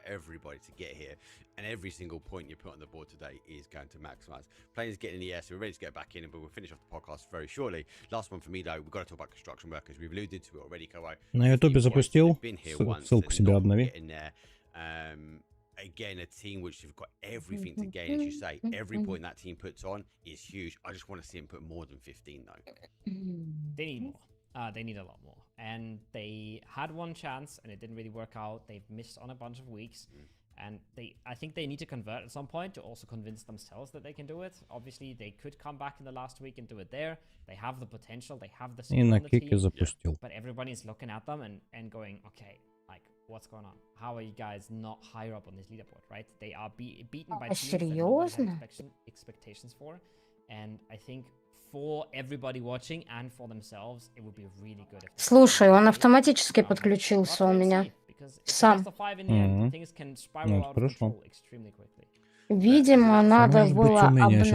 everybody to get here, and every single point you put on the board today is going to maximize. Players getting in the air, so we're ready to get back in, but we'll finish off the podcast very shortly. Last one for me though, we've got to talk about construction workers. We've alluded to it already, Koa. На ютубе запустил, ссылку себе обнови. Again, a team which have got everything to gain, as you say. Every point that team puts on is huge. I just want to see them put more than 15, though. They need more. They need a lot more. And they had one chance, and it didn't really work out. They've missed on a bunch of weeks. And I think they need to convert at some point to also convince themselves that they can do it. Obviously, they could come back in the last week and do it there. They have the potential. They have the skill on the team. But everybody's looking at them and going, okay, like, what's going on? How are you guys not higher up on this leaderboard, right? They are beaten by teams that nobody had expectations for. And I think for everybody watching and for themselves, it would be really good if... Слушай, он автоматически подключился у меня. Сам. Ну, хорошо. Видимо, надо было обновить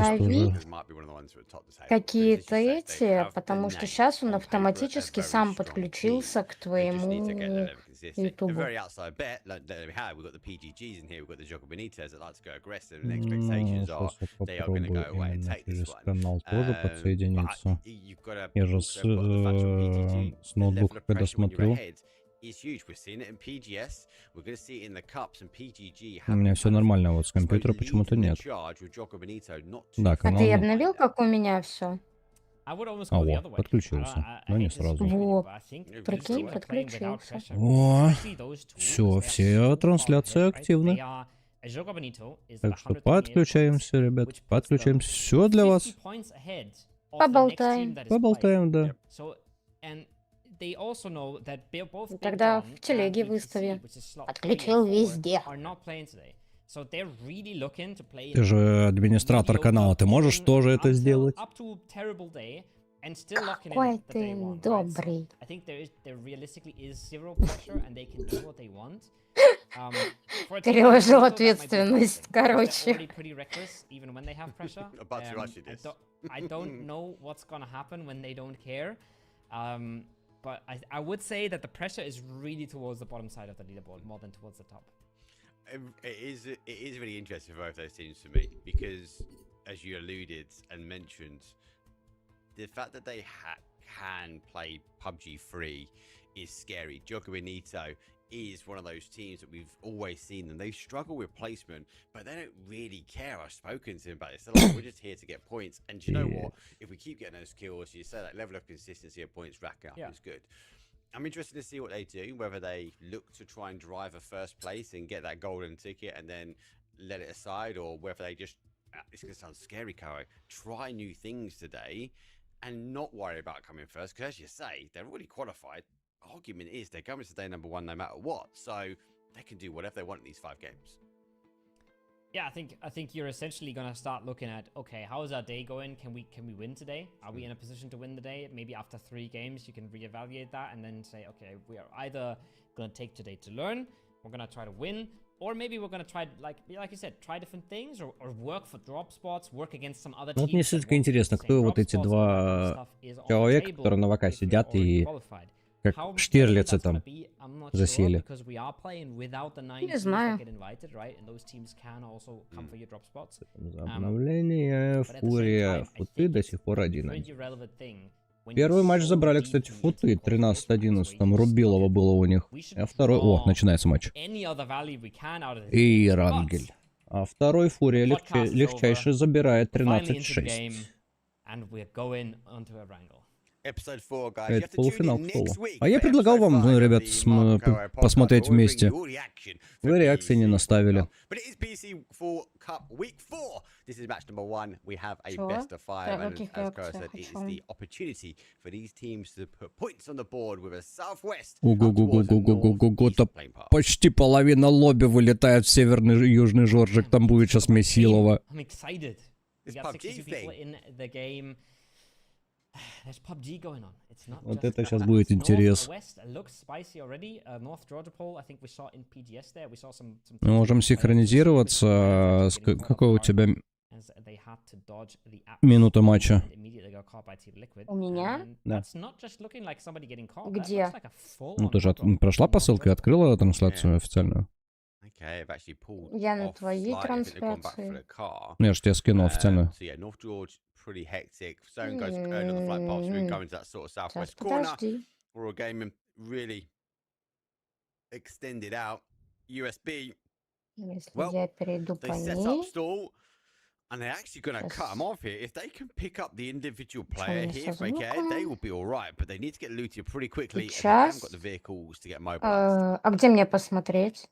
какие-то эти, потому что сейчас он автоматически сам подключился к твоему ютубу. Канал тоже подсоединится. Я же с ноутбука когда смотрю. У меня все нормально, вот с компьютера почему-то нет. Да, канал. А ты обновил, как у меня все? А вот, подключился, но не сразу. Вот, прикинь, подключился. О, все трансляции активны. Так что подключаемся, ребят, подключаемся. Все для вас. Поболтаем. Поболтаем, да. Тогда в телеге выстави. Отключил везде. Ты же администратор канала, ты можешь тоже это сделать? Какой ты добрый. Переложил ответственность, короче. But I would say that the pressure is really towards the bottom side of the leaderboard more than towards the top. It is really interesting for both those teams for me because, as you alluded and mentioned, the fact that they can play PUBG free is scary. Jogo Benito is one of those teams that we've always seen them. They struggle with placement, but they don't really care. I've spoken to them about this. They're like, we're just here to get points. And do you know what? If we keep getting those kills, you say that level of consistency of points racking up is good. I'm interested to see what they do, whether they look to try and drive a first place and get that golden ticket and then let it aside, or whether they just, it's going to sound scary, Karo, try new things today and not worry about coming first. Because as you say, they're already qualified. Argument is they're going to stay number one no matter what, so they can do whatever they want in these 5 games. Yeah, I think you're essentially gonna start looking at, okay, how is our day going? Can we win today? Are we in a position to win the day? Maybe after 3 games you can reevaluate that and then say, okay, we are either gonna take today to learn, we're gonna try to win, or maybe we're gonna try, like you said, try different things or work for drop spots, work against some other teams. Вот мне все-таки интересно, кто вот эти два человека, которые на ВК сидят и как Штирлицы там засели. Не знаю. Обновление, Фурия, Футы до сих пор 1-1. Первый матч забрали, кстати, Футы, 13-11, там Рубилова было у них. А второй... О, начинается матч. И Рангель. А второй Фурия легчайше забирает 13-6. Это полуфинал, к слову. А я предлагал вам, ребят, посмотреть вместе. Вы реакции не наставили. Ого-го-го-го-го-го-го-го-го. Почти половина лобби вылетает в северный и южный Жоржик. Там будет сейчас Месилова. Вот это сейчас будет интерес. Мы можем синхронизироваться. Какой у тебя минута матча? У меня? Да. Где? Ну, ты же прошла по ссылке, открыла трансляцию официальную? Я на твоей трансляции. Ну, я же тебе скинул официально. Сейчас, подожди. Если я перейду по ней... And they're actually going to cut them off here. If they can pick up the individual player here, if they can, they will be all right. But they need to get looted pretty quickly. And they haven't got the vehicles to get mobilized. А где мне посмотреть?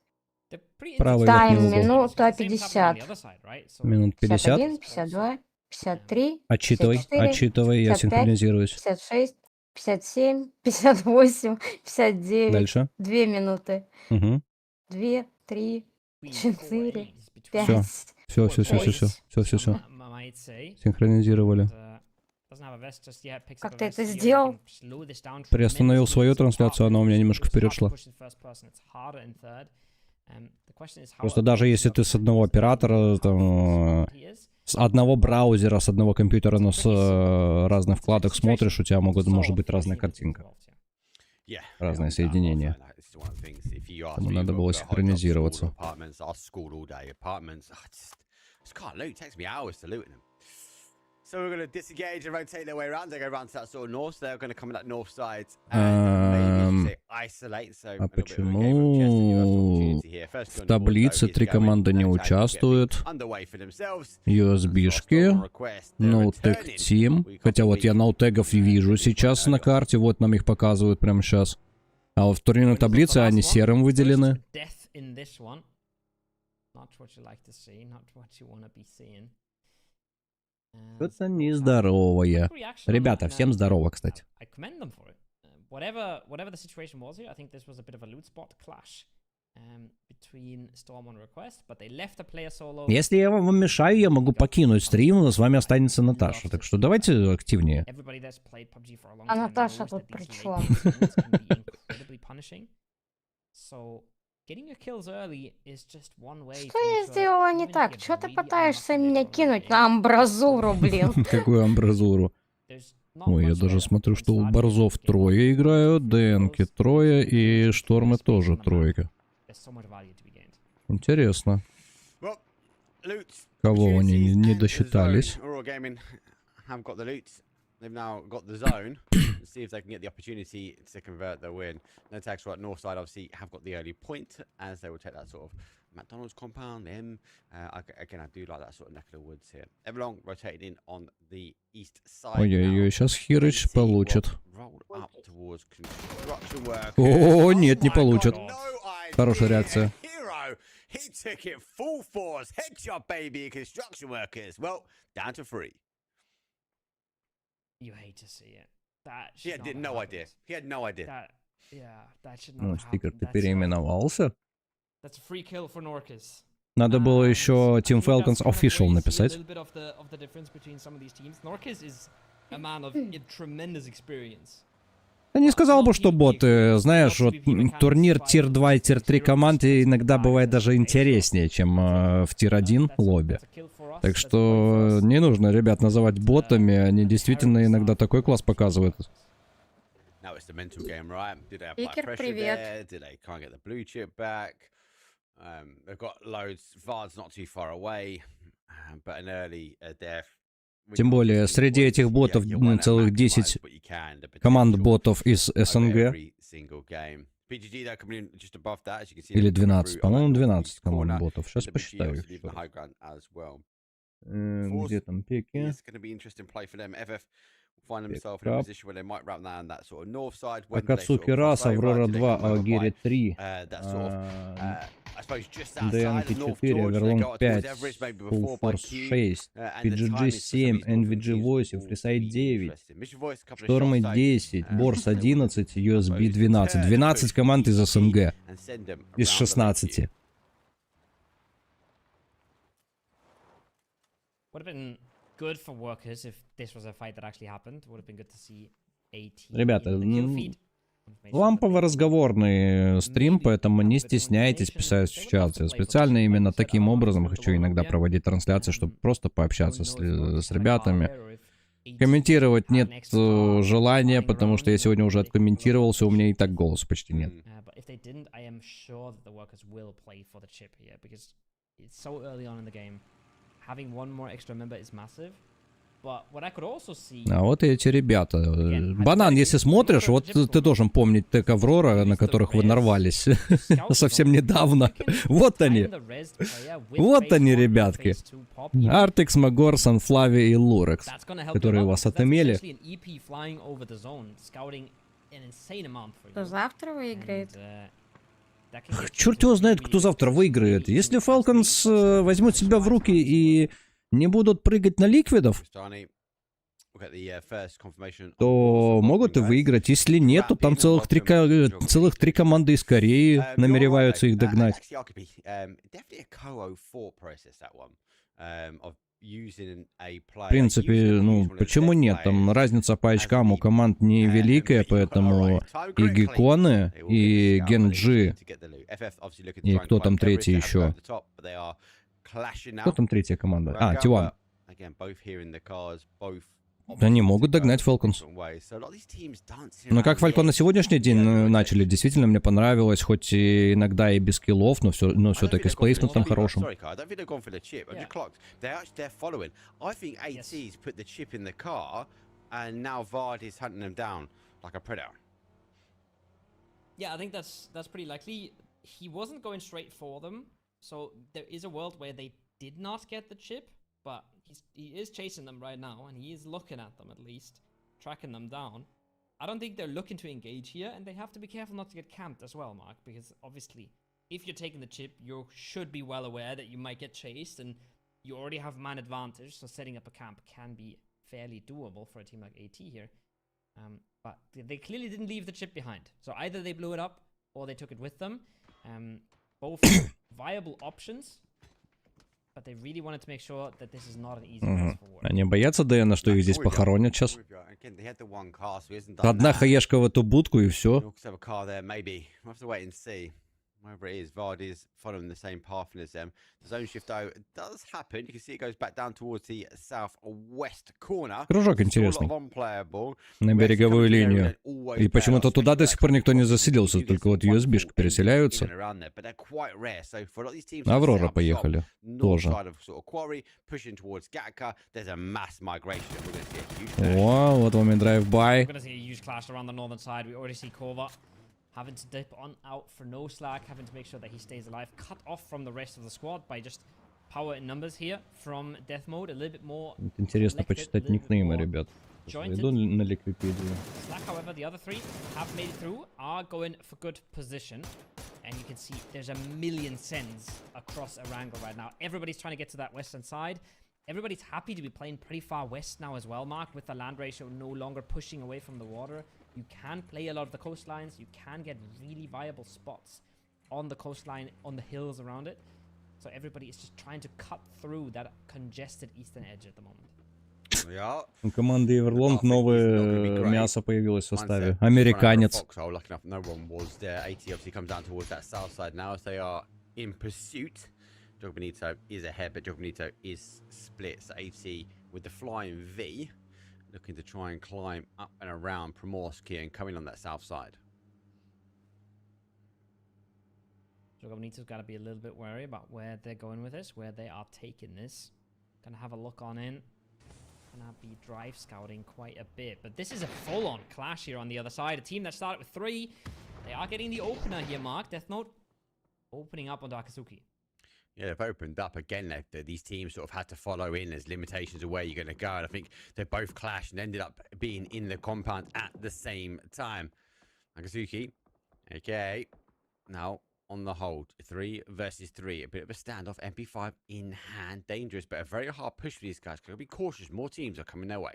Правый Тайм верхний угол. минута 50. Минут 50. 51, 52, 53, Отчитывай, 54, отчитывай, я 55, синхронизируюсь. 56, 57, 58, 59. Дальше. 2 минуты. Угу. 2, 3, 4, 5. Все. Синхронизировали. Как ты это сделал? Приостановил свою трансляцию, она у меня немножко вперед шла. Просто даже если ты с одного оператора, там, с одного браузера, с одного компьютера, но с разных вкладок смотришь, у тебя может быть разная картинка. Разные соединения. Тому надо было синхронизироваться. So we're going to disengage and rotate their way around. They go around to that sort of north. So they're going to come in that north side and maybe isolate. So а почему в таблице 3 команды не участвуют? USB-шки, NoTag Team. Хотя вот я NoTag'ов вижу сейчас на карте. Вот нам их показывают прямо сейчас. А вот в турнирной таблице они серым выделены. Что-то нездоровое. Ребята, всем здорово, кстати. Если я вам мешаю, я могу покинуть стрим, но с вами останется Наташа. Так что давайте активнее. А Наташа тут при чем? Что я сделала не так? Чё ты пытаешься меня кинуть на амбразуру, блин? Какую амбразуру? Ой, я даже смотрю, что у Борзов трое играют, ДНки трое и Штормы тоже тройка. Интересно. Кого они не досчитались? They've now got the zone. See if they can get the opportunity to convert their win. No tags right north side obviously have got the early point as they will take that sort of McDonald's compound. Again, I do like that sort of neck of the woods here. Everlong rotated in on the east side. Ой-ой-ой, сейчас Хирыч получит. О, нет, не получит. Хорошая реакция. He took it full force. Headshot, baby. Construction workers. Well, down to 3. You hate to see it. He had no idea. He had no idea. That should not Ну, happen. стикер, ты переименовался? That's a free kill for Norcus. Надо было еще Team Falcons Official написать. Я не сказал бы, что боты, знаешь, вот турнир тир 2 и тир 3 команды иногда бывает даже интереснее, чем в тир 1 лобби. Так что не нужно ребят называть ботами, они действительно иногда такой класс показывают. Спикер, привет. Тем более, среди этих ботов целых 10 команд ботов из СНГ. Или 12, по-моему, 12 команд ботов. Сейчас посчитаю их. Где там пеки? Акацуки раз, Аврора 2, Алгери 3, ДНК 4, Оверлонг 5, Full Force 6, PGG 7, NVG 8, Фрисайд 9, Штормы 10, Борс 11, USB 12. 12 команд из СНГ. Из 16. Ребята, лампово-разговорный стрим, поэтому не стесняйтесь писать в чат. Я специально именно таким образом хочу иногда проводить трансляции, чтобы просто пообщаться с ребятами. Комментировать нет желания, потому что я сегодня уже откомментировался, у меня и так голоса почти нет. А вот и эти ребята. Банан, если смотришь, вот ты должен помнить тег Аврора, на которых вы нарвались совсем недавно. Вот они. Вот они, ребятки. Артекс, Магор, Санфлави и Лурекс, которые вас отымели. Кто завтра выиграет? Черт его знает, кто завтра выиграет. Если Falcons возьмут себя в руки и не будут прыгать на ликвидов, то могут и выиграть. Если нет, то там целых три команды из Кореи намереваются их догнать. В принципе, ну, почему нет? Там разница по очкам у команд не великая, поэтому и Геконы, и Генджи, и кто там третий еще? Кто там третья команда? А, T1. Они могут догнать Falcons. Но как Falcon на сегодняшний день начали, действительно мне понравилось, хоть и иногда и без скиллов, но все-таки с плейсментом хорошим. Yeah, I think that's pretty likely. He wasn't going straight for them, so there is a world where they did not get the chip, but he is chasing them right now, and he is looking at them at least, tracking them down. I don't think they're looking to engage here, and they have to be careful not to get camped as well, Mark, because obviously, if you're taking the chip, you should be well aware that you might get chased, and you already have man advantage, so setting up a camp can be fairly doable for a team like AT here. But they clearly didn't leave the chip behind. So either they blew it up or they took it with them. Both viable options. But they really wanted to make sure that this is not an easy pass forward. Они боятся Дэна, что их здесь похоронят сейчас. Одна хаешка в эту будку и все. Wherever it is, Vardy's following the same path as them. The zone shift though does happen. You can see it goes back down towards the southwest corner. Кружок интересный. На береговую линию. И почему-то туда до сих пор никто не заселился, только вот USB-шки переселяются. Аврора поехали. Тоже. О, вот вам и драйв-бай. Having to dip on out for no slack, having to make sure that he stays alive, cut off from the rest of the squad by just power in numbers here from death mode, a little bit more. Интересно почитать никнеймы, ребят. Иду на Ликвипедию. Slack, however, the other three have made it through, are going for good position, and you can see there's a million sends across Erangel right now. Everybody's trying to get to that western side. Everybody's happy to be playing pretty far west now as well, Mark, with the land ratio no longer pushing away from the water. You can play a lot of the coastlines. You can get really viable spots on the coastline, on the hills around it. So everybody is just trying to cut through that congested eastern edge at the moment. У команды Эверлонг новое мясо появилось в составе. Американец. Benito is ahead, but Benito is split. So AT with the flying V, looking to try and climb up and around Primorski and coming on that south side. Benito's got to be a little bit wary about where they're going with this, where they are taking this. Gonna have a look on in. Gonna be drive scouting quite a bit, but this is a full-on clash here on the other side. A team that started with 3, they are getting the opener here, Mark. Death Note opening up on Akatsuki. Yeah, they've opened up again. These teams sort of had to follow in. There's limitations of where you're going to go. And I think they both clashed and ended up being in the compound at the same time. Akatsuki, okay, now on the hold. 3 versus 3. A bit of a standoff. MP5 in hand. Dangerous, but a very hard push for these guys. Gotta be cautious. More teams are coming their way.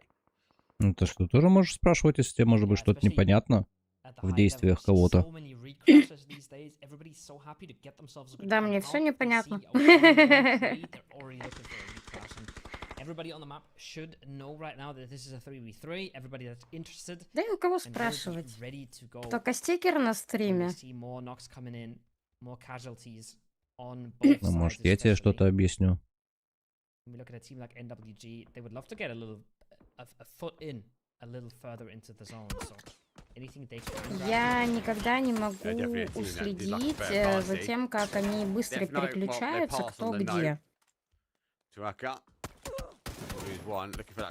Ну, ты что, тоже можешь спрашивать, если тебе, может быть, что-то непонятно в действиях кого-то? Да, мне все непонятно. Да и у кого спрашивать? Только стикер на стриме. Ну, может, я тебе что-то объясню. Я никогда не могу уследить за тем, как они быстро переключаются, кто где.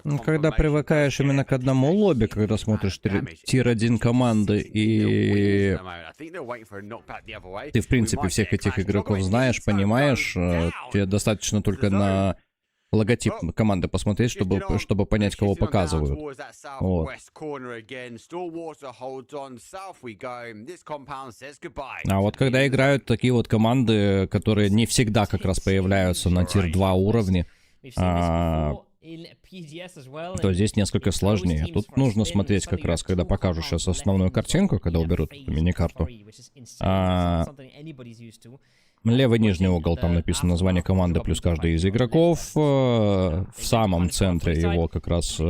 Ну, когда привыкаешь именно к одному лобби, когда смотришь тир-1 команды, и ты, в принципе, всех этих игроков знаешь, понимаешь, тебе достаточно только на логотип команды посмотреть, чтобы понять, кого показывают. Вот. А вот когда играют такие вот команды, которые не всегда как раз появляются на тир-2 уровне, то здесь несколько сложнее. Тут нужно смотреть как раз, когда покажу сейчас основную картинку, когда уберут мини-карту. Левый нижний угол, там написано название команды плюс каждый из игроков. В самом центре его как раз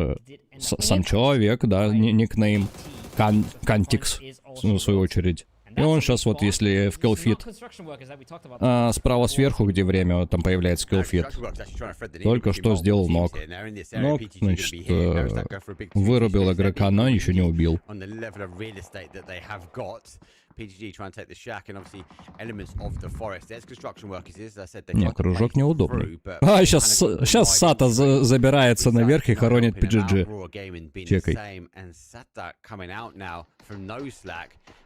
сам человек, да, никнейм, Кантикс, в свою очередь. И он сейчас вот, если в киллфит, справа сверху, где время, там появляется киллфит, только что сделал нок. Нок, значит, вырубил игрока, но еще не убил. Не, кружок неудобный. А, сейчас Сата забирается наверх и хоронит PGG. Чекай.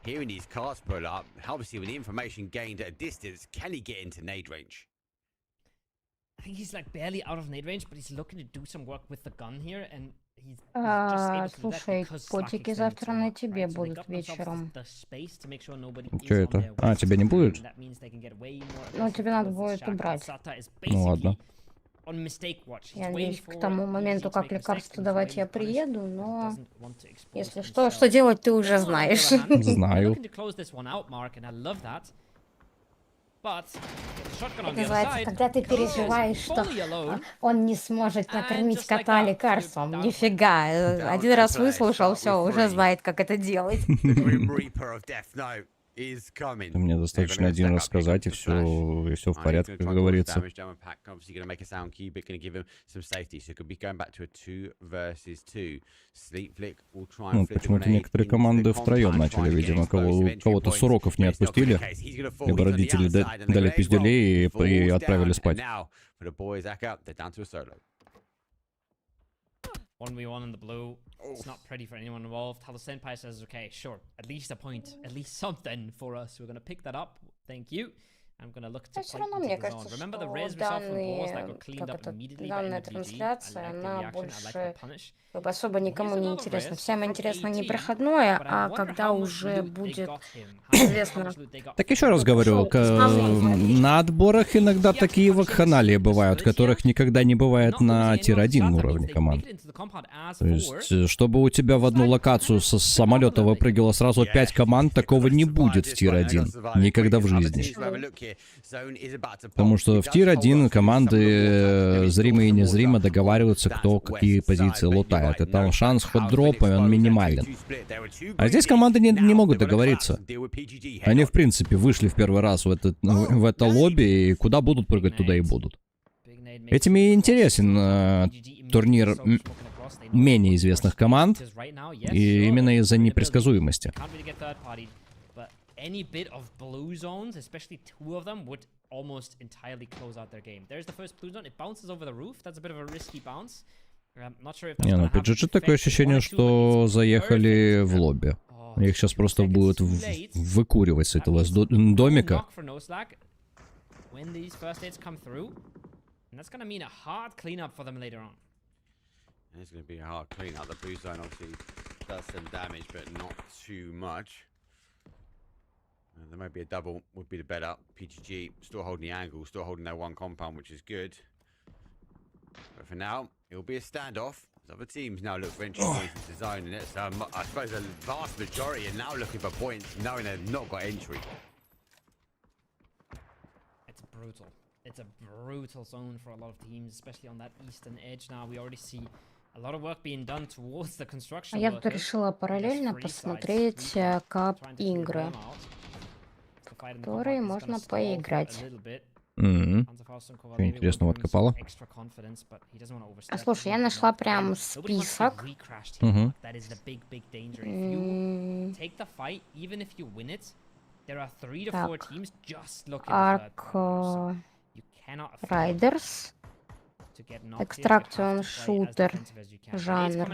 Hearing these cards pull up, obviously with the information gained at a distance, can he get into nade range? I think he's like barely out of nade range, but he's looking to do some work with the gun here, and he's just able to do that Слушай, because Slack котики extended завтра so на much, тебе right? So they будут got themselves вечером. the space to make sure nobody Что is on это? their А, west. тебя не будет? That means they can get way more Ну, тебе надо aggressive будет towards the shack. убрать. Sata is Ну ладно. basically on mistake watch. He's Я waiting надеюсь, к for тому easy моменту, to как make mistakes лекарство and давать, try я to punish приеду, and но doesn't want to expose если himself. что делать, ты уже Prislо, on the знаешь. other hand, they're Знаю. looking to close this one out, Mark, and I love that. But shotgun on Это the other называется, side. когда ты переживаешь, что Fully alone. он не сможет накормить just like кота that, лекарством. you're down. Нифига. Один раз выслушал, все, уже знает, как это делать. Мне достаточно один раз сказать, и все в порядке, как говорится. Ну, почему-то некоторые команды втроем начали, видимо, кого-то с уроков не отпустили, либо родители дали пиздюлей и отправили спать. 1v1 in the blue. It's not pretty for anyone involved. How the Senpai says, okay, sure, at least a point, at least something for us. We're gonna pick that up. Thank you. I'm gonna look to Все play равно, into мне the кажется, zone. Remember the что res we saw from Boars that got данные, cleaned up immediately by данная NWG? I трансляция, like the она reaction, I like больше the punish. как бы особо никому Here's не another интересна. res Всем from интересно не 18, проходное, but I а wonder когда how much уже loot they будет got him. How известно. much loot they got Так from еще him. раз говорю, на отборах иногда такие вакханалии бывают, которых никогда не бывает на тир-1 уровне команд. То есть, чтобы у тебя в одну локацию с самолета выпрыгивало сразу 5 команд, такого не будет в тир-1. Никогда в жизни. Потому что в тир-1 команды зримо и незримо договариваются, кто какие позиции лутает. И там шанс хот-дропа, он минимален. А здесь команды не могут договориться. Они, в принципе, вышли в первый раз в это лобби, и куда будут прыгать, туда и будут. Этим и интересен турнир менее известных команд, и именно из-за непредсказуемости. Any bit of blue zones, especially two of them, would almost entirely close out their game. There's the first blue zone. It bounces over the roof. That's a bit of a risky bounce. I'm not sure if that's Не, ну PGG такое ощущение, что заехали в лобби. Их сейчас просто будут выкуривать с этого домика. When these first hits come through, and that's gonna mean a hard cleanup for them later on. It's gonna be a hard cleanup. The blue zone obviously does some damage, but not too much. There might be a double, would be the better. PGG still holding the angle, still holding their one compound, which is good. But for now, it'll be a standoff. Other teams now look for entry points into zone, and it's, I suppose the vast majority are now looking for points, knowing they've not got entry. It's brutal. It's a brutal zone for a lot of teams, especially on that eastern edge. Now we already see a lot of work being done towards the construction. Я тут решила параллельно посмотреть кап-игры, которые можно поиграть. Что интересного откопала? Слушай, я нашла прям список. Так. Арк Райдерс. Экстракцион шутер. Жанр.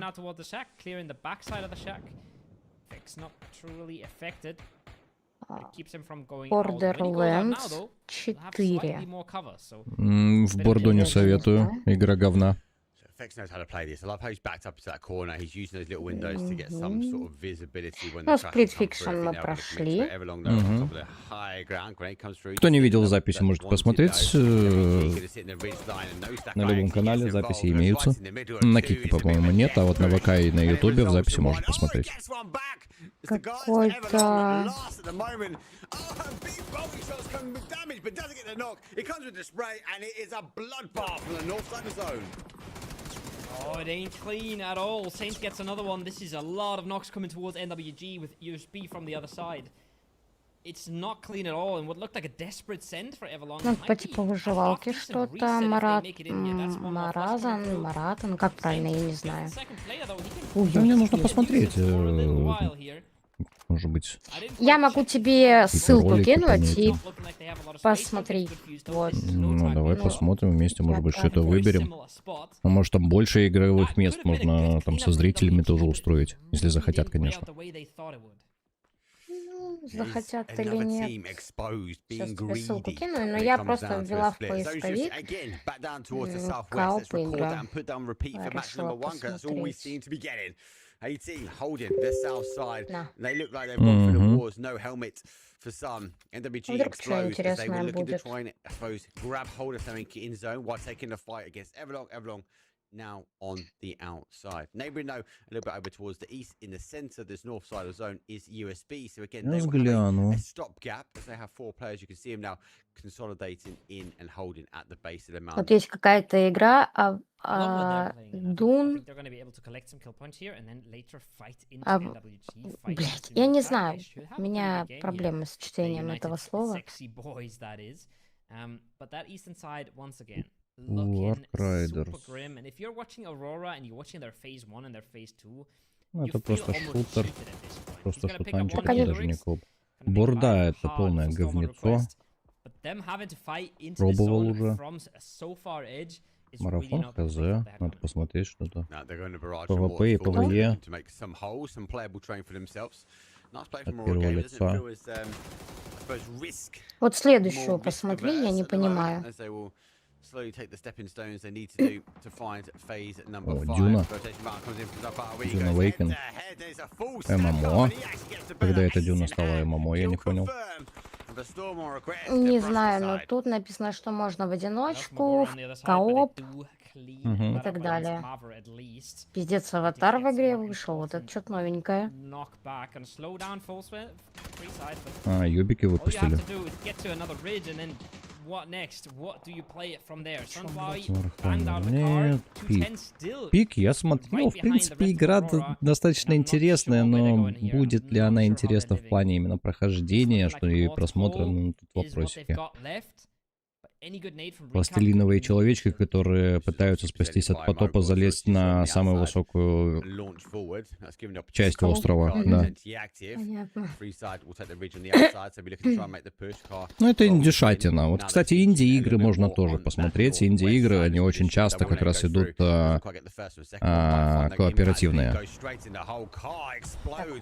Borderlands 4. В Бордо не советую. Игра говна. Ну, сплитфикшн мы прошли. Кто не видел записи, можете посмотреть. На любом канале записи имеются. На Кике, по-моему, нет, а вот на ВК и на Ютубе в записи можно посмотреть. Какой-то... Oh, it ain't clean at all. Saint gets another one. This is a lot of knocks coming towards NWG with USB from the other side. It's not clean at all, and what looked like a desperate send for Everlong. Ну, по типу выживалки что-то. Маратон, как правильно, я не знаю. Мне нужно посмотреть. Может быть. Я могу тебе ссылку кинуть и посмотри. Вот. Ну, давай посмотрим вместе, может быть, что-то выберем. А может, там больше игровых мест можно там со зрителями тоже устроить, если захотят, конечно. Ну, захотят или нет. Сейчас тебе ссылку кину, но я просто ввела в поисковик. Кал поиграем. Решила посмотреть. 18 holding the south side. They look like they've gone for the wars. No helmet for some. NWG explodes as they were looking to try and, I suppose, grab hold of something in zone while taking the fight against Everlong. Everlong now on the outside. Neighbouring though, a little bit over towards the east. In the centre, this north side of zone is USB. So again, they will have a stopgap as they have 4 players. You can see them now consolidating in and holding at the base of the mountain. Вот есть какая-то игра, Дун... Блять, я не знаю. У меня проблемы с чтением этого слова. Это просто шутер. Просто шутанчик, даже не коп. Борда — это полное говнецо. Пробовал уже. Марафон хз. Надо посмотреть что-то. ПВП и ПВЕ. От первого лица. Вот следующую посмотри, я не понимаю. О, Дюна. Дюна Вейкен. ММО. Когда эта Дюна стала ММО, я не понял. Не знаю, но тут написано, что можно в одиночку, в кооп и так далее. Пиздец, аватар в игре вышел, вот это что-то новенькое. А, юбики выпустили. Нет, Пик я смотрел, в принципе, игра достаточно интересная, но будет ли она интересна в плане именно прохождения, что и просмотра, ну, тут вопросики. Пластилиновые человечки, которые пытаются спастись от потопа, залезть на самую высокую часть острова. Да. Ну, это индюшатина. Вот, кстати, инди-игры можно тоже посмотреть. Инди-игры, они очень часто как раз идут кооперативные.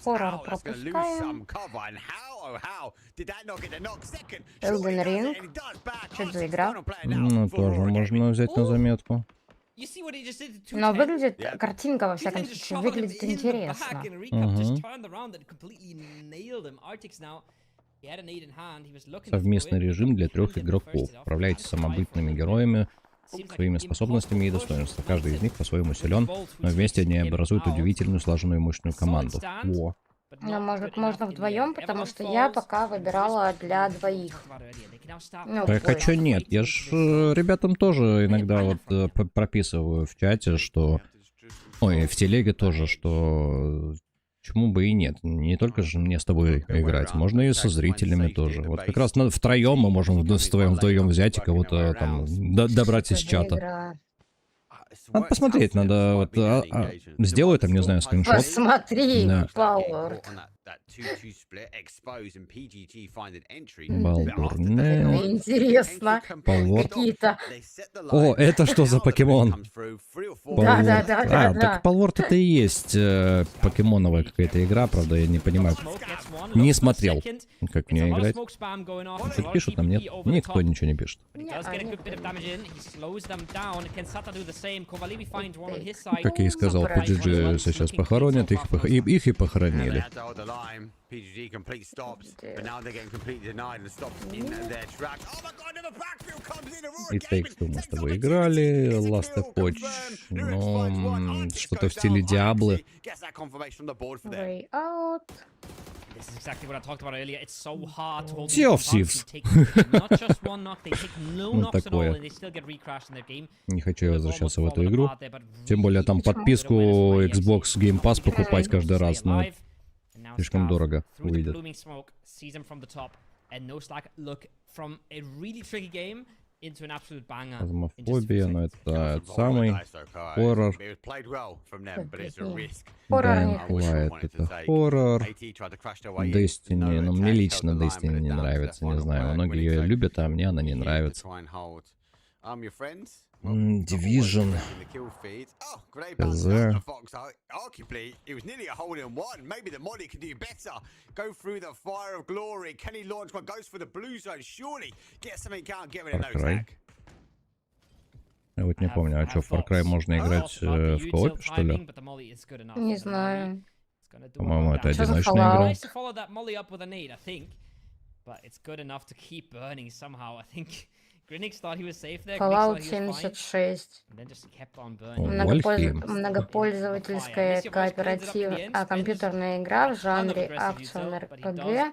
Хоррор пропускаем. Elden Ring. Что за игра? Ну, тоже можно взять на заметку. Но выглядит, картинка, во всяком случае, выглядит интересно. Совместный режим для 3 игроков. Управляйте самобытными героями, своими способностями и достоинствами. Каждый из них по-своему силен, но вместе они образуют удивительную, слаженную и мощную команду. Во. Ну, может, можно вдвоем, потому что я пока выбирала для двоих. Ну, так а чё нет? Я ж ребятам тоже иногда вот прописываю в чате, что... Ой, в телеге тоже, что Почему бы и нет? Не только же мне с тобой играть, можно и со зрителями тоже. Вот как раз втроем мы можем вдвоем взять и кого-то там добрать из чата. Надо посмотреть, надо вот сделаю там, не знаю, скриншот. Посмотри, Да. Пауэр. Балдурне. Интересно. Палворд. Какие-то. О, это что за покемон? Да. Так Палворд это и есть покемоновая какая-то игра, правда, я не понимаю. Не смотрел, как в нее играть. Тут пишут нам, нет? Никто ничего не пишет. Как я и сказал, PGG сейчас похоронят, их и похоронили. И Takes Two мы с тобой играли, Last Epoch, но что-то в стиле Диаблы. Way out. Sea of Thieves. Ну такое. Не хочу я возвращаться в эту игру. Тем более там подписку Xbox Game Pass покупать каждый раз, но слишком дорого выйдет. Фазмофобия, но это самый хоррор. Бывает это хоррор. Destiny, но мне лично Destiny не нравится, не знаю. Многие ее любят, а мне она не нравится. Division. КЗ. Far Cry. Я вот не помню, а что, в Far Cry можно играть в коопе, что ли? Не знаю. По-моему, это одиночная игра. Fallout 76. Многопользовательская компьютерная игра в жанре акцион РПГ.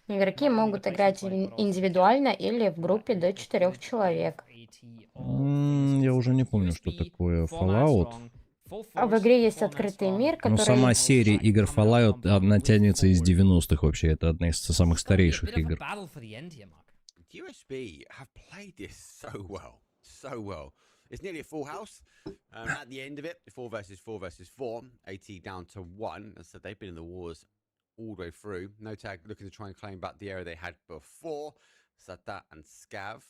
Игроки могут играть индивидуально или в группе до 4 человек. Я уже не помню, что такое Fallout. А в игре есть открытый мир, который... Ну, сама серия игр Fallout, она тянется из 90-х вообще. Это одна из самых старейших игр. USB have played this so well. It's nearly a full house. At the end of it, 4 versus 4 versus 4, AT down to 1. So they've been in the wars all the way through. No Tag looking to try and claim back the area they had before. Sata and Scav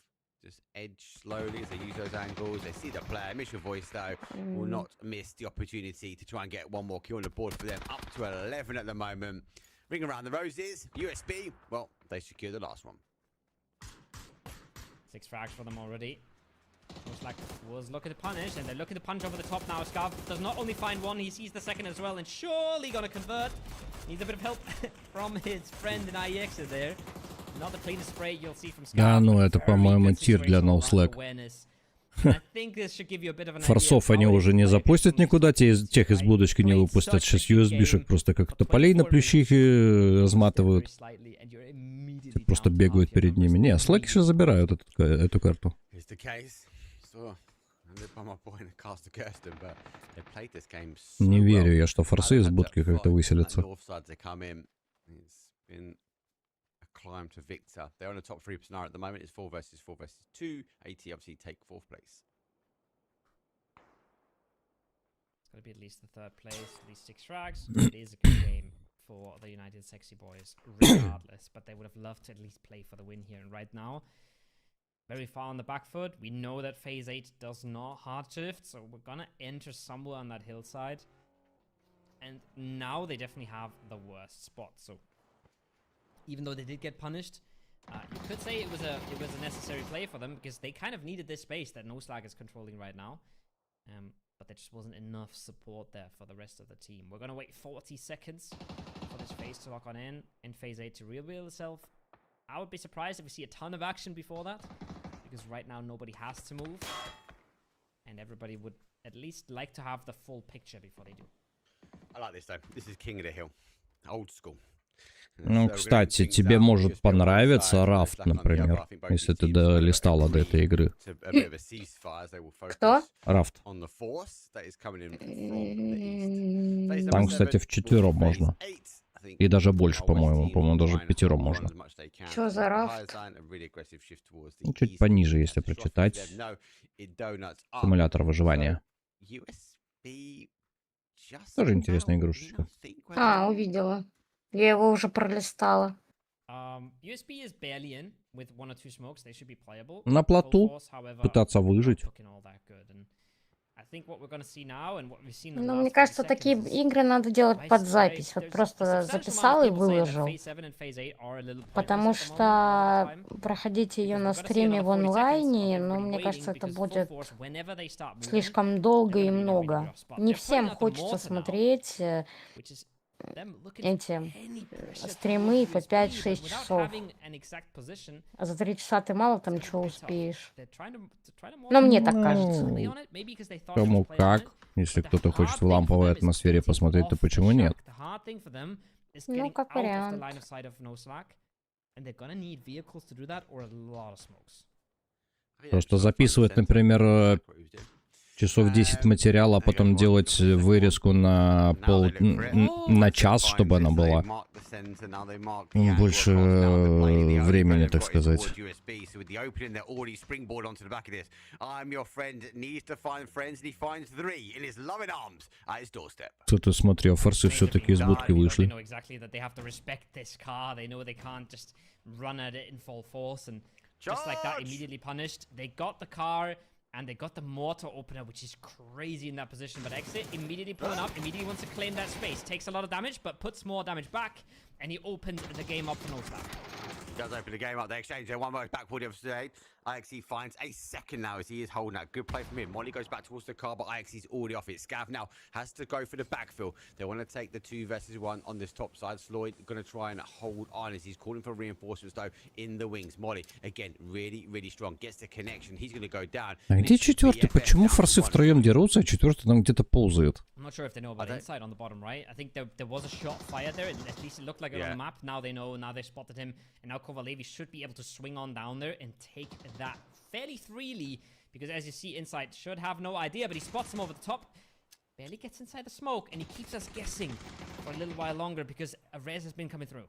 just edge slowly as they use those angles. They see the player. Mission Voice, though, will not miss the opportunity to try and get one more kill on the board for them. Up to 11 at the moment. Ring around the roses. USB, well, they secure the last one. 6 frags for them already. Looks like was looking to punish, and they're looking to punch over the top now. Scav does not only find one, he sees the second as well, and surely gonna convert. Needs a bit of help from his friend in IEX there. Not the cleanest spray you'll see from Scav. Да, ну это, по-моему, тир для No Slack. Форсов они уже не запустят никуда, тех из будочки не выпустят. Сейчас USB-шек просто как тополей на плющихе разматывают. Просто бегают перед ними. Не, Slack сейчас забирают эту карту. Не верю я, что форсы из будки как-то выселятся. Climb to Victor. They're on the top 3 scenario at the moment. It's 4 versus 4 versus 2. AT obviously take 4th place. It's going to be at least the 3rd place for these 6 frags. It is a good game for the United Sexy Boys, regardless. But they would have loved to at least play for the win here. And right now, very far on the back foot. We know that phase 8 does not hard shift. So we're going to enter somewhere on that hillside. And now they definitely have the worst spot. So even though they did get punished, you could say it was a necessary play for them because they kind of needed this space that No Slag is controlling right now. But there just wasn't enough support there for the rest of the team. We're going to wait 40 seconds for this phase to lock on in phase 8 to reveal itself. I would be surprised if we see a ton of action before that, because right now nobody has to move. And everybody would at least like to have the full picture before they do. I like this though. This is King of the Hill. Old school. Ну, кстати, тебе может понравиться Рафт, например, если ты долистала до этой игры. Кто? Рафт. Там, кстати, вчетвером можно. И даже больше, по-моему. По-моему, даже пятером можно. Что за рафт? Ну, чуть пониже, если прочитать. Симулятор выживания. Тоже интересная игрушечка. А, увидела. Я его уже пролистала. На плоту пытаться выжить. Ну, мне кажется, такие игры надо делать под запись. Вот просто записал и выложил. Потому что проходить ее на стриме в онлайне, ну, мне кажется, это будет слишком долго и много. Не всем хочется смотреть эти стримы по 5-6 часов. А за 3 часа ты мало там чего успеешь. Но мне так кажется. Кому как. Если кто-то хочет в ламповой атмосфере посмотреть, то почему нет? Ну, как вариант. Просто записывать, например, часов 10 материала, а потом делать вырезку на на час, чтобы она была больше времени, так сказать. Кто-то смотрел, форсы все-таки из будки вышли. And they got the mortar opener, which is crazy in that position. But Exit immediately pulling up, immediately wants to claim that space. Takes a lot of damage, but puts more damage back. And he opened the game up for no slap. He does open the game up. They exchange there. One more back for the other side. IXE finds a second now as he is holding that. Good play from him. Molly goes back towards the car, but IXE's already off it. Scav now has to go for the backfill. They want to take the 2 versus 1 on this top side. Sloyd going to try and hold on as he's calling for reinforcements, though, in the wings. Molly, again, really, really strong. Gets the connection. He's going to go down. А где четвертый? Почему форсы втроем дерутся, а четвертый там где-то ползает? I'm not sure if they know about the inside on the bottom right. I think there was a shot fired there. At least it looked like it on the map. Now they know. Now they spotted him. And now Kovalevi should be able to swing on down there and take that fairly freely. Because as you see, inside should have no idea. But he spots him over the top. Barely gets inside the smoke. And he keeps us guessing for a little while longer because a res has been coming through.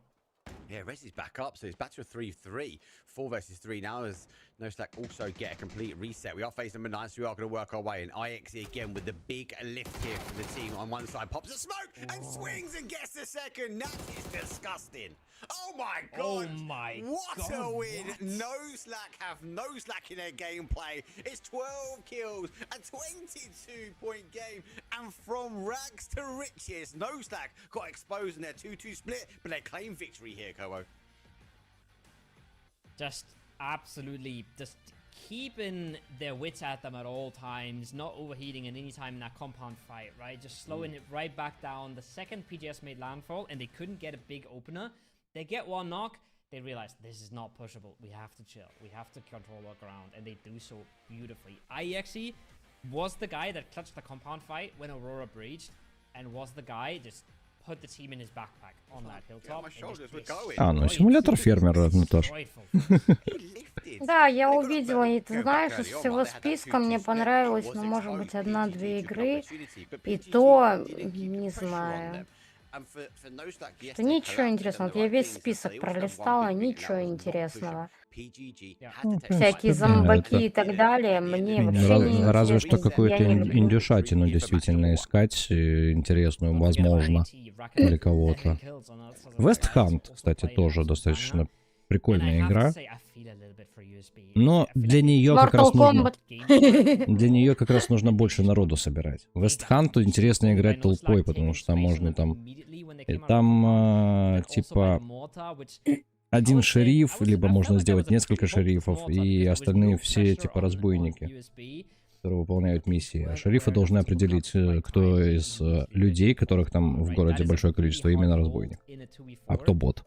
Yeah, Rez is back up, so he's back to a 3-3. 4 versus 3 now as No Slack also get a complete reset. We are facing number 9, so we are going to work our way. And IXE again with the big lift here for the team on one side. Pops a smoke and swings and gets the second. That is disgusting. Oh my god. Oh my what god. a win. What? No Slack have no slack in their gameplay. It's 12 kills, a 22-point game. And from rags to riches, No Slack got exposed in their 2-2 split, but they claim victory here, Kobo. Just absolutely just keeping their wits at them at all times, not overheating at any time in that compound fight, right? Just slowing it right back down. The second PGS made landfall and they couldn't get a big opener. They get one knock, they realize this is not pushable. We have to chill. We have to control our ground, and they do so beautifully. IXE was the guy that clutched the compound fight when Aurora breached, and was the guy just put the team in his backpack on that hilltop. А, ну симулятор фермера, Наташ. Да, я увидела, и ты знаешь, из всего списка мне понравилось, ну, может быть, 1-2 игры, и то, не знаю. Что ничего интересного. Вот я весь список пролистала, ничего интересного. Всякие зомбаки и так далее, мне вообще не интересно. Разве что какую-то индюшатину действительно искать интересную, возможно, для кого-то. West Hunt, кстати, тоже достаточно прикольная игра. Но для нее как раз нужно больше народу собирать. West Hunt интересно играть толпой, потому что там можно типа один шериф, либо можно сделать несколько шерифов, и остальные все типа разбойники, которые выполняют миссии. А шерифы должны определить, кто из людей, которых там в городе большое количество, именно разбойник, а кто бот.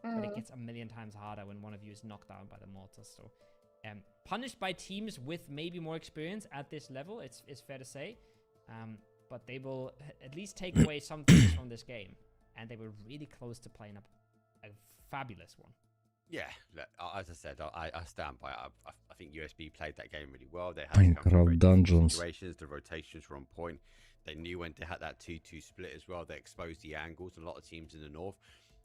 Punished by teams with maybe more experience at this level, it's fair to say, but they will at least take away some things from this game, and they were really close to playing up a fabulous one. Yeah, look, as I said, I stand by it. I think USB played that game really well. They had Minecraft Dungeons. the rotations were on point. They knew when to have that 2-2 split as well. They exposed the angles. A lot of teams in the north.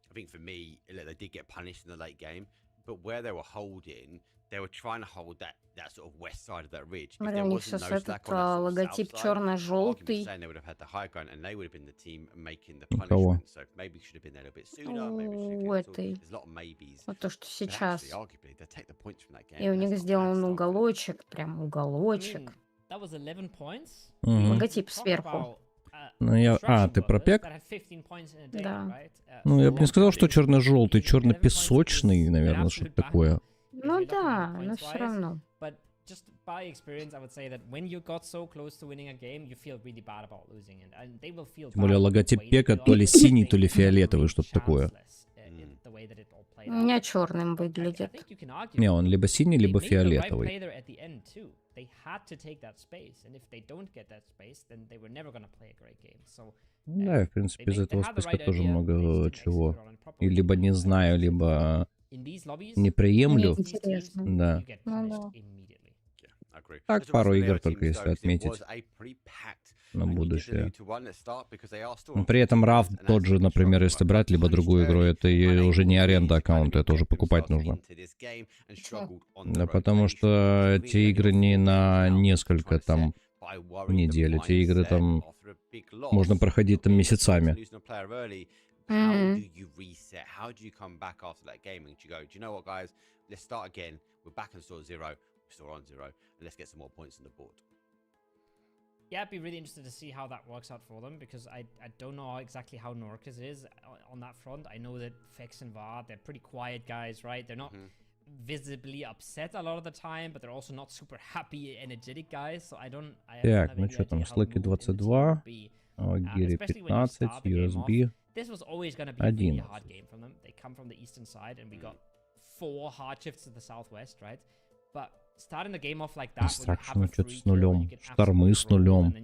I think for me, look, they did get punished in the late game, but where they were holding, they were trying to hold that sort of west side of that ridge. If there wasn't no slack on that логотип черно-желтый, they would have had the high ground, and they would have been the team making the punishment. So maybe should have been there a little bit sooner. Maybe there's a lot of maybes. Вот то, что сейчас. Arguably, they take the points from that game. И у них сделан уголочек, прям уголочек. That was 11 points. Логотип сверху. Ну, ты про PEC? Да. Ну, я бы не сказал, что черно-желтый, черно-песочный, наверное, что-то такое. Ну да, но все равно. Just by experience, I would say that when you got so close to winning a game, you feel really bad about losing it, and they will feel. Тем более логотип PEC то ли синий, то ли фиолетовый, что-то такое. У меня черным выглядит. Не, он либо синий, либо фиолетовый. Да, в принципе, из этого списка тоже много чего. И либо не знаю, либо не приемлю. Да. Так, пару игр только если отметить на будущее. Но при этом RAF тот же, например, если брать, либо другую игру, это уже не аренда аккаунта, это уже покупать нужно. Да, потому что эти игры не на несколько там недель, эти игры там можно проходить там месяцами. Still on 0, and let's get some more points on the board. Yeah, I'd be really interested to see how that works out for them, because I don't know exactly how Norcus is on that front. I know that Fex and VAR, they're pretty quiet guys, right? They're not visibly upset a lot of the time, but they're also not super happy, energetic guys, so I don't... Так, ну что там, Slacky 22, Giri 15, USB This was always going to be a really hard game from them. They come from the eastern side, and we got 4 hard shifts to the southwest, right? But starting the game off like that, Destruction что-то с нулем, штормы с нулем.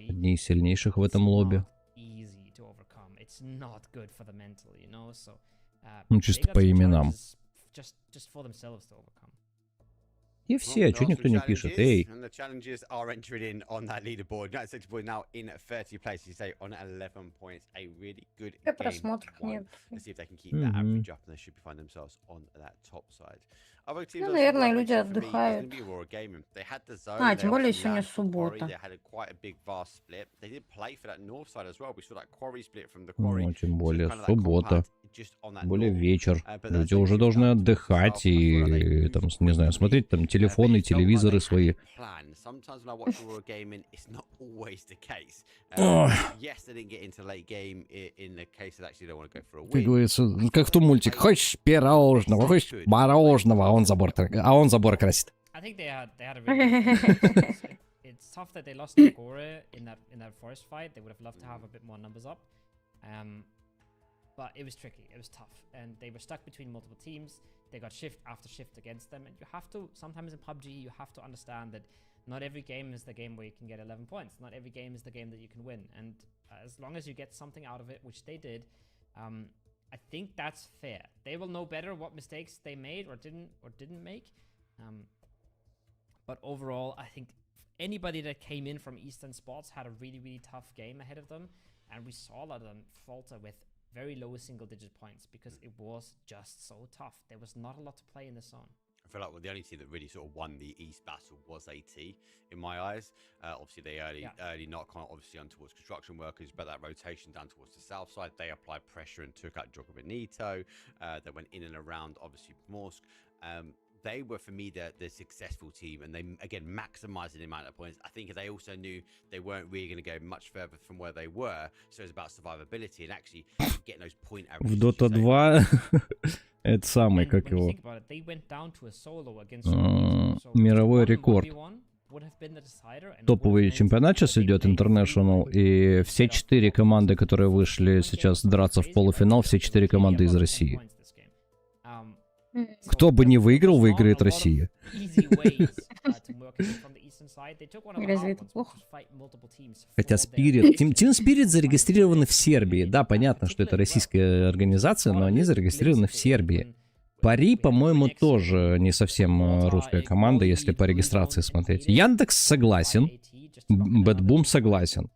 Одни из сильнейших в этом лобби. Ну, чисто по именам. И все, что никто не пишет, эй. Просмотров нет. Ну, наверное, люди отдыхают. Тем более сегодня суббота. Ну, тем более суббота. Тем более вечер. Люди уже должны отдыхать и, там, не знаю, смотреть там телефоны, телевизоры свои. Как говорится, как в том мультике. Хочешь пирожного, хочешь мороженого, а он забор красит. It's tough that they lost to Gore in that forest fight. They would have loved to have a bit more numbers up. But it was tricky, it was tough, and they were stuck between multiple teams. They got shift after shift against them, and you have to, sometimes in PUBG, you have to understand that not every game is the game where you can get 11 points. Not every game is the game that you can win, and as long as you get something out of it, which they did, I think that's fair. They will know better what mistakes they made or didn't make. But overall, I think anybody that came in from Eastern Sports had a really, really tough game ahead of them, and we saw a lot of them falter with very low single-digit points because it was just so tough. There was not a lot to play in the zone. I feel like the only team that really sort of won the East battle was AT in my eyes. Obviously, they early knock on obviously on towards construction workers, but that rotation down towards the south side, they applied pressure and took out Jogo Benito. That went in and around obviously Morsk. They were, for me, the successful team, and they, again, maximized the amount of points. I think they also knew they weren't really going to go much further from where they were, so it's about survivability and actually getting those point averages. В Dota 2 это самый, как его, мировой рекорд. Топовый чемпионат сейчас идет, International, и все 4 команды, которые вышли сейчас драться в полуфинал, все 4 команды из России. Кто бы не выиграл, выиграет Россия. Разве это плохо? Хотя Spirit... Team Spirit зарегистрированы в Сербии. Да, понятно, что это российская организация, но они зарегистрированы в Сербии. Пари, по-моему, тоже не совсем русская команда, если по регистрации смотреть. Яндекс согласен. Бэтбум согласен.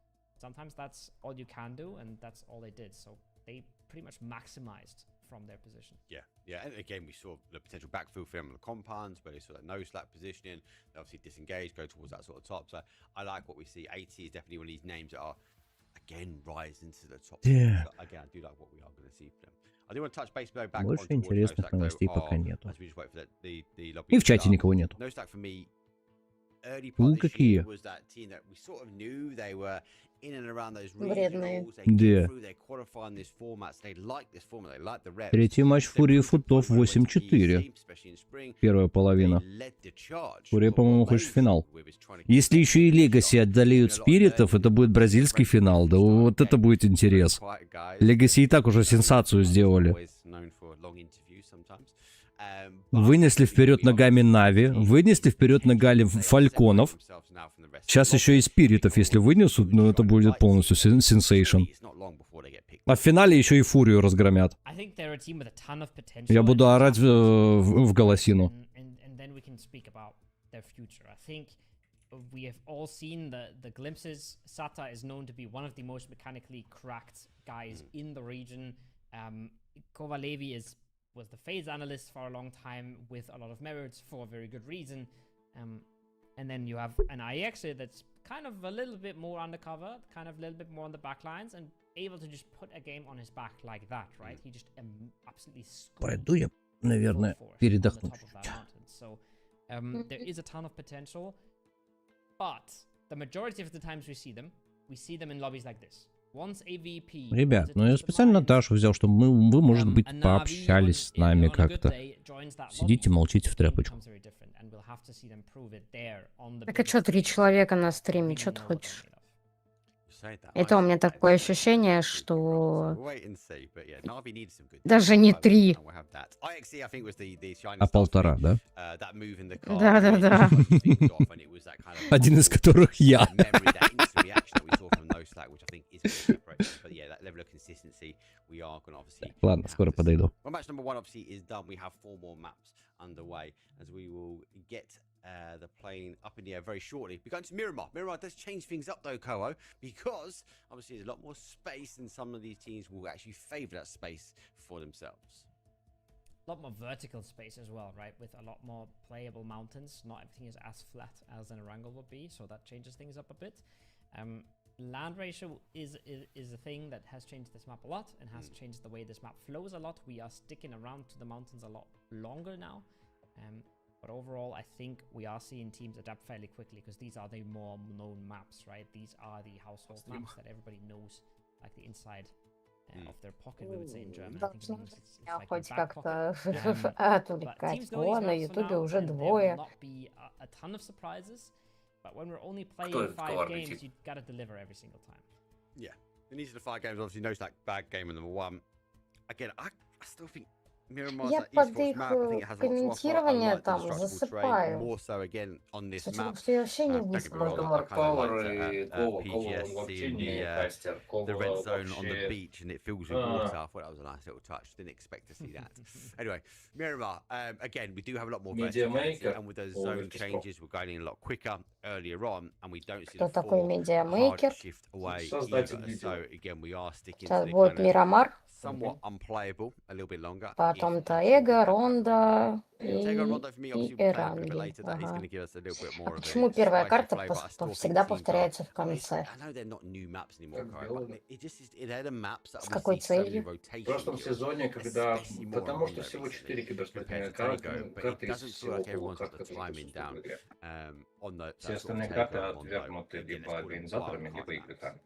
Yeah, and again, we saw the potential backfill for them on the compounds, but they saw that no slack positioning. They obviously disengage, go towards that sort of top. So I like what we see. AT is definitely one of these names that are, again, rising to the top. Yeah. So, again, I do like what we are going to see for them. I do want to touch base though back Больше on интересных новостей пока нету. as we just wait for the И в чате никого нету. No slack for me. Early part of this какие? year was that team that we sort of knew they were in and around those Вредные. regionals. They Да. came through, they qualified in this format. So they like this format, they like the reps. Третий матч Фурии Футов 8-4. Первая половина. Фурия, по-моему, хочет в финал. Если еще и Легаси отдалеют Спиритов, это будет бразильский финал. Да вот это будет интерес. Легаси и так уже сенсацию сделали. Вынесли вперед ногами Нави, вынесли вперед ногами Фальконов. Сейчас еще и Спиритов, если вынесут, ну это будет полностью сенсейшн. А в финале еще и Фурию разгромят. Я буду орать в голосину. We have all seen the glimpses. Sata is known to be one of the most mechanically cracked guys in the region. Kovalevi was the phase analyst for a long time with a lot of merits for a very good reason. And then you have an IXer that's kind of a little bit more undercover, kind of a little bit more on the back lines, and able to just put a game on his back like that, right? He just absolutely Пойду я, наверное, передохну. So there is a ton of potential, but the majority of the times we see them in lobbies like this. Ребят, ну я специально Дашу взял, чтобы вы, может быть, пообщались с нами как-то. Сидите, молчите в тряпочку. Так а что, 3 человека на стриме, что ты хочешь? Это у меня такое ощущение, что даже не 3. А 1,5, да? Да-да-да. Один из которых я. Ладно, скоро подойду. The plane up in the air very shortly. We're going to Miramar. Miramar does change things up though, Koho, because obviously there's a lot more space and some of these teams will actually favor that space for themselves. A lot more vertical space as well, right? With a lot more playable mountains. Not everything is as flat as an Erangel would be, so that changes things up a bit. Land ratio is a thing that has changed this map a lot and has changed the way this map flows a lot. We are sticking around to the mountains a lot longer now. But overall, I think we are seeing teams adapt fairly quickly because these are the more known maps, right? These are the household maps that everybody knows, like the inside of their pocket, we would say in German. I think in English it's like хоть the back как-то pocket. отвлекать. О, на Ютубе уже 2. Not be a ton of surprises, but when we're only playing 5 games, you gotta deliver every single time. Yeah, in each of the 5 games, obviously, no like bad game in number 1. Again, I still think. Я под их комментирование там засыпаю. Что я вообще не выспалась. The red zone on the beach and it fills with water. I thought that was a nice little touch. Didn't expect to see that. Anyway, Miramar, again, we do have a lot more versatility, and with those zone changes, we're going in a lot quicker earlier on, and we don't see the hard shift away either. So again, we are sticking to the будет Мирамар. Somewhat unplayable a little bit longer. Потом Таэга, Ронда и Эранги. А почему первая карта всегда повторяется в конце? С какой целью? В прошлом сезоне, когда... Потому что всего 4 киберспортивные карты из всего карты в игре. Все остальные карты отвергнуты либо организаторами, либо игроками.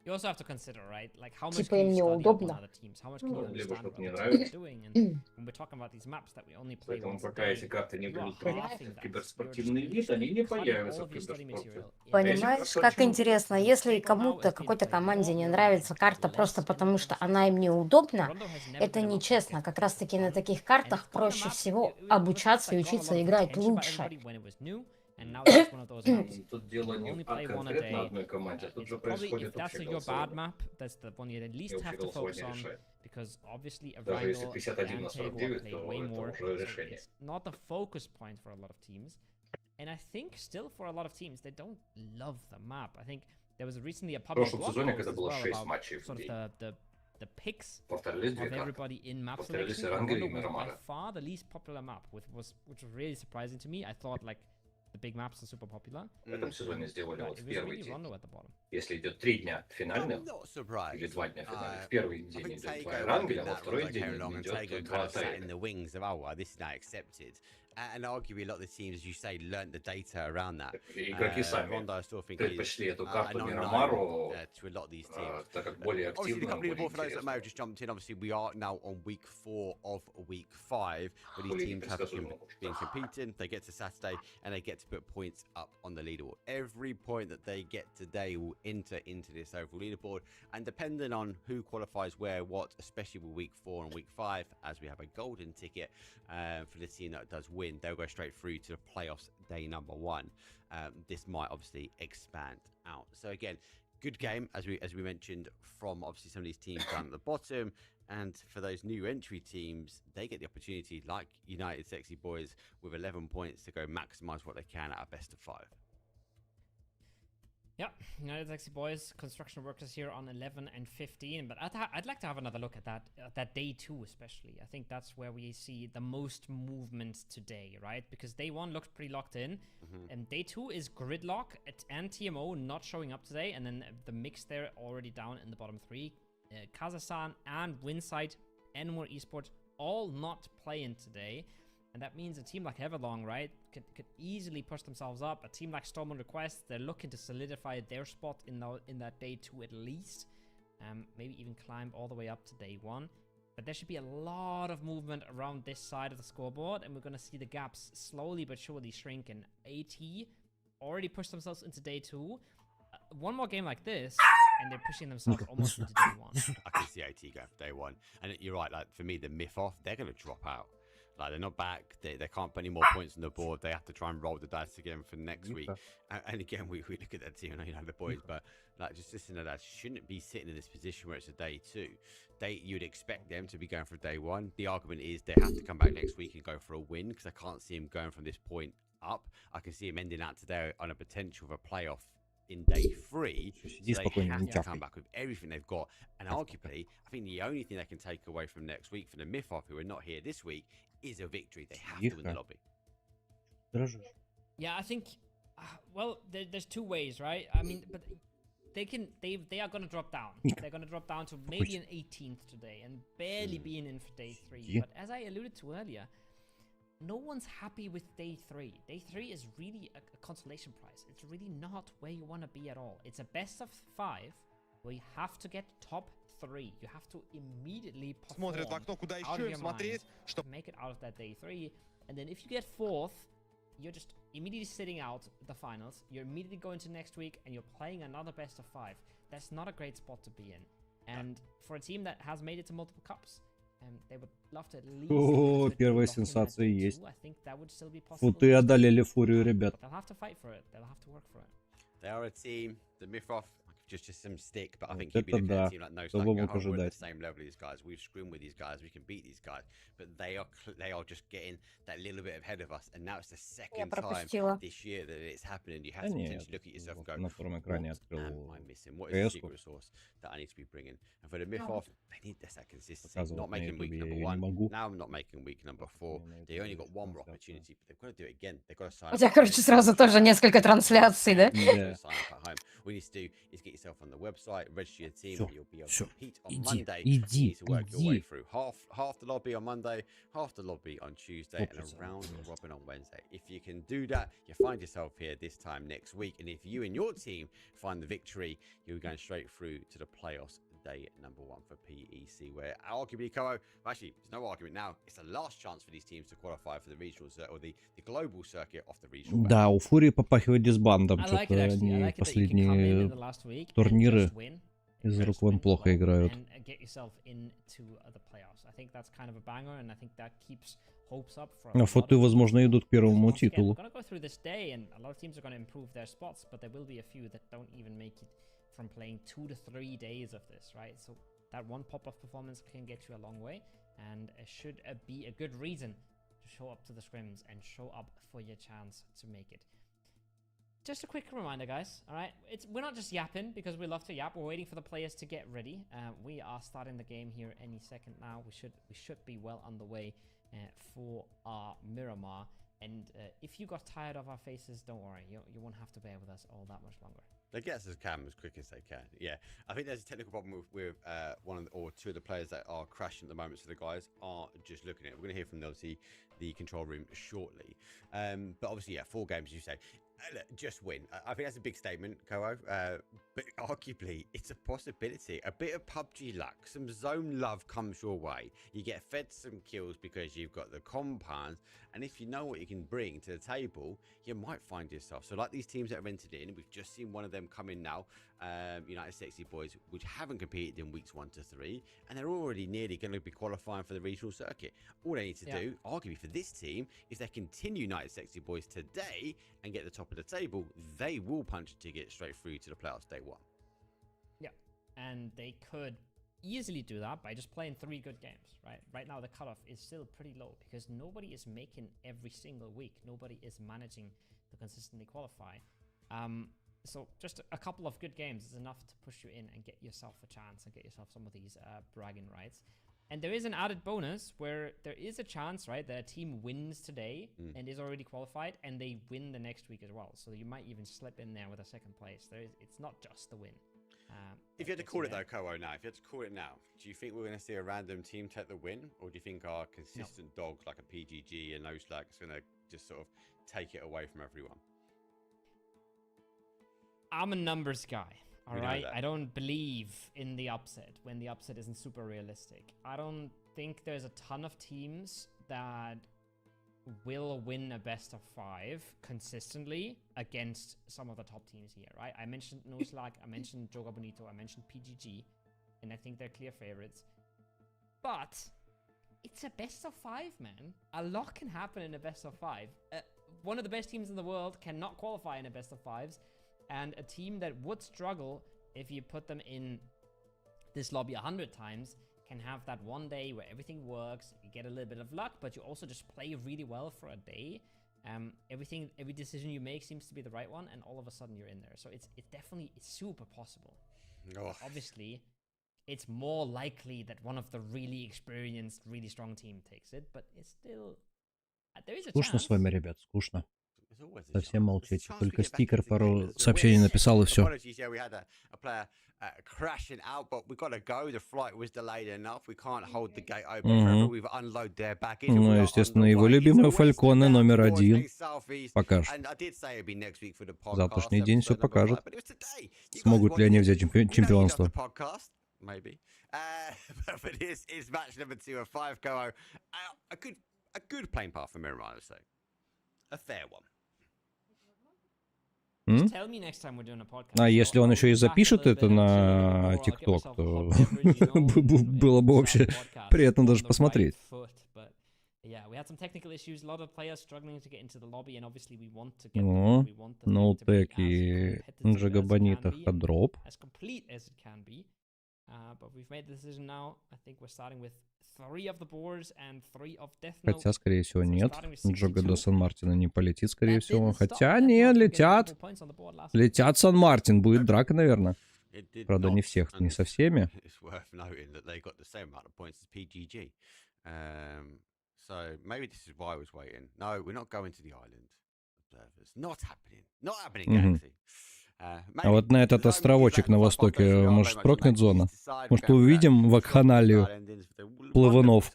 You also have to consider, right? Like how much Типа can им you study неудобно. other teams? How much can you understand what other teams are doing? And when we're talking about these maps that we only play Поэтому once a пока day, эти карты не you are будут принять halving в that. киберспортивный вид, они не появятся в All of your study киберспорте. material. Понимаешь, как интересно, если кому-то, какой-то команде не нравится карта просто потому, что она им неудобна, это нечестно. Как раз таки на таких картах проще всего обучаться и учиться играть лучше. And now it's one of those maps. Тут дело не Only play one a конкретно day. одной команде, тут же It's probably, if происходит that's общее your bad голосование. map, that's the one you at least have to focus on, because obviously Даже если Avrilo 51 на and Tego 49, play то way это more, уже so решение. it's not the focus point for a lot of teams. And I think still for a lot of teams, they don't love the map. I think there was recently a В public прошлом blog сезоне, post когда as было well 6 about матчей в sort день, of the picks повторились две of карты. everybody in map Повторились selection. Ранглер и Avrilo was by Мирамара. far the least popular map, which was really surprising to me. I thought like the big maps are super popular. В этом сезоне сделали But вот it в was первый really день. Rondo at the bottom. Если идет 3 дня финальных, not surprised. или 2 дня финальных, в первый день идет 2 Ранглер, а во второй день идет 2 sat in Тайга. the wings of, oh, well, this is now accepted. And arguably a lot of the teams, as you say, learnt the data around that. Игроки сами Rondo, I still think, предпочли эту карту an unknown Мирамару, to a lot of these teams. так как более Obviously, the активно, company более report, for those that may have интересно. just jumped in, obviously we are now on week 4 of week 5, where these teams have been competing. They get to Saturday and they get to put points up on the leaderboard. Every point that they get today will enter into this overall leaderboard, and depending on who qualifies where, what, especially with week 4 and week 5, as we have a golden ticket for the team that does win, they'll go straight through to the playoffs day number 1. This might obviously expand out. So again, good game, as we mentioned, from obviously some of these teams down at the bottom. And for those new entry teams, they get the opportunity, like United Sexy Boys, with 11 points to go maximise what they can at a best of 5. Yeah, United Sexy Boys, construction workers here on 11 and 15. But I'd like to have another look at that day 2 especially. I think that's where we see the most movement today, right? Because day 1 looked pretty locked in. And day 2 is Gridlock and TMO not showing up today. And then the mix there already down in the bottom 3. Kazakhstan and Winsight and more esports all not playing today. And that means a team like Everlong, right, could easily push themselves up. A team like Storm and Request, they're looking to solidify their spot in that day 2 at least. Maybe even climb all the way up to day 1. But there should be a lot of movement around this side of the scoreboard, and we're going to see the gaps slowly but surely shrink. And AT already pushed themselves into day 2. One more game like this, and they're pushing themselves almost into day 1. I can see AT go for day 1. And you're right, like for me, the myth off, they're going to drop out. Like they're not back. They can't put any more points on the board. They have to try and roll the dice again for next week. And again, we look at that team. I know you know the boys, but like just listen to that. Shouldn't be sitting in this position where it's a day 2. You'd expect them to be going for day 1. The argument is they have to come back next week and go for a win, because I can't see him going from this point up. I can see him ending out today on a potential of a playoff in day 3. So they have to come back with everything they've got. And arguably, I think the only thing they can take away from next week for the Myth-Off, who are not here this week, is a victory. They have to win the lobby. Yeah, I think, well, there's 2 ways, right? I mean, but they are going to drop down. They're going to drop down to maybe an 18th today and barely being in for day 3. But as I alluded to earlier, no one's happy with day 3. Day 3 is really a consolation prize. It's really not where you want to be at all. It's a best of 5 where you have to get top 3. You have to immediately perform out of your mind to make it out of that day 3. And then if you get 4th, you're just immediately sitting out the finals. You're immediately going to next week and you're playing another best of 5. That's not a great spot to be in. And for a team that has made it to multiple cups, they would love to at least. О, первые сенсации есть. I think that would still be possible. Футы одолели Фурию, ребят. They'll have to fight for it. They'll have to work for it. They are a team. The Myth-Off, just some stick, but I think you'd be looking at a team like No Stuck, we're at the same level as these guys. We've scrimmed with these guys. We can beat these guys, but they are just getting that little bit ahead of us. And now it's the second time this year that it's happening. You have to potentially look at yourself and go, what am I missing? What is the secret sauce that I need to be bringing? And for the Myth-Off, they need that consistency. Not making week number 1. Now I'm not making week number 4. They only got one more opportunity, but they've got to do it again. They've got to sign up. У тебя, короче, сразу тоже несколько трансляций, да? Sign up at home. What you need to do is get yourself on the website, register your team, and you'll be able to compete on Monday. You need to work your way through half the lobby on Monday, half the lobby on Tuesday, and a round robin on Wednesday. If you can do that, you find yourself here this time next week. And if you and your team find the victory, you're going straight through to the playoffs. Day number 1 for PEC, where arguably, actually, there's no argument now. It's the last chance for these teams to qualify for the regional or the global circuit of the regional. Да, у Фурии попахивает дисбандом. Что-то они последние турниры из рук вон плохо играют. hopes up for А футы, возможно, идут к первому титулу. We're gonna go through this day, and a lot of teams are gonna improve their spots, but there will be a few that don't even make it from playing 2 to 3 days of this, right? So that one pop-off performance can get you a long way, and it should be a good reason to show up to the scrims and show up for your chance to make it. Just a quick reminder, guys, all right? We're not just yapping because we love to yap. We're waiting for the players to get ready. We are starting the game here any second now. We should be well on the way for our Miramar. And if you got tired of our faces, don't worry. You won't have to bear with us all that much longer. They get us as quick as they can. Yeah, I think there's a technical problem with one or two of the players that are crashing at the moment. So the guys are just looking at it. We're going to hear from obviously the control room shortly. But obviously, yeah, 4 games, as you say. Look, just win. I think that's a big statement, Koho. But arguably, it's a possibility. A bit of PUBG luck, some zone love comes your way. You get fed some kills because you've got the compounds. And if you know what you can bring to the table, you might find yourself. So like these teams that have entered in, we've just seen one of them come in now. United Sexy Boys, which haven't competed in weeks 1 to 3. And they're already nearly going to be qualifying for the regional circuit. All they need to do, arguably for this team, is they continue United Sexy Boys today and get the top of the table, they will punch a ticket straight through to the playoffs day 1. Yeah, and they could easily do that by just playing 3 good games, right? Right now the cutoff is still pretty low because nobody is making every single week. Nobody is managing to consistently qualify. So just a couple of good games is enough to push you in and get yourself a chance and get yourself some of these bragging rights. And there is an added bonus where there is a chance, right, that a team wins today and is already qualified, and they win the next week as well. So you might even slip in there with a 2nd place. It's not just the win. If you had to call it though, Koho, now, if you had to call it now, do you think we're going to see a random team take the win, or do you think our consistent dogs like a PGG and those like is going to just sort of take it away from everyone? I'm a numbers guy. All right, I don't believe in the upset when the upset isn't super realistic. I don't think there's a ton of teams that will win a best of 5 consistently against some of the top teams here, right? I mentioned Nuzlocke, I mentioned Joga Bonito, I mentioned PGG, and I think they're clear favorites. But it's a best of 5, man. A lot can happen in a best of 5. One of the best teams in the world cannot qualify in a best of 5s. And a team that would struggle if you put them in this lobby 100 times can have that one day where everything works, you get a little bit of luck, but you also just play really well for a day. Every decision you make seems to be the right one, and all of a sudden you're in there. So it's definitely super possible. Obviously, it's more likely that one of the really experienced, really strong team takes it, but it's still... there is a Скучно chance. с вами, ребят, скучно. Совсем молчите. Только стикер пару сообщений написал и все. Crashing out, but we got to go. The flight was delayed enough. We can't hold the gate open forever. We've unloaded their baggage. Ну, естественно, его любимые фальконы номер 1. Пока что. Завтрашний день все покажет. Смогут ли они взять чемпионство? Maybe. But this is match number 2 of 5, Koho. A good playing path for Miramar, I would say. A fair one. А если он еще и запишет это на ТикТок, то было бы вообще приятно даже посмотреть. О, ноутек и Джога Бонита ходроп. Хотя, скорее всего, нет. Джога до Сан-Мартина не полетит, скорее всего. Хотя, нет, летят. Летят Сан-Мартин. Будет драка, наверное. Правда, не всех, не со всеми. А вот на этот островочек на востоке, может, прокнет зона? Может, увидим вакханалию плывунов?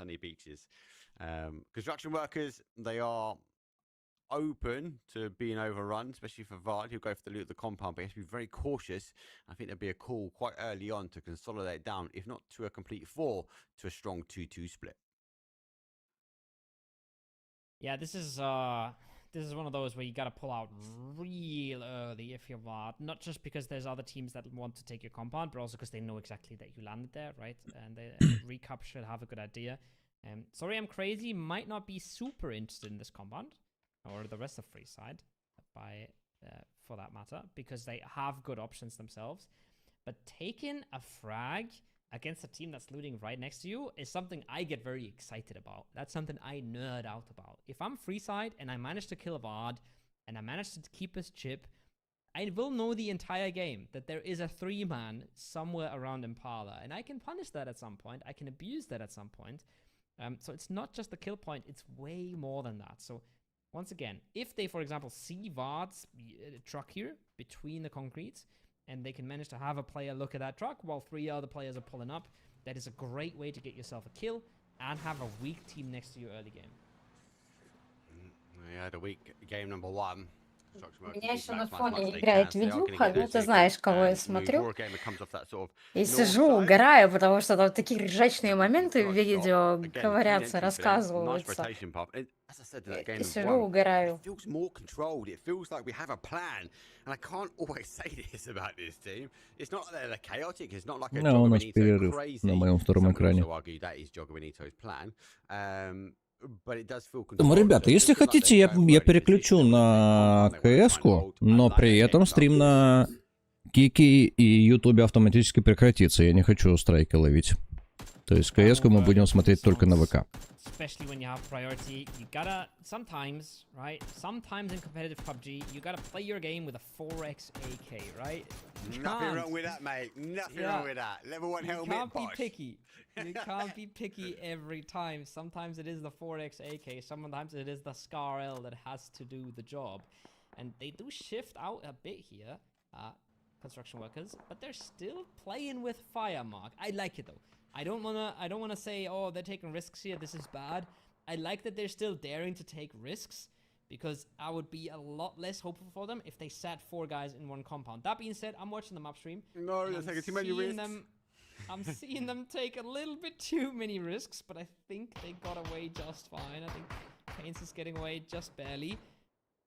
Open to being overrun, especially for Vard, who'll go for the loot of the compound, but he has to be very cautious. I think there'll be a call quite early on to consolidate down, if not to a complete 4, to a strong 2-2 split. Yeah, this is one of those where you gotta pull out real early if you're Vard. Not just because there's other teams that want to take your compound, but also because they know exactly that you landed there, right? And the recap should have a good idea. Sorry I'm Crazy might not be super interested in this compound, or the rest of Freeside, for that matter, because they have good options themselves. But taking a frag against a team that's looting right next to you is something I get very excited about. That's something I nerd out about. If I'm Freeside and I manage to kill a Vard, and I manage to keep his chip, I will know the entire game that there is a 3-man somewhere around Impala, and I can punish that at some point. I can abuse that at some point. So it's not just the kill point, it's way more than that. So once again, if they, for example, see Vard's truck here between the concretes, and they can manage to have a player look at that truck while 3 other players are pulling up, that is a great way to get yourself a kill and have a weak team next to you early game. We had a weak game number 1. У меня еще на фоне играет видюха, ну ты знаешь, кого я смотрю. И сижу, угораю, потому что там такие ржачные моменты в видео говорятся, рассказываются. И сижу, угораю. Да, у нас перерыв на моем втором экране. Поэтому, ребята, если хотите, я переключу на КС-ку, но при этом стрим на Кики и Ютубе автоматически прекратится. Я не хочу страйки ловить. То есть КС-ку мы будем смотреть только на ВК. Especially when you have priority, you gotta sometimes, right? Sometimes in competitive PUBG, you gotta play your game with a 4x AK, right? Nothing wrong with that, mate. Nothing wrong with that. Level 1 helmet. You can't be picky. You can't be picky every time. Sometimes it is the 4x AK. Sometimes it is the Scar L that has to do the job. And they do shift out a bit here, construction workers, but they're still playing with fire mark. I like it though. I don't wanna say, oh, they're taking risks here, this is bad. I like that they're still daring to take risks, because I would be a lot less hopeful for them if they sat 4 guys in one compound. That being said, I'm watching them upstream. No, they're taking too many risks. I'm seeing them take a little bit too many risks, but I think they got away just fine. I think Paints is getting away just barely.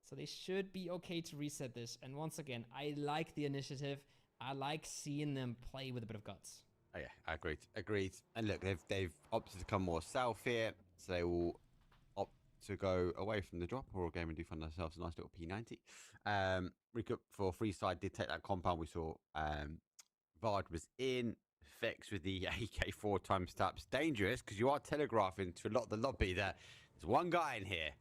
So they should be okay to reset this. And once again, I like the initiative. I like seeing them play with a bit of guts. Oh yeah, agreed. And look, they've opted to come more south here, so they will opt to go away from the drop or game and do find themselves a nice little P90. Recoup for Freeside did take that compound. We saw Vard was in. Fex with the AK 4x taps. Dangerous, because you are telegraphing to a lot of the lobby that there's one guy in here,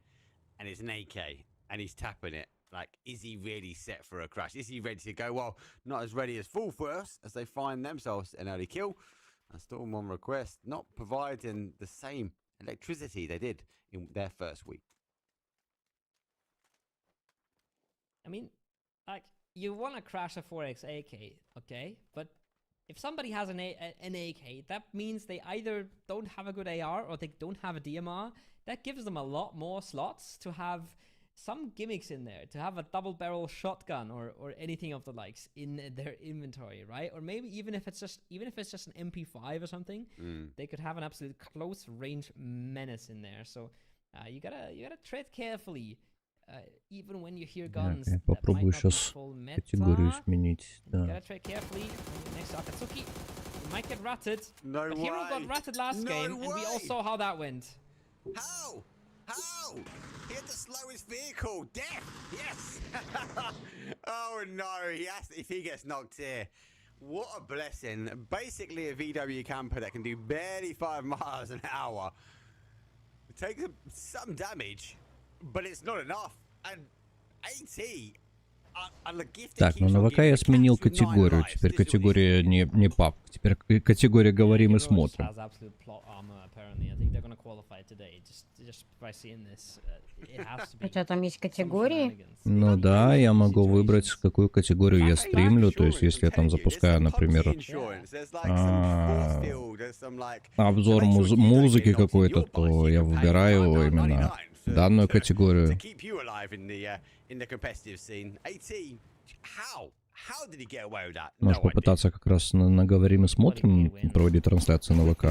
and it's an AK, and he's tapping it. Like, is he really set for a crash? Is he ready to go? Well, not as ready as full first as they find themselves an early kill. And Storm on request, not providing the same electricity they did in their first week. I mean, like, you want to crash a 4x AK, okay? But if somebody has an AK, that means they either don't have a good AR or they don't have a DMR. That gives them a lot more slots to have some gimmicks in there, to have a double barrel shotgun or anything of the likes in their inventory, right? Or maybe even if it's just an MP5 or something, they could have an absolute close range menace in there. So you gotta tread carefully, even when you hear guns. Я попробую сейчас категорию изменить. You gotta tread carefully. Next to Akatsuki, you might get ratted. No but way. Hero got ratted last game, and we all saw how that went. How? He had the slowest vehicle. Death. Yes. Oh no. If he gets knocked here, what a blessing. Basically a VW camper that can do barely 5 miles an hour. It takes some damage, but it's not enough. And AT. Так, ну на ВК я сменил категорию. Теперь категория не PUBG. Теперь категория говорим и смотрим. У тебя там есть категории? Ну да, я могу выбрать, какую категорию я стримлю. То есть, если я там запускаю, например, обзор музыки какой-то, то я выбираю именно данную категорию. Можешь попытаться как раз на говорим и смотрим проводить трансляцию на ВК,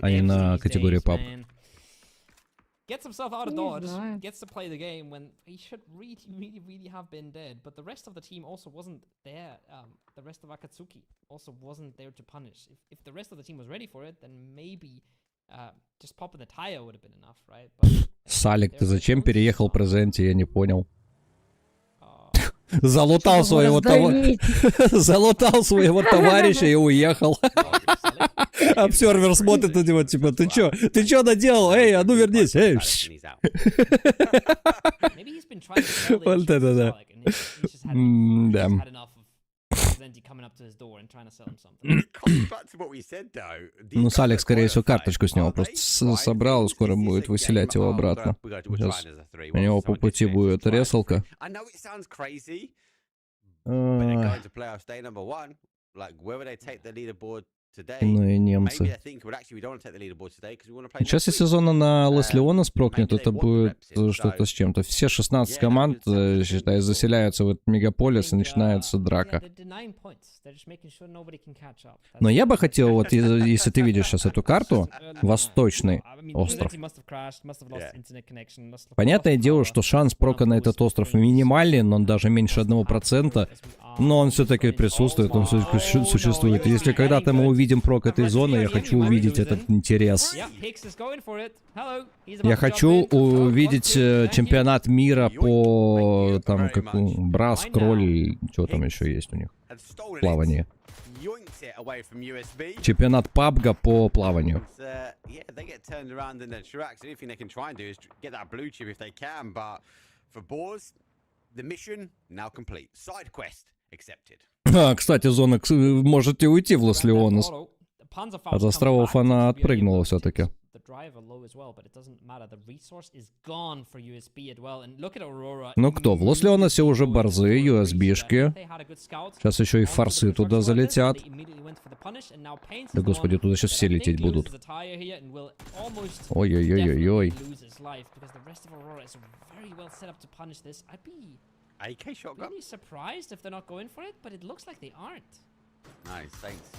а не на категории PUBG. Gets himself out of dodge, gets to play the game when he should really have been dead. But the rest of the team also wasn't there. The rest of Akatsuki also wasn't there to punish. If the rest of the team was ready for it, then maybe Just popping the tire would have been enough, right? But Салик, ты зачем переехал Презенте? Я не понял. Залутал своего товарища и уехал. Обсервер смотрит на него, типа, ты чё наделал? Эй, а ну вернись, эй. Вот это да. Да. Ну, Салик, скорее всего, карточку с него просто собрал, скоро будет выселять его обратно. Сейчас у него по пути будет ресалка. Ну и немцы. Сейчас, если зона на Леслеона спрокнет, это будет что-то с чем-то. Все 16 команд, считай, заселяются в этот мегаполис, и начинается драка. Но я бы хотел, вот если ты видишь сейчас эту карту, восточный остров. Понятное дело, что шанс прока на этот остров минимальный, но он даже меньше 1%. Но он все-таки присутствует, он существует. Если когда-то мы увидим прок этой зоны, я хочу увидеть этот интерес. Я хочу увидеть чемпионат мира по там как брас, кроль, что там еще есть у них? Плавание. Чемпионат PUBG по плаванию. А, кстати, зона можете уйти в Леслеонес. От островов она отпрыгнула все-таки. Ну кто? В Леслеонесе уже борзы, USB-шки. Сейчас еще и форсы туда залетят. Да господи, туда сейчас все лететь будут. Ой-ой-ой-ой-ой. AK shotgun. Really surprised if they're not going for it, but it looks like they aren't. Nice, thanks.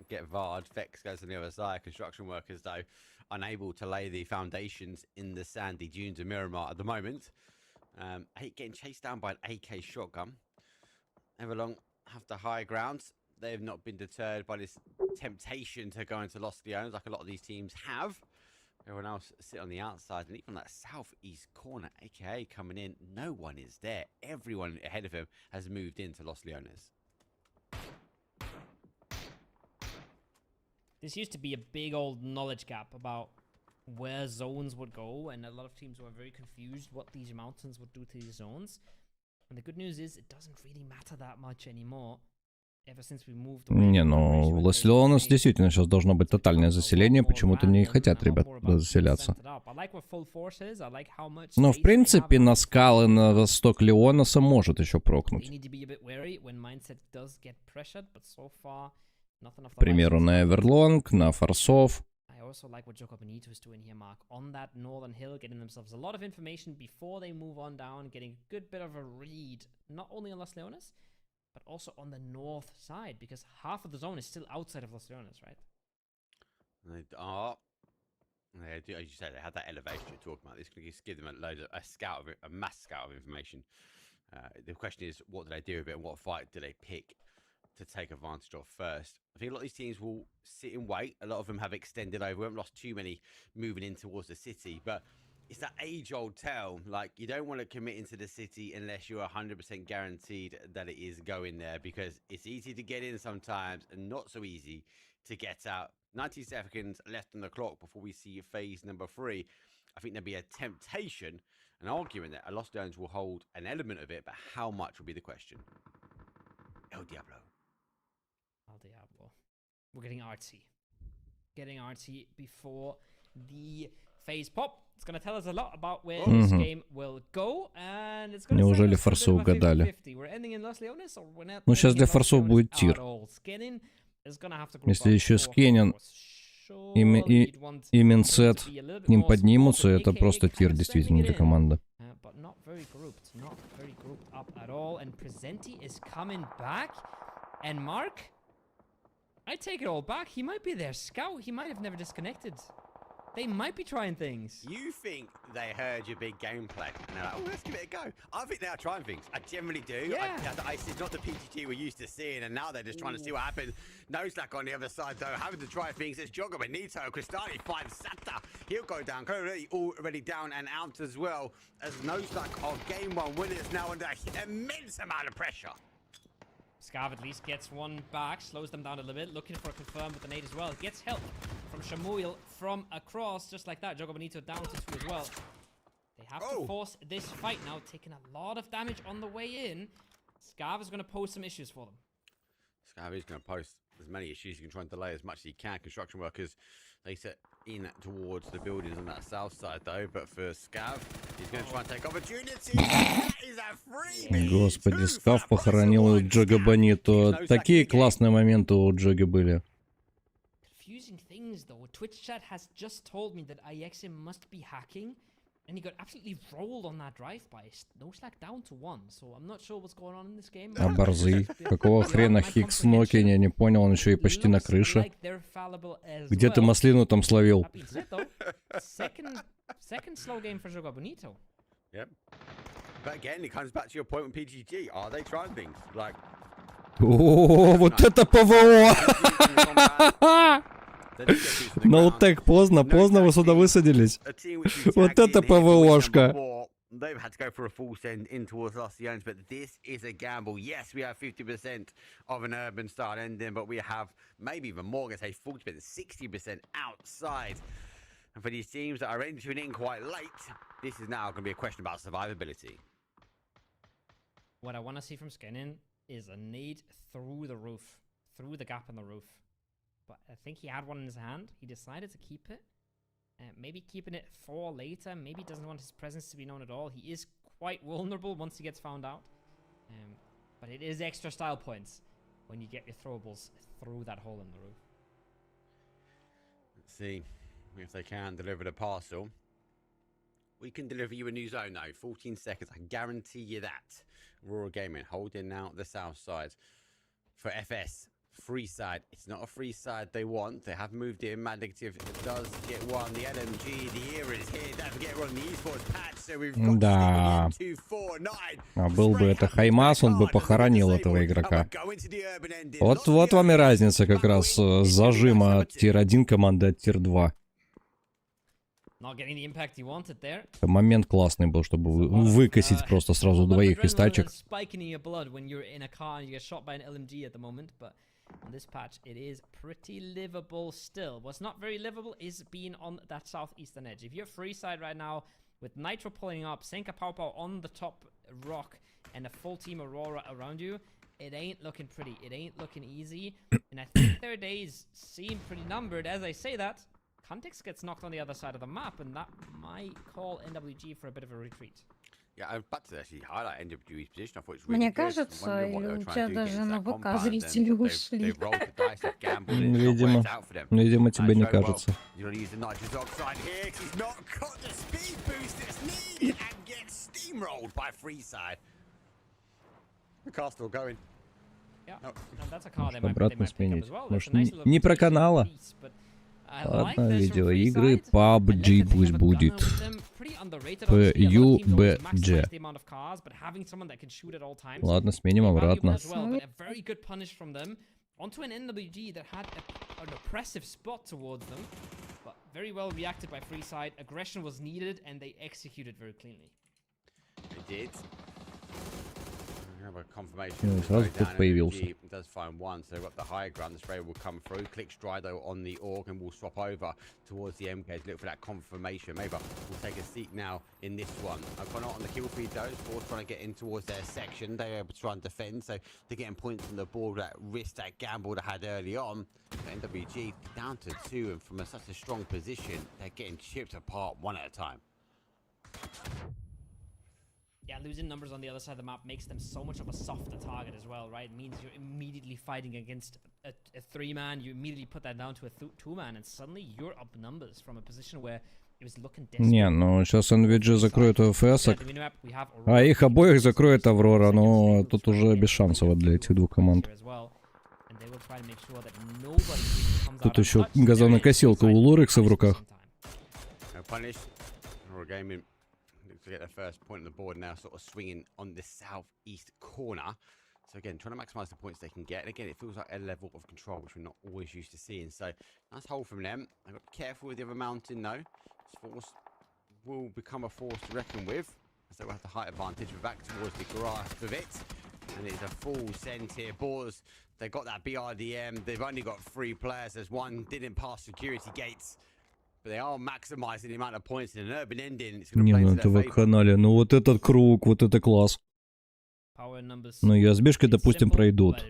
Get Vard. Vex goes on the other side. Construction workers, though, unable to lay the foundations in the sandy dunes of Miramar at the moment. Getting chased down by an AK shotgun. Everlong have the high ground. They've not been deterred by this temptation to go into Los Leones like a lot of these teams have. Everyone else sit on the outside, and even that southeast corner, aka coming in, no one is there. Everyone ahead of him has moved into Los Leones. This used to be a big old knowledge gap about where zones would go, and a lot of teams were very confused what these mountains would do to these zones. And the good news is it doesn't really matter that much anymore. Не, ну, в Леслеонес действительно сейчас должно быть тотальное заселение, почему-то не хотят ребят туда заселяться. Но, в принципе, на скалы на восток Леонеса может еще прокнуть. К примеру, на Эверлонг, на Форсов. But also on the north side, because half of the zone is still outside of Los Leones, right? They are. They do, as you said, they had that elevation you're talking about. This could give them a mass scout of information. The question is, what do they do with it, and what fight do they pick to take advantage of first? I think a lot of these teams will sit and wait. A lot of them have extended over. We haven't lost too many moving in towards the city, but it's that age-old tale. Like, you don't want to commit into the city unless you're 100% guaranteed that it is going there, because it's easy to get in sometimes and not so easy to get out. 90 seconds left on the clock before we see phase number 3. I think there'll be a temptation, an argument that Los Leones will hold an element of it, but how much will be the question. El Diablo. El Diablo. We're getting artsy. Getting artsy before the phase pop. It's going to tell us a lot about where this game will go, and it's going to Неужели форсу угадали? Ну, сейчас для форсов будет тир. Если еще Скенен и Минсет к ним поднимутся, это просто тир действительно для команды. They might be trying things. You think they heard your big gameplay and they're like, oh, let's give it a go. I think they are trying things. I generally do. Yeah. It's not the PGG we're used to seeing, and now they're just trying to see what happens. No Slack on the other side, though, having to try things. It's Jogger, Benito, Cristani finds Santa. He'll go down. Already down and out as well, as No Slack of game one winners now under immense amount of pressure. Scav at least gets one back, slows them down a little bit, looking for a confirm with the nade as well. Gets help from Shamuil from across, just like that. Jogo Benito down to 2 as well. They have to force this fight now, taking a lot of damage on the way in. Scav is going to pose some issues for them. Scav is going to post as many issues. You can try and delay as much as you can. Construction workers, they set in towards the buildings on that south side, though. But for Scav, he's going to try and take opportunity. That is a freebie. Господи, Скав похоронил Джога Бонито. Такие классные моменты у Джоги были. Confusing things, though. Twitch chat has just told me that IXM must be hacking. And he got absolutely rolled on that drive-by. No Slack down to 1, so I'm not sure what's going on in this game. А борзый? Какого хрена Хикс Ноки? Я не понял, он еще и почти на крыше. Где ты маслину там словил? Second slow game for Jogo Bonito. Yep. But again, it comes back to your point with PGG. Are they trying things? Like... О, вот это ПВО! Ноутек, поздно вы сюда высадились. Вот это ПВОшка. They've had to go for a full send in towards Lucians, but this is a gamble. Yes, we have 50% of an urban style ending, but we have maybe even more, I'm going to say 40%, 60% outside. And for these teams that are entering in quite late, this is now going to be a question about survivability. What I want to see from Skenin is a nade through the roof, through the gap in the roof. But I think he had one in his hand. He decided to keep it. Maybe keeping it for later. Maybe doesn't want his presence to be known at all. He is quite vulnerable once he gets found out. But it is extra style points when you get your throwables through that hole in the roof. Let's see if they can deliver the parcel. We can deliver you a new zone now. 14 seconds. I guarantee you that. Aurora Gaming holding out the south side for FS. Free side. It's not a free side they want. They have moved in. Mad Negative does get one. The LMG, the era is here. Don't forget we're on the esports patch. So we've got да. 249. А был бы это Хаймас, он бы похоронил этого игрока. Вот вам и разница как раз зажима от тир-1 команды от тир-2. Момент классный был, чтобы выкосить просто сразу двоих из тачек. On this patch, it is pretty livable still. What's not very livable is being on that southeastern edge. If you're free side right now, with Nitro pulling up, Senka Pow Pow on the top rock, and a full team Aurora around you, it ain't looking pretty. It ain't looking easy. And I think their days seem pretty numbered. As I say that, Context gets knocked on the other side of the map, and that might call NWG for a bit of a retreat. Yeah, I was about to actually highlight NWG's position. I thought it was really Мне кажется, или у тебя даже на ВК зрители ушли. Видимо, тебе не кажется. Обратно сменить. Может, не про канала? Ладно, видеоигры, PUBG пусть будет. PUBG. Ладно, сменим обратно. Onto an NWG that had an oppressive spot towards them, but very well reacted by Freeside. Aggression was needed, and they executed very cleanly. They did. Have a confirmation. Сразу тут появился. Does find one, so they've got the high ground. The spray will come through. Click Strido on the org, and we'll swap over towards the MKs. Look for that confirmation. Maybe we'll take a seat now in this one. I've gone out on the kill feed though. Force trying to get in towards their section. They're able to try and defend, so they're getting points from the board. That risk, that gamble they had early on. NWG down to 2, and from such a strong position, they're getting chipped apart one at a time. Yeah, losing numbers on the other side of the map makes them so much of a softer target as well, right? It means you're immediately fighting against a 3-man. You immediately put that down to a 2-man, and suddenly you're up numbers from a position where it was looking desperate. Не, ну сейчас NVG закроет ФС-ок, а их обоих закроет Аврора, но тут уже без шансов для этих двух команд. Тут еще газонокосилка у Лорекса в руках. punished. Gaming looks to get their first point on the board now, sort of swinging on the southeast corner. So again, trying to maximize the points they can get. And again, it feels like a level of control which we're not always used to seeing. So nice hold from them. They've got to be careful with the other mountain though. This force will become a force to reckon with, as they will have the height advantage. We're back towards the grasp of it. And it's a full send here. Boars, they've got that BRDM. They've only got 3 players. There's one didn't pass security gates. But they are maximizing the amount of points in an urban ending. It's Не, ну это в канале. Ну вот этот круг, вот это класс. Ну USB-шкой, допустим, пройдут.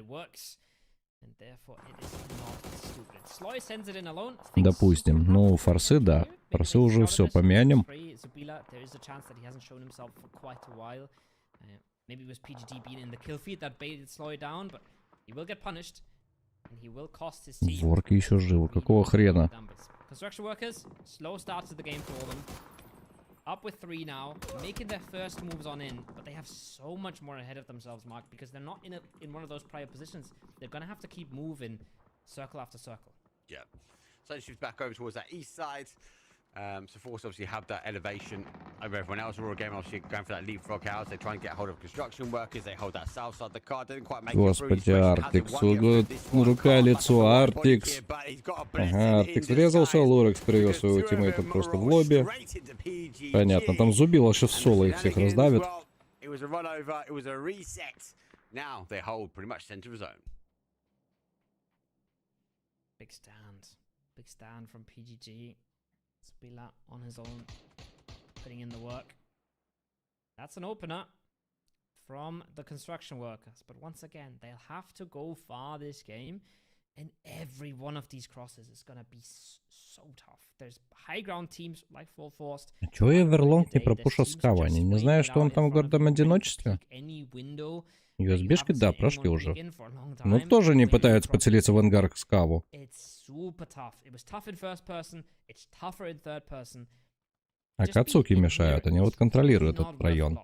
Допустим. Ну, форсы, да. Форсы уже все, помянем. Maybe it was PGD being in the kill feed that baited Sloy down, but he will get punished. And he will cost his team. Ворки еще живы. Какого хрена? Construction workers, slow start to the game for them. Up with 3 now, making their first moves on in, but they have so much more ahead of themselves, Mark, because they're not in one of those prior positions. They're going to have to keep moving circle after circle. Yeah. So shifts back over towards that east side. So Force obviously have that elevation over everyone else. Raw game obviously going for that leapfrog house. They try and get hold of construction workers. They hold that south side of the card. They didn't quite make it through. Господи, Артикс. Рука, лицо, Артикс. Ага, Артикс врезался, Лорекс привез своего тиммейта просто в лобби. Понятно, там Зубил аж в соло их всех раздавит. Big stand from PGG. Spila on his own, putting in the work. That's an opener from the construction workers. But once again, they'll have to go far this game. And every one of these crosses is going to be so tough. There's high ground teams like Full Forced. Чего Эверлонг не пропушил скавани? Не знаю, что он там в гордом одиночестве. USB-шки, да, прошли уже. Но тоже не пытаются поцелиться в ангар к скаву. А Кацуки мешают, они вот контролируют этот район.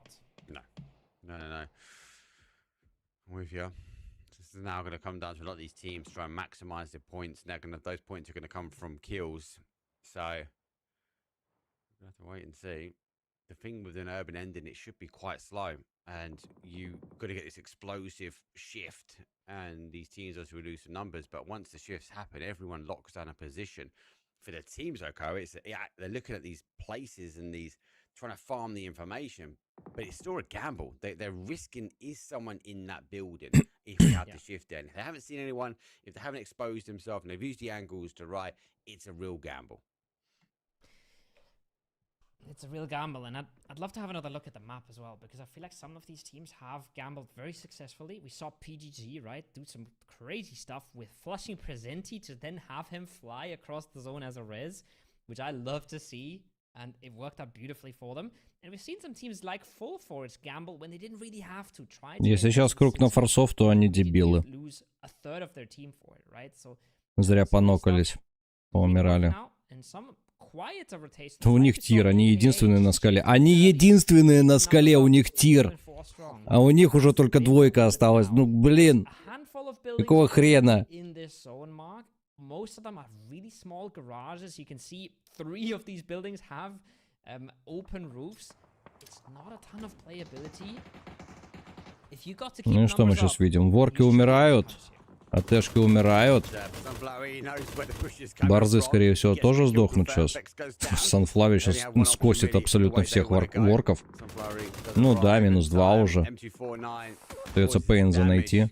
This is now going to come down to a lot of these teams try and maximize their points. Now, those points are going to come from kills. So, we'll have to wait and see. The thing with an urban ending, it should be quite slow. And you got to get this explosive shift. And these teams also lose some numbers. But once the shifts happen, everyone locks down a position. For the teams, okay, they're looking at these places and these trying to farm the information. But it's still a gamble. They're risking, is someone in that building if we have the shift in? If they haven't seen anyone, if they haven't exposed themselves and they've used the angles to right, it's a real gamble. It's a real gamble, and I'd love to have another look at the map as well, because I feel like some of these teams have gambled very successfully. We saw PGG, right, do some crazy stuff with flushing Presenti to then have him fly across the zone as a res, which I love to see, and it worked out beautifully for them. And we've seen some teams like Full Force gamble when they didn't really have to try. Если сейчас круг на форсов, то они дебилы. Зря понокались, поумирали. У них тир, они единственные на скале. Они единственные на скале, у них тир. А у них уже только двойка осталась. Ну, блин. Какого хрена? Most of them are really small garages. You can see 3 of these buildings have open roofs. It's not a ton of playability. If you got to keep ну и что мы сейчас видим? Ворки умирают. АТшки умирают. Борзы, скорее всего, тоже сдохнут сейчас. Санфлави сейчас скосит абсолютно всех ворков. Ну да, -2 уже. Остается Пейнза найти.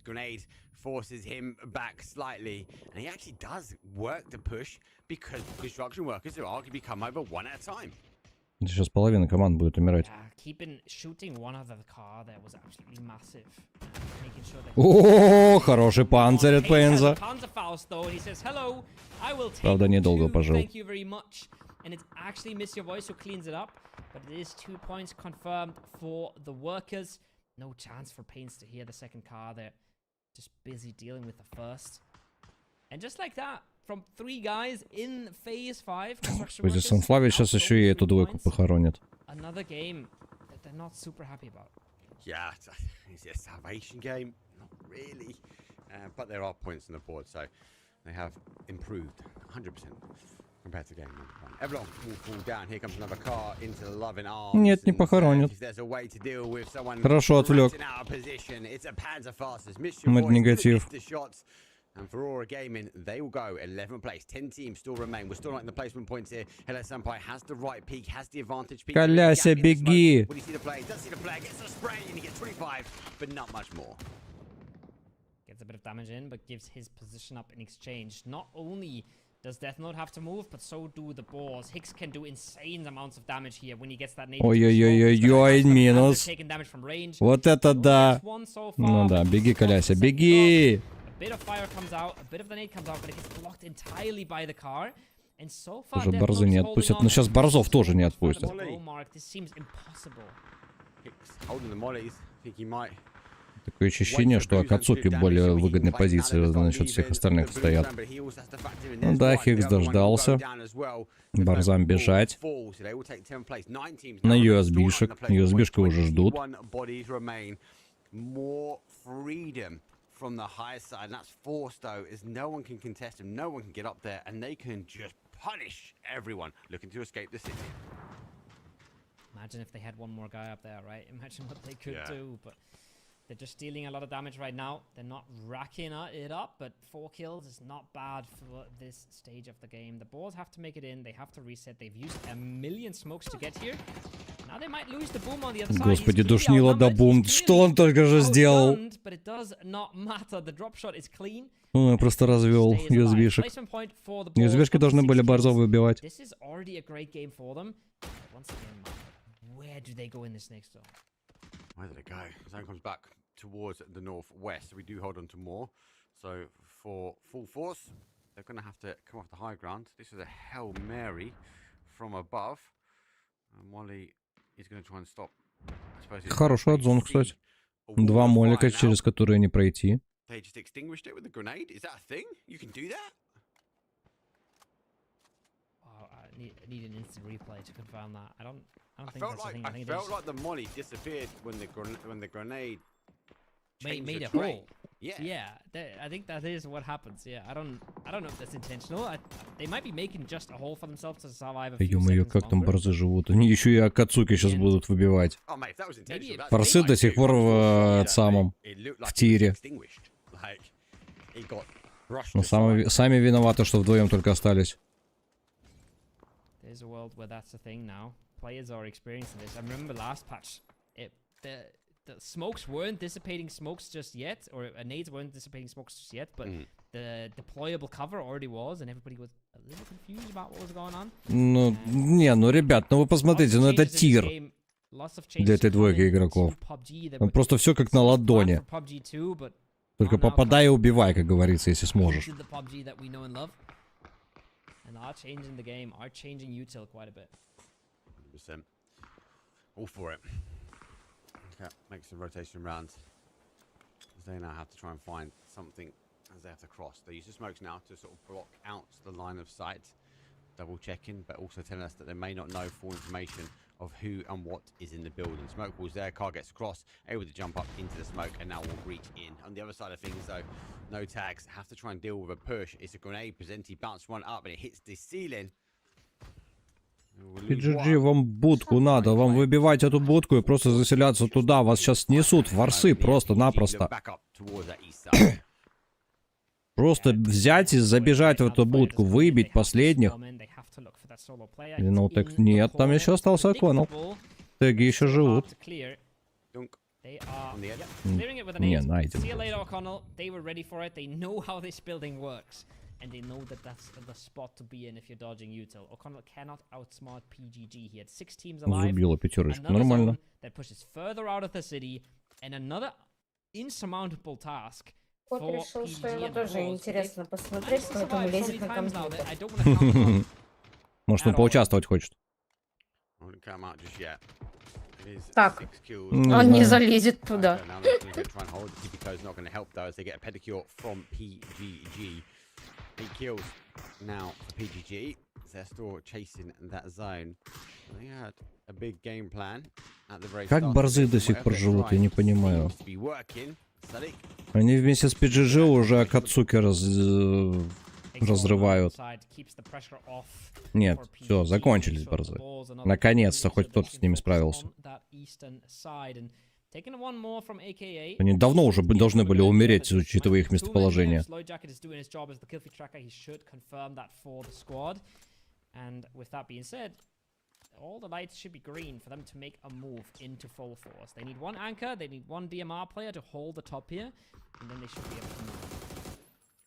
Forces him back slightly, and he actually does work the push because construction workers are arguably come over one at a time. Сейчас половина команд будет умирать. О, хороший панцирь от Пейнза. Правда, недолго пожил. And it's actually Miss Your Voice who cleans it up, but it is 2 points confirmed for the workers. No chance for Pains to hear the second car there. Just busy dealing with the first. And just like that, from 3 guys in phase 5, Господи, Санфлави сейчас еще и эту двойку похоронит. Another game that they're not super happy about. Yeah, is it a salvation game? Not really. But there are points on the board, so they have improved 100%. Нет, не похоронят. Хорошо отвлек. Мод негатив. And for Aura Gaming, they will go 11th place. 10 teams still remain. We're still not in the placement points here. Hello Senpai has the right peak, has the advantage. Коляся, беги! What do you see the play? Does see the play, gets a spray, and he gets 25, but not much more. Gets a bit of damage in, but gives his position up in exchange. Not only does Death Note have to move, but so do the balls. Hicks can do insane amounts of damage here when he gets that nade. Ой-ой-ой-ой, минус. Вот это да. Ну да, беги, Коляся, беги! Bit of fire comes out, a bit of the nade comes out, but it gets blocked entirely by the car. And so far, уже борзы не отпустят. Но сейчас борзов тоже не отпустят. Такое ощущение, что Акацуки в более выгодной позиции за счет всех остальных стоят. Ну да, Хикс дождался. Борзам бежать. На USB-шек. USB-шка уже ждут. From the higher side, and that's forced though, as no one can contest him, no one can get up there, and they can just punish everyone looking to escape the city. Imagine if they had one more guy up there, right? Imagine what they could do, but they're just dealing a lot of damage right now. They're not racking it up, but 4 kills is not bad for this stage of the game. The balls have to make it in, they have to reset. They've used a million smokes to get here. Now they might lose the boom on the other side. Господи, душнило до бум. Что он только же сделал? But it does not matter. The drop shot is clean. Он просто развел USB-шек. USB-шки должны были борзов выбивать. This is already a great game for them. Once again, where do they go in this next zone? Where did it go? Zone comes back towards the northwest, so we do hold on to more. So for full force, they're going to have to come off the high ground. This is a Hail Mary from above. And Molly is going to try and stop. Хороший отзон, кстати. 2 молика, через которые не пройти. They just extinguished it with a grenade? Is that a thing? You can do that? Oh, I need an instant replay to confirm that. I don't think that's a thing. I felt like the molly disappeared when the grenade made a hole. Yeah, I think that is what happens. Yeah, I don't know if that's intentional. They might be making just a hole for themselves to survive a few Ё-моё, как там борзы живут. Они еще и Акацуки сейчас будут выбивать. Форсы до сих пор в тире. Но сами виноваты, что вдвоем только остались. There's a world where that's a thing now. Players are experiencing this. I remember last patch, the smokes weren't dissipating smokes just yet, or nades weren't dissipating smokes just yet, but the deployable cover already was, and everybody was a little confused about what was going on. Ну, не, ну, ребят, ну вы посмотрите, ну это тир для этой двойки игроков. Просто все как на ладони. Только попадай и убивай, как говорится, если сможешь. And are changing the game, are changing util quite a bit. 100%. All for it. Okay, makes the rotation round. As they now have to try and find something as they have to cross. They use the smokes now to sort of block out the line of sight. Double checking, but also telling us that they may not know full information of who and what is in the building. Smoke wall's there, car gets across, able to jump up into the smoke, and now will reach in. On the other side of things though, no tags, have to try and deal with a push. It's a grenade, Presenti bounce one up and it hits the ceiling. PGG, вам будку надо, вам выбивать эту будку и просто заселяться туда. Вас сейчас снесут форсы просто-напросто. Просто взять и забежать в эту будку, выбить последних. Ну так нет, там еще остался Коннелл. Теги еще живут. Не, найден. And they know that that's the spot to be in if you're dodging util. O'Connell cannot outsmart PGG. He had 6 teams alive. Забила пятерочку, нормально. That pushes further out of the city, and another insurmountable task. Вот решил, что ему тоже интересно посмотреть, поэтому лезет на компьютер. Может, он поучаствовать хочет. Так, он не залезет туда. Kills now for PGG. They're still chasing that zone. They had a big game plan at the very start. Как борзы до сих пор живут, я не понимаю. Они вместе с PGG уже Акацуки разрывают. Нет, все, закончились борзы. Наконец-то хоть кто-то с ними справился. Они давно уже должны были умереть, учитывая их местоположение. All the lights should be green for them to make a move into full force. They need one anchor, they need one DMR player to hold the top here, and then they should be able to move.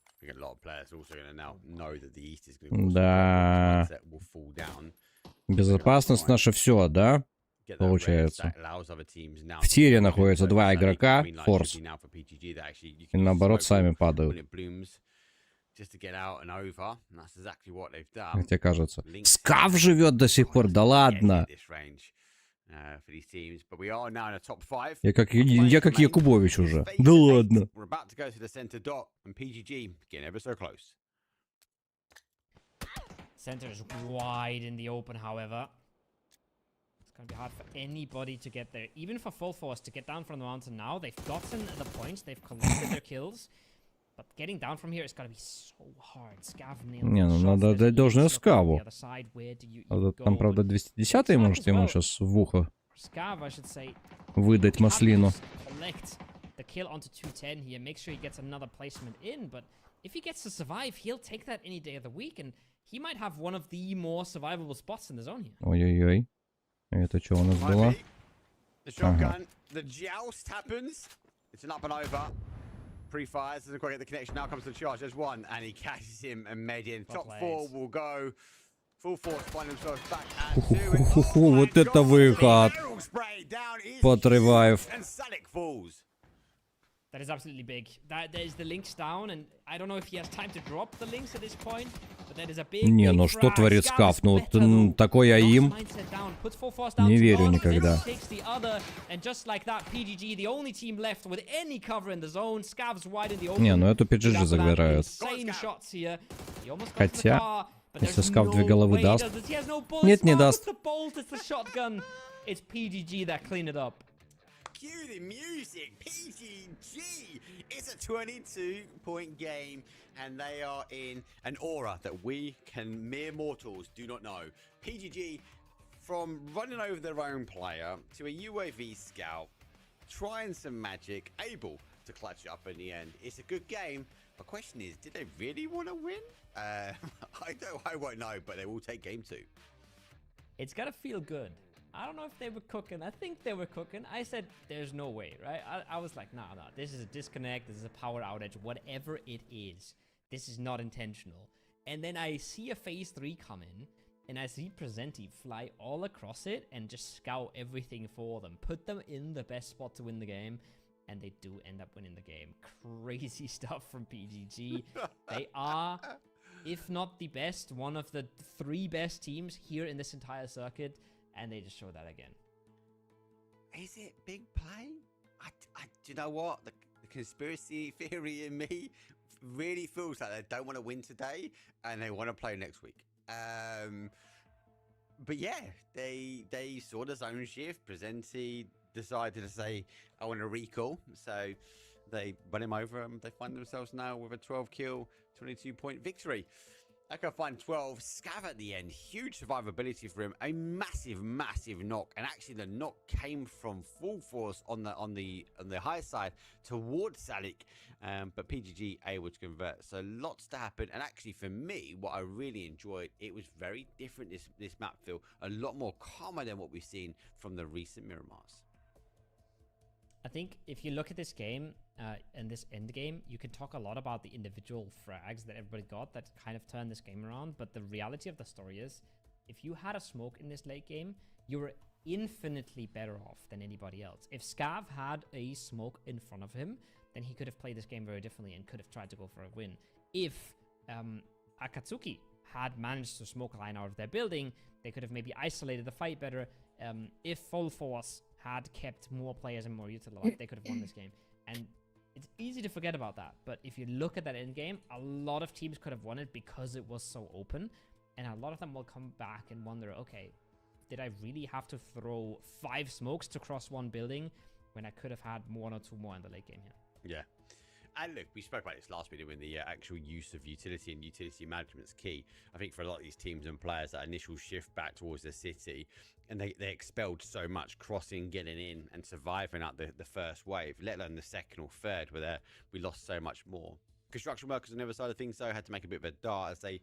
I think a lot of players are also going to now know that the East is going to will fall down. Безопасность наша все, да? Получается. В тире находятся два игрока, форс. И наоборот сами падают. Как тебе кажется? Скаф живет до сих пор, да ладно. Я как Якубович уже. Да ладно. Center is wide in the open, however. It's going to be hard for anybody to get there. Even for full force to get down from the mountain now. They've gotten the points. They've collected their kills. But getting down from here is going to be so hard. Scav nailed. Не, ну надо отдать должное Скаву. Там, правда, 210-й может ему сейчас в ухо выдать маслину. The kill onto 210 here. Make sure he gets another placement in. But if he gets to survive, he'll take that any day of the week. And he might have one of the more survivable spots in the zone here. Ой-ой-ой. Это что у нас было? Ага. The joust happens. It's an up and over. Pre-fires, doesn't quite get the connection. Now comes the charge. There's one, and he catches him and made in. Top four will go. Full force, find themselves back at two. Вот это выход. Под ревайв. That is absolutely big. There's the links down, and I don't know if he has time to drop the links at this point, but that is a big. Не, ну что творит Скаф? Ну такой аим. Не верю никогда. Не, ну эту PGG забирают. Хотя, если Скаф две головы даст. Нет, не даст. It's PGG that clean it up. Cue the music. PGG. It's a 22-point game, and they are in an aura that we mere mortals do not know. PGG, from running over their own player to a UAV scout, trying some magic, able to clutch up in the end. It's a good game. The question is, did they really want to win? I won't know, but they will take game 2. It's gotta feel good. I don't know if they were cooking. I think they were cooking. I said, there's no way, right? I was like, nah. This is a disconnect. This is a power outage. Whatever it is, this is not intentional. And then I see a phase 3 come in, and I see Presenti fly all across it and just scout everything for them. Put them in the best spot to win the game. And they do end up winning the game. Crazy stuff from PGG. They are, if not the best, one of the 3 best teams here in this entire circuit. And they just show that again. Is it big play? Do you know what? The conspiracy theory in me really feels like they don't want to win today and they want to play next week. But yeah, they saw the zone shift. Presenti decided to say, I want to recall. So they run him over and they find themselves now with a 12-kill, 22-point victory. I can find 12. Scav at the end. Huge survivability for him. A massive knock. And actually the knock came from full force on the high side towards Salik. But PGG able to convert. So lots to happen. And actually for me, what I really enjoyed, it was very different this map feel. A lot more calmer than what we've seen from the recent Miramars. I think if you look at this game and this end game, you can talk a lot about the individual frags that everybody got that kind of turned this game around. But the reality of the story is, if you had a smoke in this late game, you were infinitely better off than anybody else. If Scav had a smoke in front of him, then he could have played this game very differently and could have tried to go for a win. If Akatsuki had managed to smoke a line out of their building, they could have maybe isolated the fight better. If Full Force had kept more players and more utilized, they could have won this game. And it's easy to forget about that. But if you look at that end game, a lot of teams could have won it because it was so open. And a lot of them will come back and wonder, okay, did I really have to throw 5 smokes to cross one building when I could have had 1 or 2 more in the late game here? Yeah. And look, we spoke about this last video when the actual use of utility and utility management is key. I think for a lot of these teams and players, that initial shift back towards the city, and they expelled so much crossing, getting in, and surviving out the first wave, let alone the second or third, where we lost so much more. Construction workers on the other side of things, though, had to make a bit of a dart as they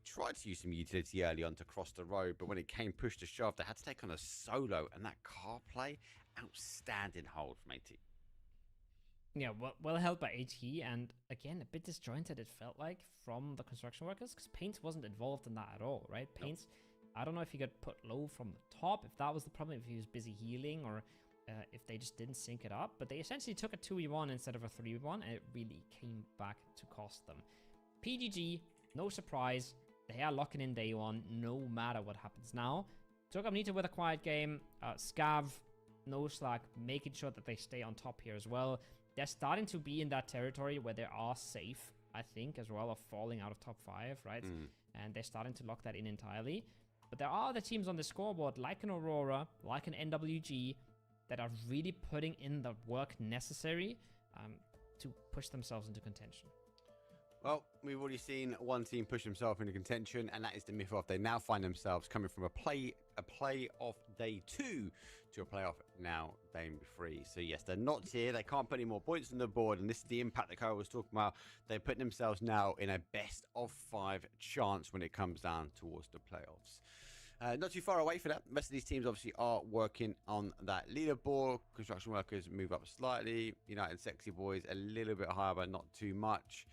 tried to use some utility early on to cross the road, but when it came push to shove, they had to take on a solo, and that car play, outstanding hold from AT. Yeah, well held by AT, and again, a bit disjointed it felt like from the construction workers, because Paints wasn't involved in that at all, right? Paints, I don't know if he got put low from the top, if that was the problem, if he was busy healing, or if they just didn't sync it up, but they essentially took a 2v1 instead of a 3v1, and it really came back to cost them. PGG, no surprise, they are locking in day one, no matter what happens now. Took Amnita with a quiet game, Scav, no slack, making sure that they stay on top here as well. They're starting to be in that territory where they are safe, I think, as well, of falling out of top 5, right? And they're starting to lock that in entirely. But there are other teams on the scoreboard, like an Aurora, like an NWG, that are really putting in the work necessary to push themselves into contention. Well, we've already seen one team push themselves into contention, and that is the Myth-Off. They now find themselves coming from a playoff day 2 to a playoff now day 3. So yes, they're not here. They can't put any more points on the board, and this is the impact that Kyle was talking about. They're putting themselves now in a best of 5 chance when it comes down towards the playoffs. Not too far away for that. The rest of these teams obviously are working on that leaderboard. Construction workers move up slightly. United Sexy Boys a little bit higher, but not too much.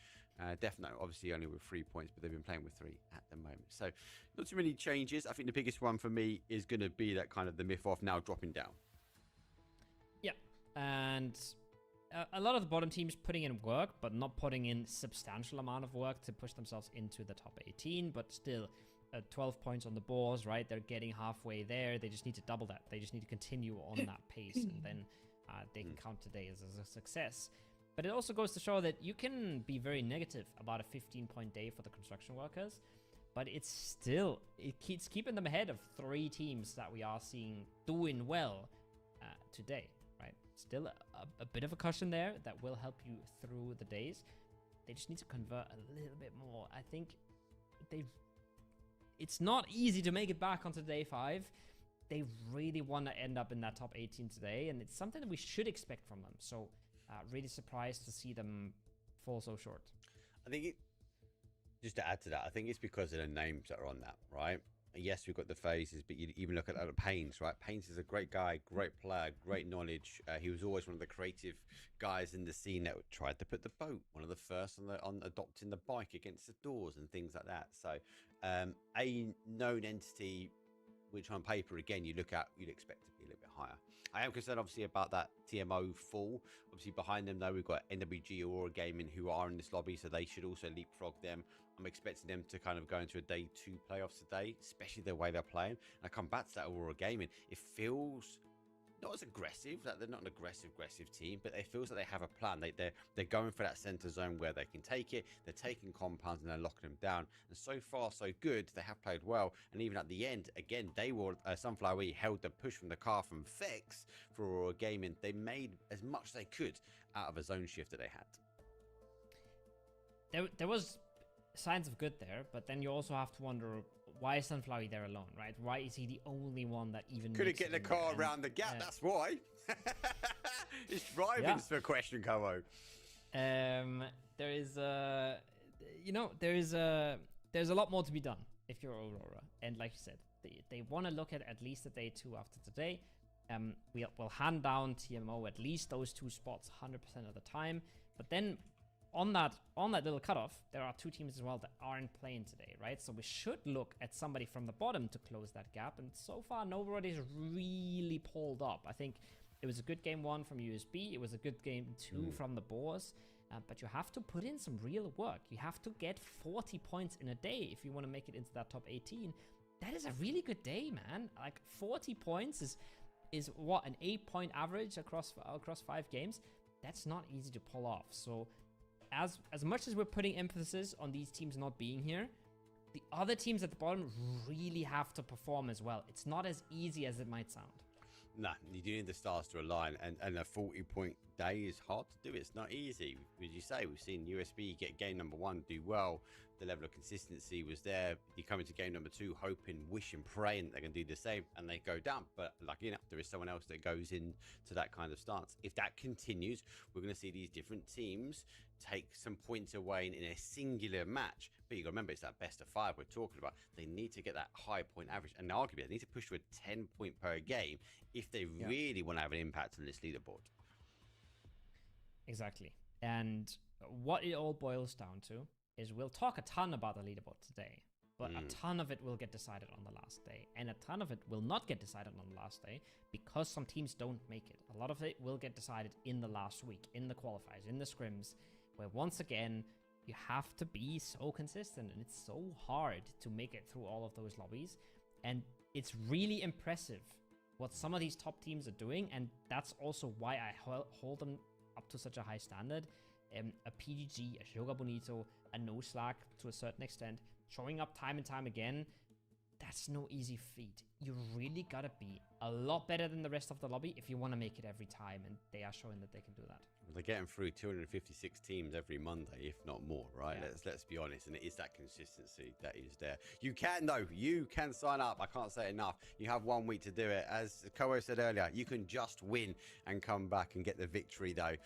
Definitely, obviously only with 3 points, but they've been playing with 3 at the moment. So not too many changes. I think the biggest one for me is going to be that kind of the Myth-Off now dropping down. Yeah, and a lot of the bottom teams putting in work, but not putting in substantial amount of work to push themselves into the top 18, but still 12 points on the boards, right? They're getting halfway there. They just need to double that. They just need to continue on that pace, and then they can count today as a success. But it also goes to show that you can be very negative about a 15-point day for the construction workers, but it's still, it keeps keeping them ahead of 3 teams that we are seeing doing well today, right? Still a bit of a cushion there that will help you through the days. They just need to convert a little bit more. I think it's not easy to make it back onto day 5. They really want to end up in that top 18 today, and it's something that we should expect from them. So really surprised to see them fall so short. I think just to add to that, I think it's because of the names that are on that, right? Yes, we've got the phases, but you even look at Pains, right? Pains is a great guy, great player, great knowledge. He was always one of the creative guys in the scene that tried to put the boat, one of the first on adopting the bike against the doors and things like that. So a known entity, which on paper, again, you'd expect to be a little bit higher. I am concerned, obviously, about that TMO fall. Obviously, behind them, though, we've got NWG Aurora Gaming, who are in this lobby, so they should also leapfrog them. I'm expecting them to kind of go into a day 2 playoffs today, especially the way they're playing. And I come back to that Aurora Gaming. It feels not as aggressive, like they're not an aggressive team, but it feels like they have a plan. They're going for that center zone where they can take it. They're taking compounds and they're locking them down. And so far, so good. They have played well. And even at the end, again, they were Sunflower E held the push from the car from Fex for Aurora Gaming. They made as much as they could out of a zone shift that they had. There was signs of good there, but then you also have to wonder, why is Sunflower there alone, right? Why is he the only one that even couldn't get the car around the gap? That's why. His driving's the question, Como. There's a lot more to be done if you're Aurora, and like you said, they want to look at least a day 2 after today. We'll hand down TMO at least those 2 spots 100% of the time, but then on that little cutoff, there are 2 teams as well that aren't playing today, right? So we should look at somebody from the bottom to close that gap. And so far, nobody's really pulled up. I think it was a good game 1 from USB. It was a good game 2 from the Boars. But you have to put in some real work. You have to get 40 points in a day if you want to make it into that top 18. That is a really good day, man. Like 40 points is what, an 8-point average across 5 games? That's not easy to pull off. So as much as we're putting emphasis on these teams not being here, the other teams at the bottom really have to perform as well. It's not as easy as it might sound. No, you do need the stars to align, and a 40-point day is hard to do. It's not easy. As you say, we've seen USB get game number 1 do well. The level of consistency was there. You come into game number 2 hoping, wishing, praying they're going to do the same, and they go down. But lucky enough, there is someone else that goes into that kind of stance. If that continues, we're going to see these different teams take some points away in a singular match. But you got to remember, it's that best of 5 we're talking about. They need to get that high point average, and arguably they need to push to a 10 point per game if they really want to have an impact on this leaderboard. Exactly. And what it all boils down to is we'll talk a ton about the leaderboard today, but a ton of it will get decided on the last day, and a ton of it will not get decided on the last day because some teams don't make it. A lot of it will get decided in the last week, in the qualifiers, in the scrims, where once again you have to be so consistent, and it's so hard to make it through all of those lobbies. And it's really impressive what some of these top teams are doing, and that's also why I hold them up to such a high standard. A PGG, a Sugar Bonito, a No Slack to a certain extent, showing up time and time again, that's no easy feat. You really gotta be a lot better than the rest of the lobby if you want to make it every time, and they are showing that they can do that. They're getting through 256 teams every Monday, if not more, right? Yeah. Let's be honest, and it is that consistency that is there. You can, though. You can sign up. I can't say enough. You have 1 week to do it. As Koho said earlier, you can just win and come back and get the victory, though.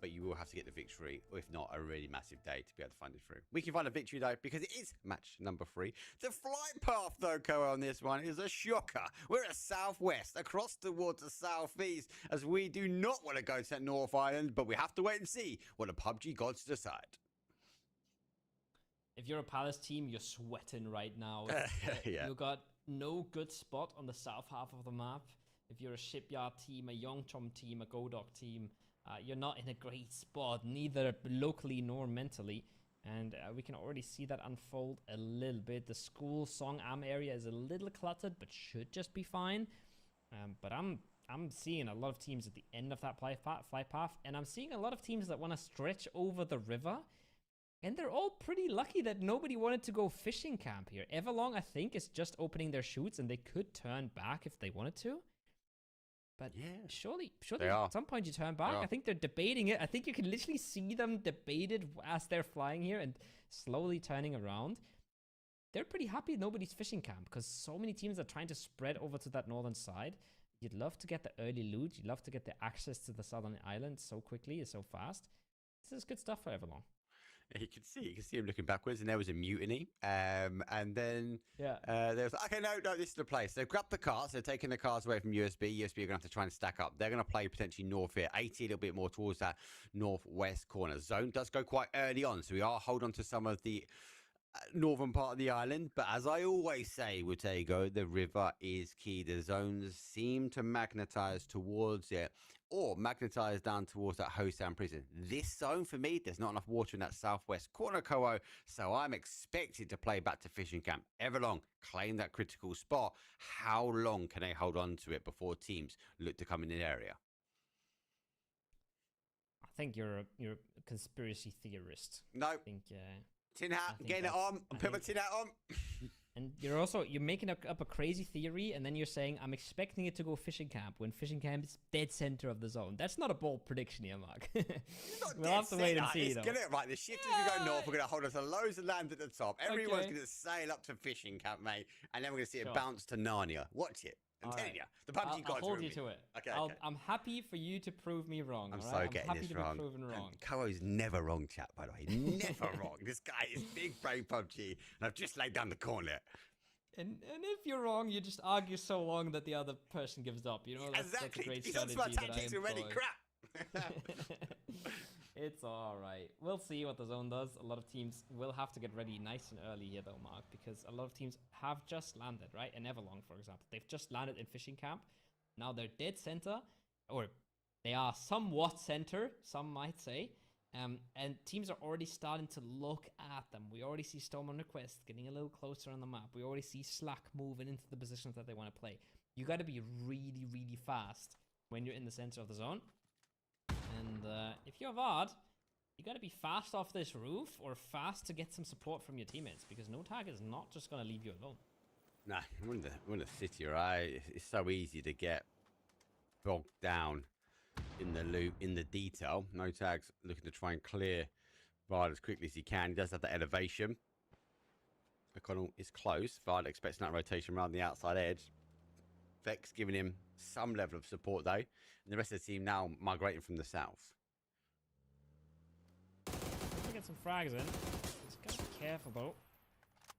But you will have to get the victory, or if not, a really massive day to be able to find it through. We can find a victory, though, because it is match number 3. The flight path, though, Koho, on this one is a shocker. We're at southwest, across towards the southeast, as we do not want to go to North Island, but we have to wait and see what the PUBG gods decide. If you're a Palace team, you're sweating right now. Yeah. You got no good spot on the south half of the map. If you're a Shipyard team, a Yongchom team, a Godok team, you're not in a great spot, neither locally nor mentally. And we can already see that unfold a little bit. The school song arm area is a little cluttered, but should just be fine. But I'm seeing a lot of teams at the end of that flight path, and I'm seeing a lot of teams that want to stretch over the river, and they're all pretty lucky that nobody wanted to go fishing camp here. Everlong, I think, is just opening their chutes, and they could turn back if they wanted to. But yeah, surely at some point you turn back. I think they're debating it. I think you can literally see them debated as they're flying here and slowly turning around. They're pretty happy nobody's fishing camp, because so many teams are trying to spread over to that northern side. You'd love to get the early loot. You'd love to get the access to the southern island so quickly and so fast. This is good stuff for Everlong. You can see him looking backwards, and there was a mutiny. And then there was, okay, no, this is the place. They've grabbed the cars. They're taking the cars away from USB. USB are going to have to try and stack up. They're going to play potentially north here. 80 a little bit more towards that northwest corner. Zone does go quite early on, so we are holding on to some of the northern part of the island. But as I always say with Tego, the river is key. The zones seem to magnetize towards it, or magnetize down towards that Hosan prison. This zone, for me, there's not enough water in that southwest corner, Koho, so I'm expected to play back to fishing camp. Everlong, claim that critical spot. How long can they hold on to it before teams look to come in the area? I think you're a conspiracy theorist. No. I think tin hat, getting it on. Put my tin hat on. And you're making up a crazy theory, and then you're saying, I'm expecting it to go fishing camp, when fishing camp is dead center of the zone. That's not a bold prediction here, Mark. We'll have to wait and see, though. Get it right. The shift is going to go north. We're going to hold us to loads of land at the top. Everyone's going to sail up to fishing camp, mate. And then we're going to see it bounce to Narnia. Watch it. I'm telling you. The PUBG gods I'll hold you to it. Okay. I'm happy for you to prove me wrong. I'm right? getting happy this to wrong. Be proven wrong. Koho's never wrong, chat, by the way. Never wrong. This guy is big brain PUBG, and I've just laid down the cornet. And if you're wrong, you just argue so long that the other person gives up. You know, that's a great strategy that I employ. Already. Crap. It's all right. We'll see what the zone does. A lot of teams will have to get ready nice and early here, though, Mark, because a lot of teams have just landed, right? In Everlong, for example, they've just landed in fishing camp. Now they're dead center, or they are somewhat center, some might say. And teams are already starting to look at them. We already see Storm on Request getting a little closer on the map. We already see Slack moving into the positions that they want to play. You got to be really, really fast when you're in the center of the zone. And if you're Vard, you got to be fast off this roof, or fast to get some support from your teammates, because no tag is not just going to leave you alone. Nah, we're in the city, right? It's so easy to get bogged down in the loop, in the detail. No tags looking to try and clear Vard as quickly as he can. He does have that elevation. O'Connell is close. Vard expecting that rotation around the outside edge. Vex giving him some level of support though. And the rest of the team now migrating from the south. Get some frags in. Just gotta be careful though.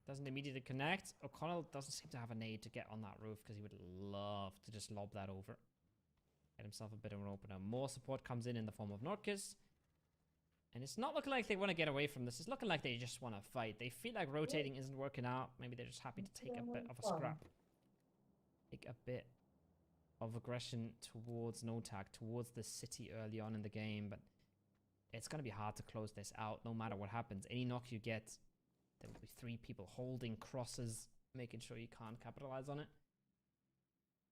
Doesn't immediately connect. O'Connell doesn't seem to have a nade to get on that roof because he would love to just lob that over. Get himself a bit of an opener. More support comes in the form of Norcus. And it's not looking like they want to get away from this. It's looking like they just want to fight. They feel like rotating isn't working out. Maybe they're just happy to take a bit of a scrap. Take a bit of aggression towards no tag, towards the city early on in the game. But it's going to be hard to close this out no matter what happens. Any knock you get, there will be 3 people holding crosses, making sure you can't capitalize on it.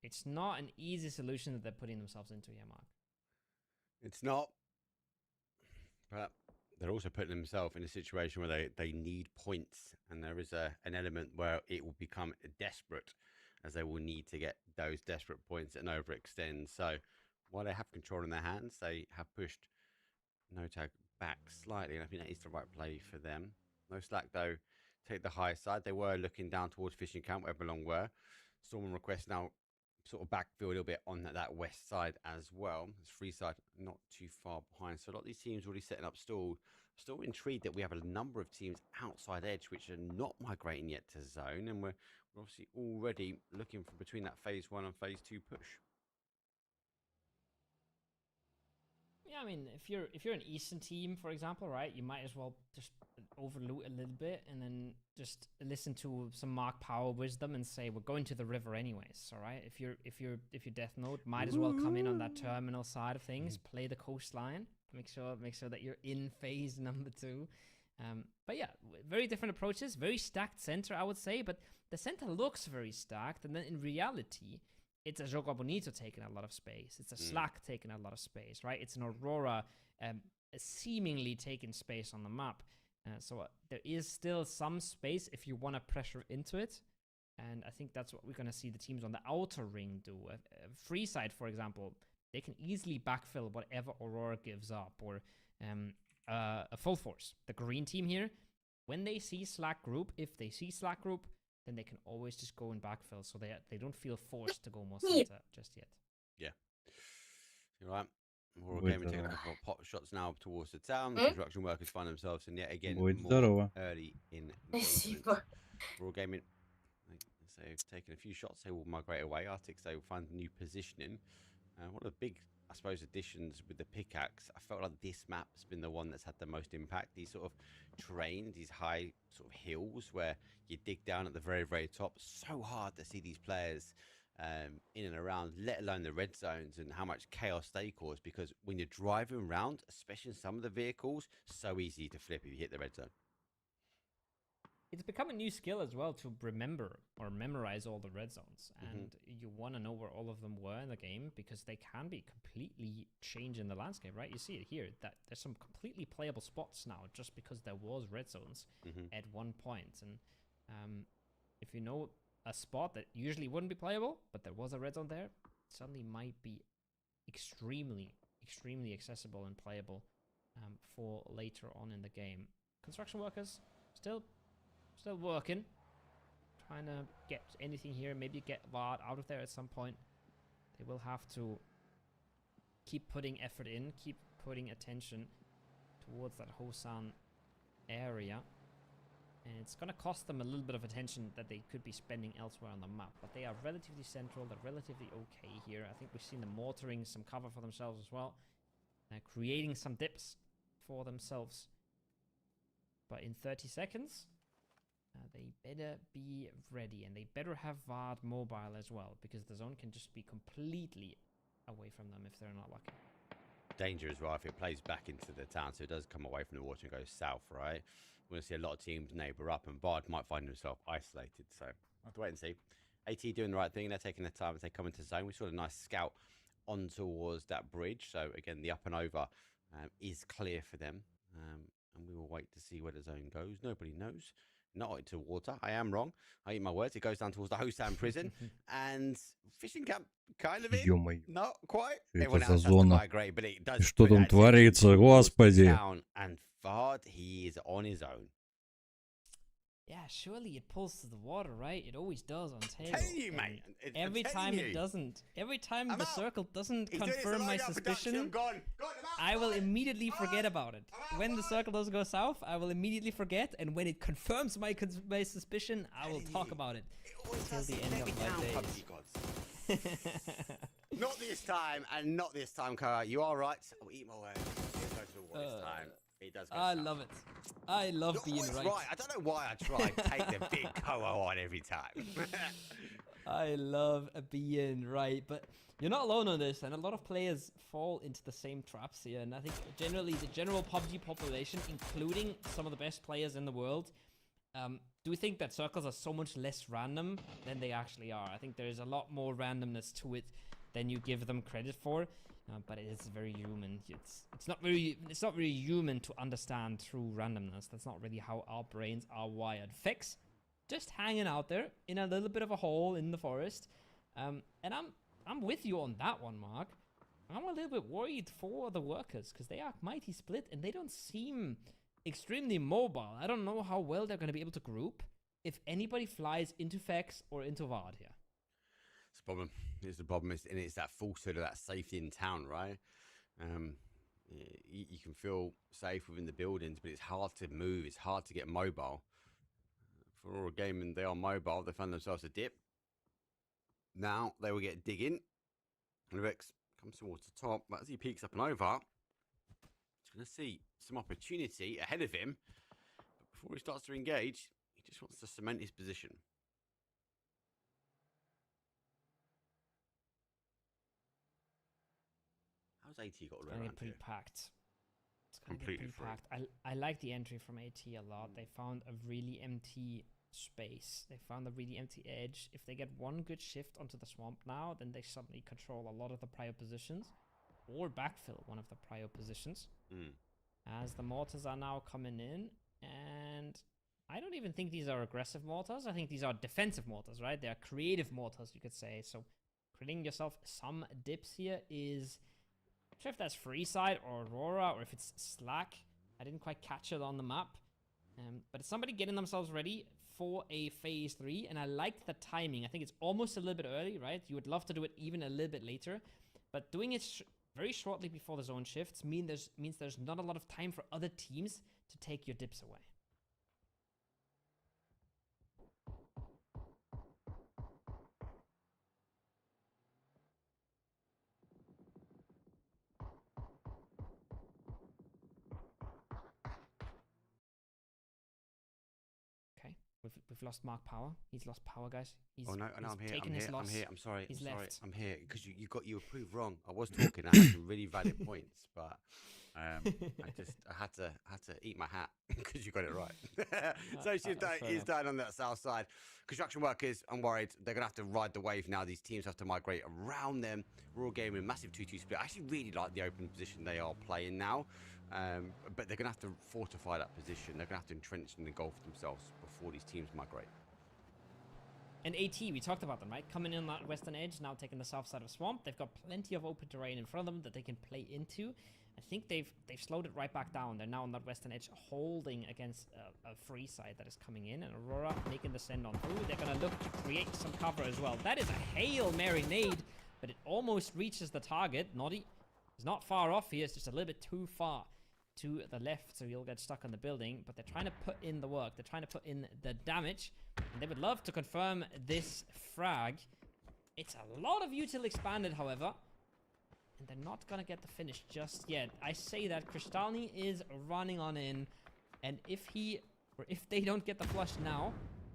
It's not an easy solution that they're putting themselves into here, Mark. It's not. But they're also putting themselves in a situation where they need points. And there is an element where it will become desperate, as they will need to get those desperate points and overextend. So while they have control in their hands, they have pushed no tag back slightly. And I think that is the right play for them. No slack, though. Take the high side. They were looking down towards fishing camp, wherever long were. Storm and Request now sort of backfill a little bit on that west side as well. It's free side not too far behind. So a lot of these teams already setting up stalled. Still intrigued that we have a number of teams outside edge which are not migrating yet to zone. And we're obviously already looking for between that phase 1 and phase 2 push. Yeah, I mean, if you're an Eastern team, for example, right, you might as well just overloot a little bit and then just listen to some Mark Power wisdom and say we're going to the river anyways. All right, if you're Death Note, might as well come in on that terminal side of things, play the coastline, make sure that you're in phase number 2. But yeah, very different approaches, very stacked center, I would say, but the center looks very stacked, and then in reality, it's a Jogo Bonito taking a lot of space. It's a Slack taking a lot of space, right? It's an Aurora seemingly taking space on the map. So there is still some space if you want to pressure into it. And I think that's what we're going to see the teams on the outer ring do. Free side, for example, they can easily backfill whatever Aurora gives up. Or a full force. The green team here, when they see Slack group, if they see Slack group, then they can always just go and backfill, so they don't feel forced to go more center just yet. Yeah. You're right. We're all taking a couple of pot shots now towards the town. The construction workers find themselves in yet again more early in We're all gaming. So taking a few shots, they will migrate away. Arctics, they will find new positioning. One of the big, I suppose, additions with the pickaxe, I felt like this map has been the one that's had the most impact. These sort of terrain, these high sort of hills where you dig down at the very, very top. So hard to see these players in and around, let alone the red zones and how much chaos they cause. Because when you're driving around, especially in some of the vehicles, so easy to flip if you hit the red zone. It's become a new skill as well to remember or memorize all the red zones. And you want to know where all of them were in the game, because they can be completely changing the landscape, right? You see it here, that there's some completely playable spots now just because there was red zones at one point. And if you know a spot that usually wouldn't be playable, but there was a red zone there, suddenly might be extremely, extremely accessible and playable for later on in the game. Construction workers still working, trying to get anything here, maybe get Vard out of there at some point. They will have to keep putting effort in, keep putting attention towards that Hosan area. And it's going to cost them a little bit of attention that they could be spending elsewhere on the map. But they are relatively central, they're relatively okay here. I think we've seen them mortaring some cover for themselves as well. Creating some dips for themselves. But in 30 seconds... they better be ready, and they better have Vard mobile as well, because the zone can just be completely away from them if they're not lucky. Danger as well if it plays back into the town, so it does come away from the water and goes south, right? We're going to see a lot of teams neighbour up, and Vard might find himself isolated, so we'll have to wait and see. AT doing the right thing, they're taking their time as they come into zone. We saw a nice scout on towards that bridge, so again, the up and over is clear for them, and we will wait to see where the zone goes. Nobody knows not into water. I am wrong. I eat my words. It goes down towards the Hosam prison and fishing camp. Kind of in. Ё-моё. Not quite. Что Everyone это за else has to зона? migrate, but it does. Что там творится, господи? And Fard, he is on his own. Yeah, surely it pulls to the water, right? It always does on table. I'm telling you, mate. Every time it doesn't. Every time the circle doesn't confirm my suspicion, I will immediately forget about it. When the circle does go south, I will immediately forget, and when it confirms my suspicion, I will talk about it until the end of my days. Not this time, and not this time, Kara. You are right. I'll eat my words. It goes to the water this time. It does go I south. love it. I love being right. I don't know why I try to take the big Koa on every time. I love being right, but you're not alone on this, and a lot of players fall into the same traps here, and I think generally the general PUBG population, including some of the best players in the world, do think that circles are so much less random than they actually are. I think there is a lot more randomness to it than you give them credit for. But it is very human. It's not very human to understand true randomness. That's not really how our brains are wired. Fix, just hanging out there in a little bit of a hole in the forest, and I'm with you on that one, Mark. I'm a little bit worried for the workers because they are mighty split and they don't seem extremely mobile. I don't know how well they're going to be able to group if anybody flies into Fex or into Vard here. It's the problem. It's the problem, and it's that falsehood of that safety in town, right? You can feel safe within the buildings, but it's hard to move. It's hard to get mobile. For Aurora Gaming, they are mobile. They found themselves a dip. Now they will get digging. And Rex comes towards the top, but as he peeks up and over, he's going to see some opportunity ahead of him. But before he starts to engage, he just wants to cement his position. How's AT got It's gonna get pretty packed. It's gonna get pretty packed. I like the entry from AT a lot. They found a really empty space. They found a really empty edge. If they get one good shift onto the swamp now, then they suddenly control a lot of the prio positions, or backfill one of the prio positions. As the mortars are now coming in, and I don't even think these are aggressive mortars. I think these are defensive mortars, right? They are creative mortars, you could say. So creating yourself some dips here is... I'm not sure if that's Freeside or Aurora or if it's Slack. I didn't quite catch it on the map. But it's somebody getting themselves ready for a phase 3. And I liked the timing. I think it's almost a little bit early, right? You would love to do it even a little bit later. But doing it very shortly before the zone shifts means there's not a lot of time for other teams to take your dips away. We've lost Mark Power. He's lost power, guys. He's, I'm here. I'm sorry. He's left. I'm here because you were proved wrong. I was talking. I had some really valid points, but I had to eat my hat because you got it right. So he's down on that south side. Construction workers, I'm worried they're gonna have to ride the wave now. These teams have to migrate around them. We're all gaming massive 2-2 split. I actually really like the open position they are playing now. But they're going to have to fortify that position. They're going to have to entrench and engulf themselves before these teams migrate. And AT, we talked about them, right? Coming in on that western edge, now taking the south side of Swamp. They've got plenty of open terrain in front of them that they can play into. I think they've slowed it right back down. They're now on that western edge, holding against a free side that is coming in. And Aurora making the send on through. They're going to look to create some cover as well. That is a Hail Mary nade, but it almost reaches the target. Noddy is not far off here. It's just a little bit too far to the left, so he'll get stuck on the building. But they're trying to put in the work. They're trying to put in the damage. And they would love to confirm this frag. It's a lot of util expanded, however. And they're not going to get the finish just yet. I say that Kristalny is running on in. And if they don't get the flush now,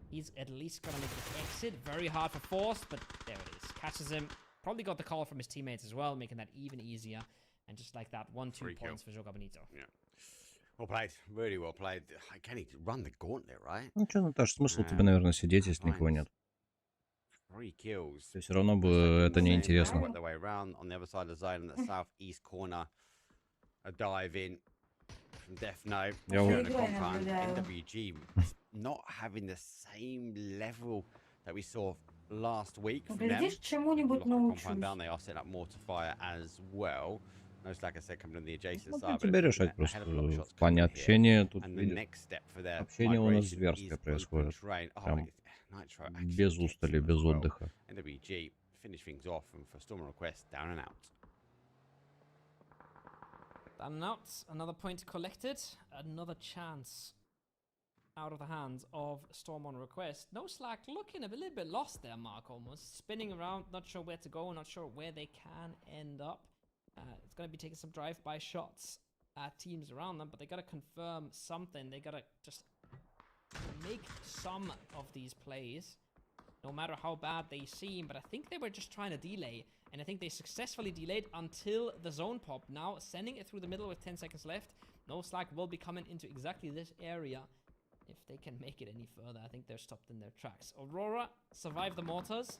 he's at least going to make the exit. Very hard for Force, but there it is. Catches him. Probably got the call from his teammates as well, making that even easier. And just like that, 1-2 points for Joga Bonito. Yeah. Well played. Really well played. Can he run the gauntlet, right? Ну что, Наташ, смысл тебе, наверное, сидеть, если никого нет. 3 kills. Все равно бы это неинтересно. The way around on the other side of the zone, in the southeast corner, a dive in from Death Note. NWG not having the same level that we saw last week from them. Глядишь, чему-нибудь научусь. Down, they are setting up more to fire as well. Most like I said, coming on the adjacent Вот side. тебе решать просто в плане общения. Тут общение у нас зверское происходит. Прям без устали, без отдыха. NWG finish things off and for Storm request down and out. Down and out. Another point collected. Another chance out of the hands of Storm on request. No Slack looking a little bit lost there, Mark, almost. Spinning around, not sure where to go, not sure where they can end up. It's going to be taking some drive-by shots at teams around them, but they got to confirm something. They got to just make some of these plays, no matter how bad they seem. But I think they were just trying to delay, and I think they successfully delayed until the zone pop. Now sending it through the middle with 10 seconds left. No Slack will be coming into exactly this area. If they can make it any further, I think they're stopped in their tracks. Aurora survived the mortars.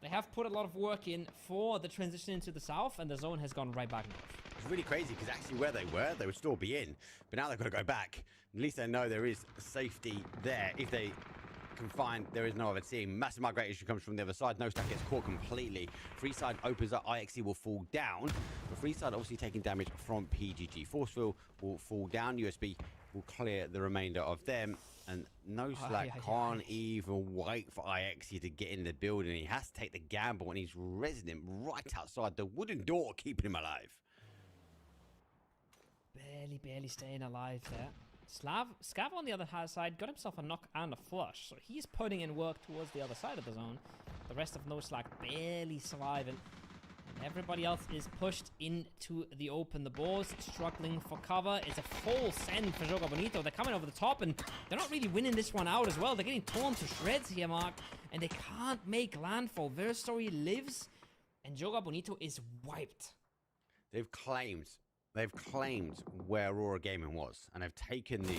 They have put a lot of work in for the transition into the south, and the zone has gone right back north. It's really crazy because actually where they would still be in, but now they've got to go back. At least they know there is safety there. If they can find there is no other team. Massive migration comes from the other side. No Stack gets caught completely. Freeside opens up. IXE will fall down. But Freeside obviously taking damage from PGG. Forcefield will fall down. USB will clear the remainder of them. And No Slack can't even wait for IXE to get in the building. He has to take the gamble, and he's resident right outside the wooden door, keeping him alive. Barely staying alive there. Scav on the other side got himself a knock and a flush, so he's putting in work towards the other side of the zone. The rest of No Slack barely surviving. And everybody else is pushed into the open. The Boars struggling for cover. It's a full send for Joga Bonito. They're coming over the top, and they're not really winning this one out as well. They're getting torn to shreds here, Mark, and they can't make landfall. Their story lives, and Joga Bonito is wiped. They've claimed where Aurora Gaming was, and they've taken the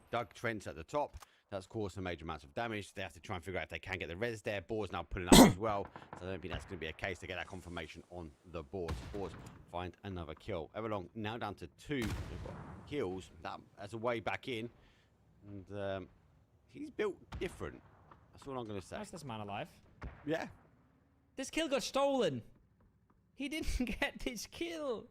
dug trench at the top. That's caused some major amounts of damage. They have to try and figure out if they can get the res there. Boar's now pulling up as well, so I don't think that's going to be a case to get that confirmation on the board. Boards find another kill. Everlong now down to 2 kills. That's a way back in, and he's built different. That's all I'm going to say. How's this man alive? Yeah. This kill got stolen. He didn't get this kill.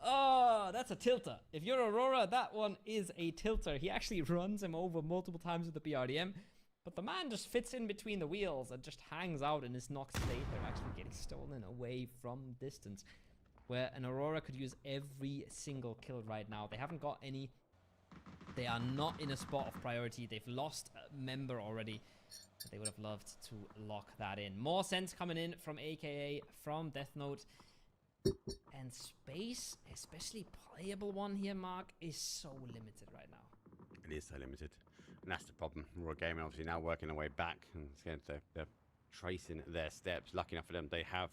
Oh, that's a tilter. If you're Aurora, that one is a tilter. He actually runs him over multiple times with the BRDM, but the man just fits in between the wheels and just hangs out in his knock state. They're actually getting stolen away from distance, where an Aurora could use every single kill right now. They haven't got any. They are not in a spot of priority. They've lost a member already. They would have loved to lock that in. More sense coming in from AKA, from Death Note. And space, especially playable one here, Mark, is so limited right now. It is so limited. And that's the problem. Raw Gaming obviously now working their way back. And they're tracing their steps. Lucky enough for them, they have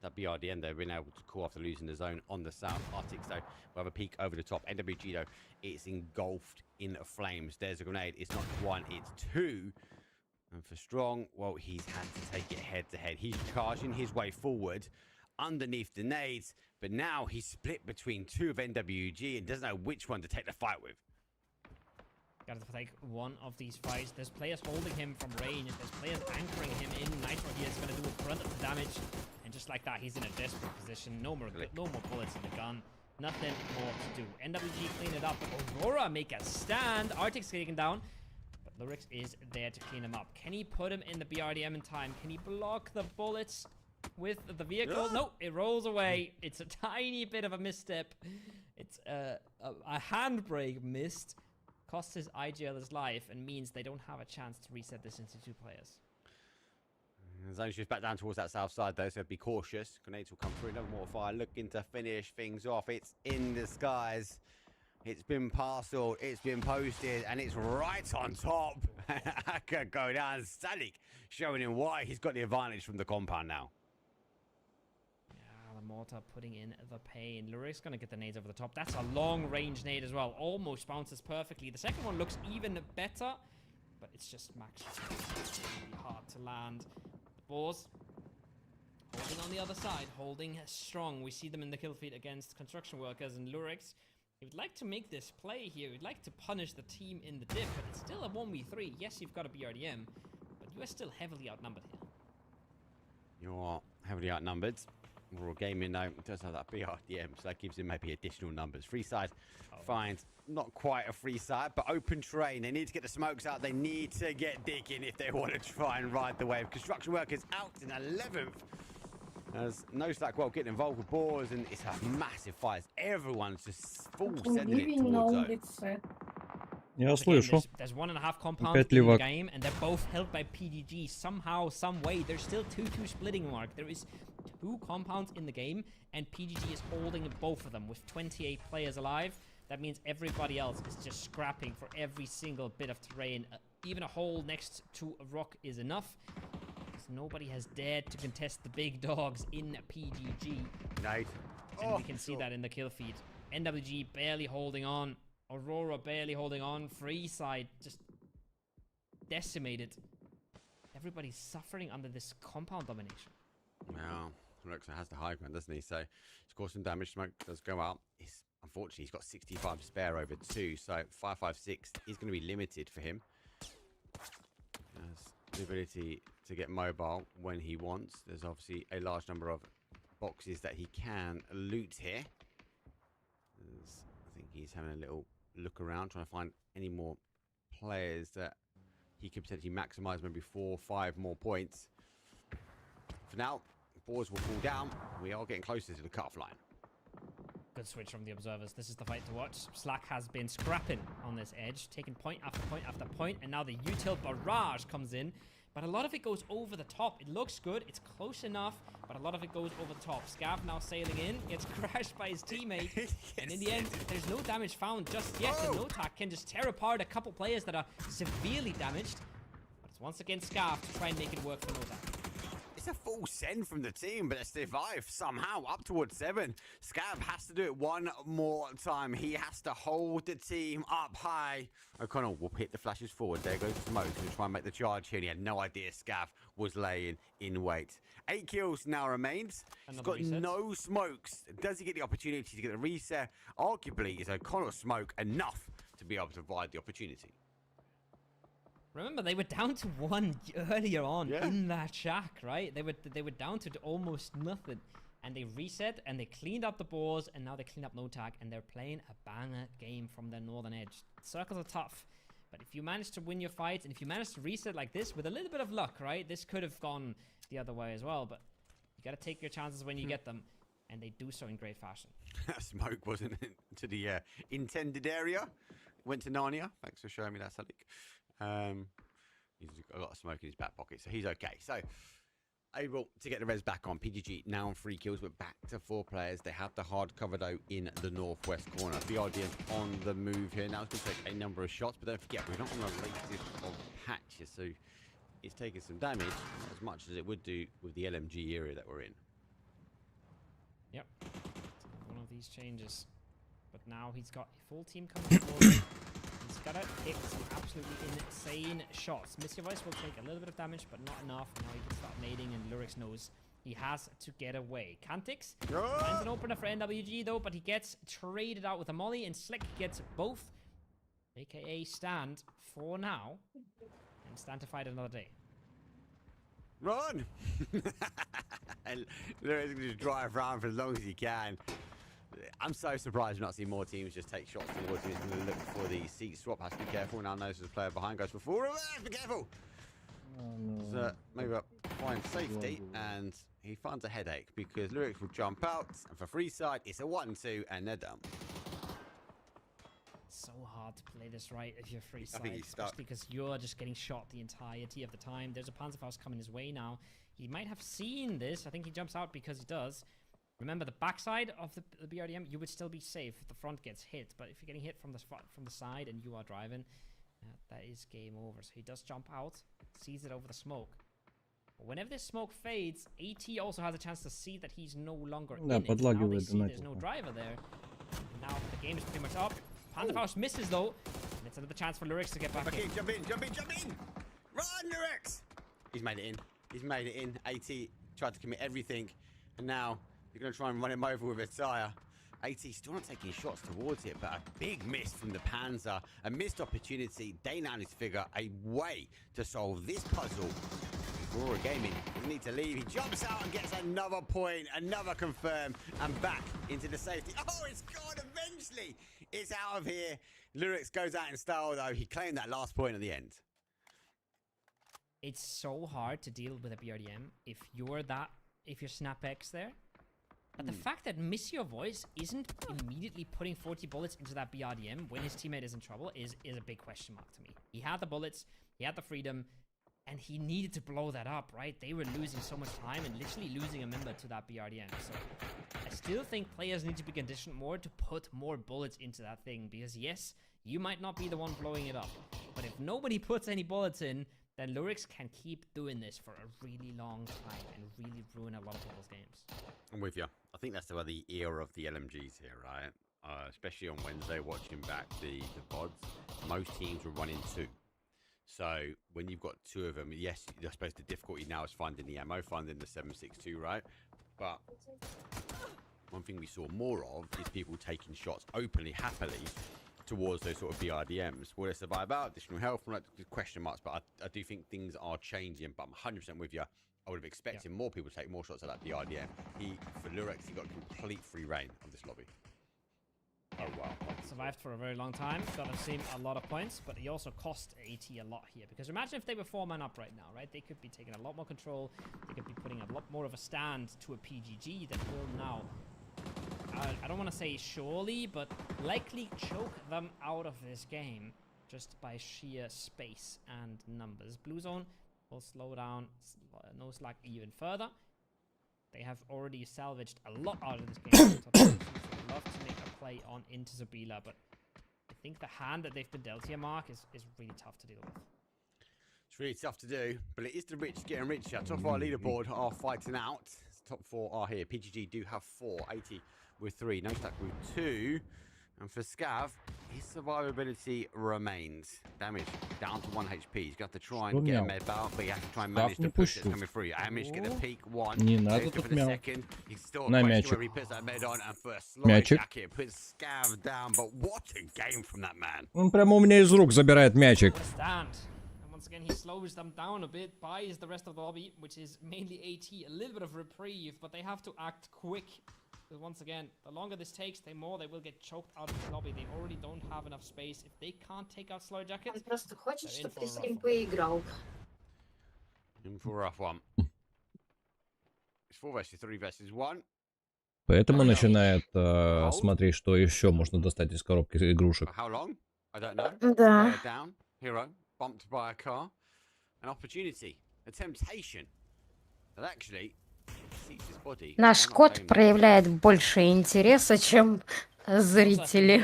that BRDM. They've been able to call after losing the zone on the south. Arctics, though, will have a peek over the top. NWG, though, it's engulfed in flames. There's a grenade. It's not 1, it's 2. And for Strong, well, he's had to take it head-to-head. He's charging his way forward underneath the nades, but now he's split between 2 of NWG and doesn't know which one to take the fight with. Gotta take one of these fights. There's players holding him from range. There's players anchoring him in. Nitro here is going to do a brunt of the damage. And just like that, he's in a desperate position. No more bullets in the gun. Nothing more to do. NWG clean it up. Aurora make a stand. Arctic's taken down. But Lurix is there to clean him up. Can he put him in the BRDM in time? Can he block the bullets with the vehicle? No, it rolls away. It's a tiny bit of a misstep. It's a handbrake missed. Costs his IGL his life and means they don't have a chance to reset this into 2 players. Zone shifts back down towards that south side though, so be cautious. Grenades will come through. Another more fire looking to finish things off. It's in the skies. It's been parceled, it's been posted, and it's right on top. I could go down. Salik showing him why he's got the advantage from the compound now. The mortar putting in the pain. Luric's gonna get the nades over the top. That's a long range nade as well. Almost bounces perfectly. The second one looks even better, but it's just max. It's really hard to land. The Boars holding on the other side, holding strong. We see them in the kill feed against construction workers, and Lurix He would like to make this play here. He'd like to punish the team in the diff, but it's still a 1v3. Yes, you've got a BRDM, but you are still heavily outnumbered here. You are heavily outnumbered. Raw Gaming, though, does have that BRDM, so that gives him maybe additional numbers. Free side finds not quite a free side, but open terrain. They need to get the smokes out. They need to get digging if they want to try and ride the wave. Construction workers out in 11th. As No Slack well getting involved with boars, and it's a massive fight. Everyone's just full sending it towards zone. Я слышу. There's 1.5 compounds in the game, and they're both held by PGG. Somehow, some way, there's still 2-2 splitting mark. There is 2 compounds in the game, and PGG is holding both of them with 28 players alive. That means everybody else is just scrapping for every single bit of terrain. Even a hole next to a rock is enough. Nobody has dared to contest the big dogs in PGG. Nice. And we can see that in the kill feed. NWG barely holding on. Aurora barely holding on. Free side just decimated. Everybody's suffering under this compound domination. Well, looks like has the high ground, doesn't he? So he's caused some damage. Smoke does go out. Unfortunately, he's got 65 spare over 2. So 556 is going to be limited for him. The ability to get mobile when he wants. There's obviously a large number of boxes that he can loot here. I think he's having a little look around, trying to find any more players that he could potentially maximize, maybe 4 or 5 more points. For now, boards will fall down. We are getting closer to the cut-off line. Good switch from the observers. This is the fight to watch. Slack has been scrapping on this edge, taking point after point after point, and now the util barrage comes in. But a lot of it goes over the top. It looks good. It's close enough, but a lot of it goes over the top. Scav now sailing in. Gets crashed by his teammate. Yes. And in the end, there's no damage found just yet. And Notak can just tear apart a couple players that are severely damaged. But it's once again Scav to try and make it work for Notak. It's a full send from the team, but they survive somehow up towards 7. Scav has to do it one more time. He has to hold the team up high. O'Connell will hit the flashes forward. There goes Smoke to try and make the charge here. And he had no idea Scav was laying in wait. 8 kills now remains. He's got no smokes. Does he get the opportunity to get the reset? Arguably, is O'Connell's smoke enough to be able to provide the opportunity? Remember, they were down to 1 earlier on in that shack, right? They were down to almost nothing. And they reset, and they cleaned up the boars, and now they clean up Notak, and they're playing a banger game from their northern edge. Circles are tough, but if you manage to win your fights, and if you manage to reset like this with a little bit of luck, right? This could have gone the other way as well, but you got to take your chances when you get them, and they do so in great fashion. Smoke wasn't to the intended area. Went to Narnia. Thanks for showing me that, Salik. He's got a lot of smoke in his back pocket, so he's okay. So, able to get the res back on. PGG now on 3 kills, but back to 4 players. They have the hard cover, though, in the northwest corner. BRDM on the move here. Now it's going to take a number of shots, but don't forget, we're not on the latest of patches, so it's taking some damage, not as much as it would do with the LMG area that we're in. Yep. One of these changes. But now he's got a full team coming forward. He's got to hit some absolutely insane shots. Mr. Voice will take a little bit of damage, but not enough. Now he can start nading, and Lurix knows he has to get away. Cantix finds an opener for NWG, though, but he gets traded out with a molly, and Slick gets both, aka stand for now, and stand to fight another day. Run! And Lurix can just drive around for as long as he can. I'm so surprised we're not seeing more teams just take shots towards him. He's going to look for the seat swap. Has to be careful. Now knows there's a player behind. Goes for 4. Be careful. So maybe find safety, and he finds a headache because Lurix will jump out. And for free side, it's a 1-2, and they're done. So hard to play this right if you're free side, especially because you're just getting shot the entirety of the time. There's a Panzerfaust coming his way now. He might have seen this. I think he jumps out because he does. Remember, the backside of the BRDM, you would still be safe if the front gets hit. But if you're getting hit from the side and you are driving, that is game over. So he does jump out, sees it over the smoke. But whenever this smoke fades, AT also has a chance to see that he's no longer in it. Now they see there's no driver there. Now the game is pretty much up. Panzerfaust misses, though. And it's another chance for Lurix to get back in. Jump in, jump in, jump in! Run, Lurix! He's made it in. He's made it in. AT tried to commit everything. And now... you're going to try and run him over with a tire. AT still not taking shots towards it, but a big miss from the Panzer, a missed opportunity. They now need to figure a way to solve this puzzle. Aurora Gaming doesn't need to leave. He jumps out and gets another point, another confirm, and back into the safety. Oh, it's gone eventually. It's out of here. Lyrics goes out in style, though. He claimed that last point at the end. It's so hard to deal with a BRDM if you're SnapX there. But the fact that Miss Your Voice isn't immediately putting 40 bullets into that BRDM when his teammate is in trouble is a big question mark to me. He had the bullets, he had the freedom, and he needed to blow that up, right? They were losing so much time and literally losing a member to that BRDM. So I still think players need to be conditioned more to put more bullets into that thing. Because yes, you might not be the one blowing it up. But if nobody puts any bullets in, then Lyrics can keep doing this for a really long time and really ruin a lot of people's games. I'm with you. I think that's about the era of the LMGs here, right? Especially on Wednesday, watching back the VODs, most teams were running 2. So when you've got 2 of them, yes, I suppose the difficulty now is finding the ammo, finding the 7.62, right? But one thing we saw more of is people taking shots openly, happily, towards those sort of BRDMs. Will they survive out? Additional health? Like, question marks, but I do think things are changing, but I'm 100% with you. I would have expected more people to take more shots at that BRDM. For Lurex, he got complete free reign of this lobby. Oh, wow. Survived for a very long time. Got him a lot of points, but he also cost AT a lot here. Because imagine if they were 4-man up right now, right? They could be taking a lot more control. They could be putting a lot more of a stand to a PGG that will now, I don't want to say surely, but likely choke them out of this game just by sheer space and numbers. Blue Zone will slow down no slack even further. They have already salvaged a lot out of this game. They would love to make a play on into Zabila, but I think the hand that they've been dealt here, Mark, is really tough to deal with. It's really tough to do, but it is the rich getting richer. Top 4 leaderboard are fighting out. Top 4 are here. PGG do have 4, 80 with 3, no stack with 2. And for Scav, his survivability remains. Damage down to 1 HP. He's got to try and get a med out, but he has to try and manage the push that's coming through. I managed to get the peak 1. Не надо тут мяу. He's still a question where he puts that med on, and for a slow jacket, puts Scav down. But what a game from that man. Он прямо у меня из рук забирает мячик. Once again, he slows them down a bit, buys the rest of the lobby, which is mainly AT, a little bit of reprieve, but they have to act quick. Because once again, the longer this takes, the more they will get choked out of the lobby. They already don't have enough space. If they can't take out slow jackets, он просто хочет, чтобы ты с ним поиграл. In for a rough one. It's 4 versus 3 versus 1. Поэтому начинает смотреть, что еще можно достать из коробки игрушек. How long? I don't know. Да. Down. Hero. Bumped by a car. An opportunity. A temptation. That actually... Наш кот проявляет больше интереса, чем зрители.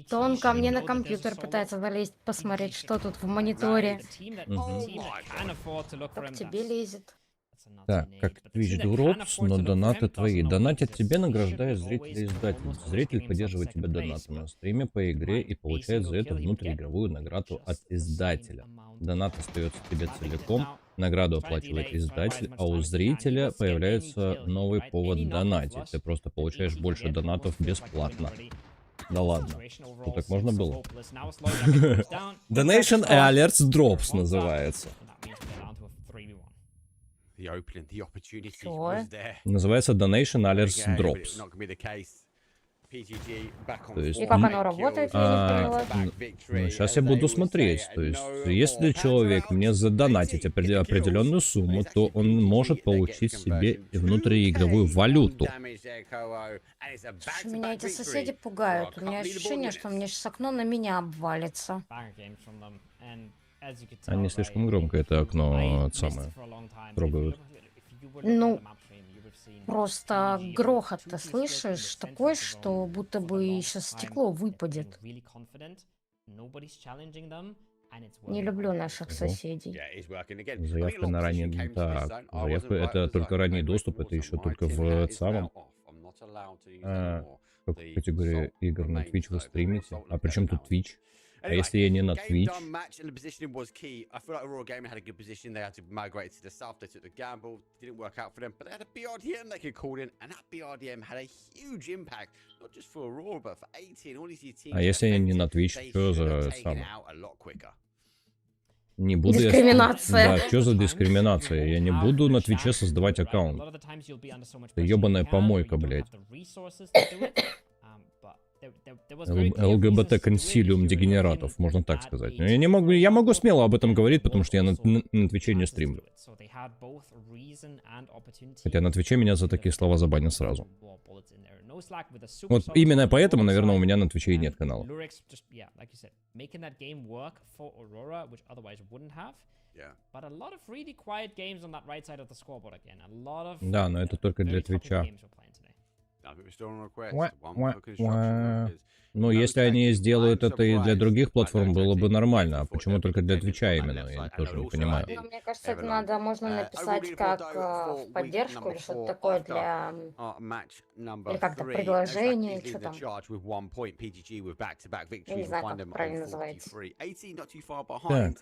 То он ко мне на компьютер пытается залезть, посмотреть, что тут в мониторе. То к тебе лезет. Так, как Twitch Drops, но донаты твои. Донатят тебе, награждает зрителей издатель. Зритель поддерживает тебя донатом на стриме по игре и получает за это внутриигровую награду от издателя. Донат остается тебе целиком, награду оплачивает издатель, а у зрителя появляется новый повод донатить. Ты просто получаешь больше донатов бесплатно. Да ладно, что так можно было? Donation Alerts Drops называется. Называется Donation Alerts Drops. То есть, и как оно работает, я не поняла. Ну, сейчас я буду смотреть. То есть, если человек мне задонатит определенную сумму, то он может получить себе внутриигровую валюту. Меня эти соседи пугают. У меня ощущение, что мне сейчас окно на меня обвалится. Они слишком громко это окно самое трогают. Ну, просто грохот ты слышишь такой, что будто бы сейчас стекло выпадет. Не люблю наших соседей. Заявка на ранний... Так, заявка это только ранний доступ, это еще только в самом... Как категория игр на Twitch вы стримите? А при чем тут Twitch? А если я не на Twitch? I feel like Aurora Gaming had a good position. They had to migrate to the south. They took the gamble. Didn't work out for them. But they had a BRDM they could call in, and that BRDM had a huge impact, not just for Aurora, but for 80 and all these teams. А если я не на Twitch, что за самое? Не буду Дискриминация. Да, что за дискриминация? Я не буду на Твиче создавать аккаунт. Это ебаная помойка, блядь. ЛГБТ-консилиум дегенератов, можно так сказать. Но я могу смело об этом говорить, потому что я на Твиче не стримлю. Хотя на Твиче меня за такие слова забанят сразу. Вот именно поэтому, наверное, у меня на Твиче и нет канала. Да, но это только для Твича. Ну, если они сделают это и для других платформ, было бы нормально. А почему только для Твича именно? Я тоже не понимаю. Ну, мне кажется, это надо, можно написать как в поддержку или что-то такое для... Или как-то предложение, или что там. Я не знаю, как это правильно называется. Так.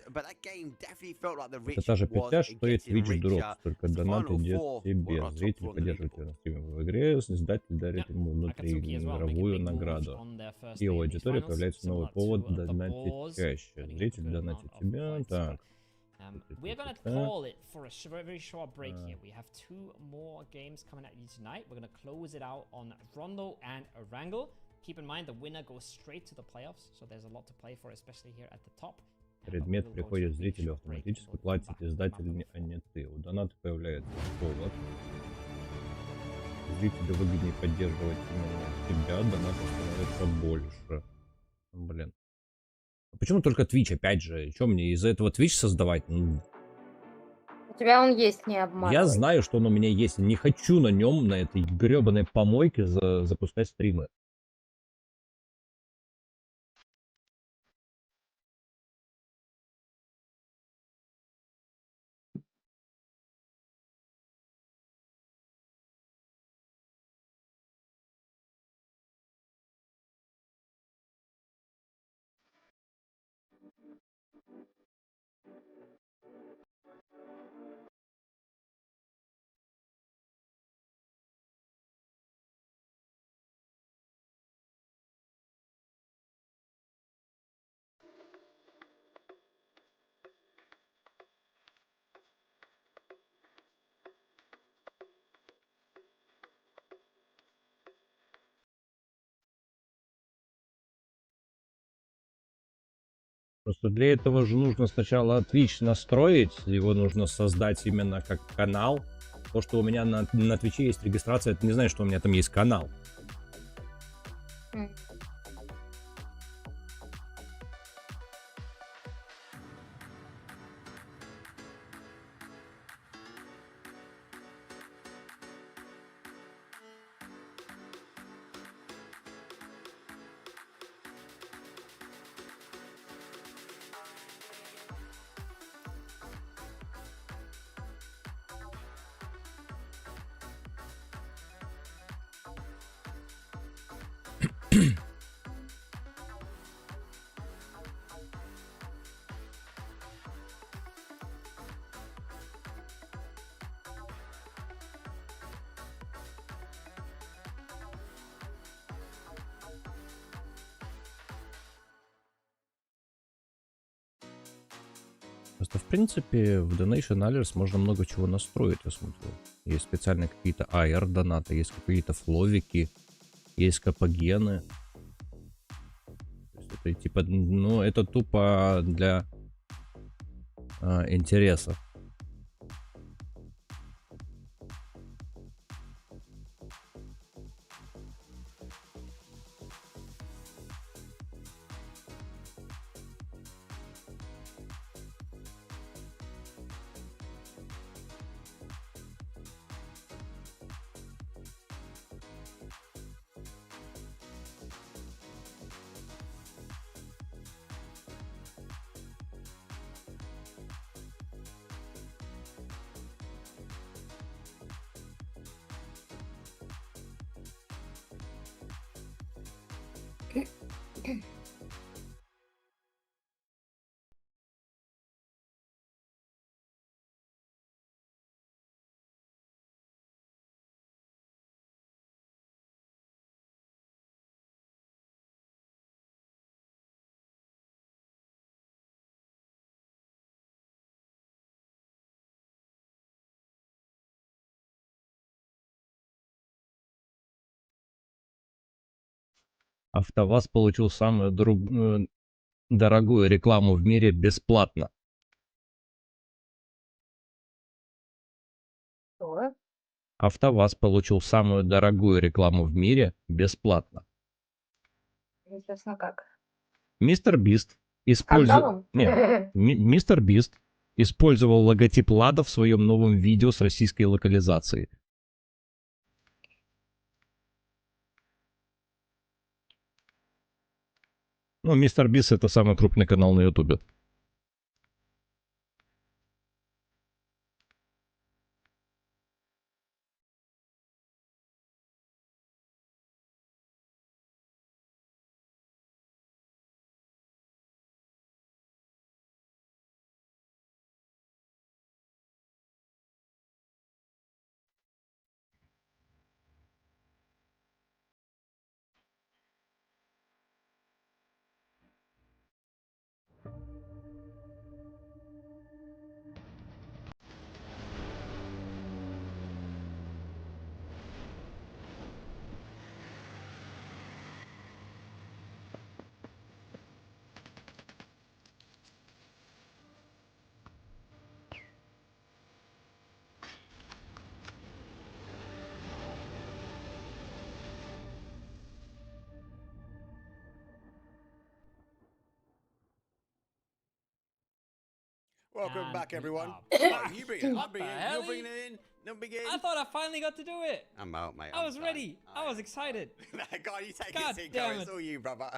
Это та же петля, что и Twitch Drops, только донат идет тебе. Зритель поддерживает его на стриме в игре, издатель дарит ему внутриигровую награду. И у аудитории появляется новый повод донатить чаще. Зритель донатит тебя. Так. We're gonna call it for a very short break here. We have two more games coming at you tonight. We're gonna close it out on Rondo and Erangel. Keep in mind the winner goes straight to the playoffs, so there's a lot to play for, especially here at the top. Предмет приходит зрителю автоматически, платит издатель, а не ты. У доната появляется повод. Зрителю выгоднее поддерживать именно тебя, донатов становится больше. Блин. А почему только Twitch, опять же? Что мне из-за этого Twitch создавать? У тебя он есть, не обманывай. Я знаю, что он у меня есть. Не хочу на нем, на этой гребаной помойке запускать стримы. Просто для этого же нужно сначала Twitch настроить, его нужно создать именно как канал. То, что у меня на Twitch есть регистрация, это не значит, что у меня там есть канал. Просто, в принципе, в Donation Alerts можно много чего настроить, я смотрю. Есть специальные какие-то AR-донаты, есть какие-то фловики, есть капогены. То есть это типа, ну, это тупо для интереса. АвтоВАЗ получил самую дорогую рекламу в мире бесплатно. Что? АвтоВАЗ получил самую дорогую рекламу в мире бесплатно. Интересно, как? Мистер Бист Скандалом? Мистер Бист использовал логотип Лада в своем новом видео с российской локализацией. Ну, Мистер Бист — это самый крупный канал на Ютубе. Welcome back, everyone. You bring it. I'm bringing it. You're bringing it in. Don't begin. I thought I finally got to do it. I'm out, mate. I was ready. I was excited. God, you take God it, damn It's all you, brother.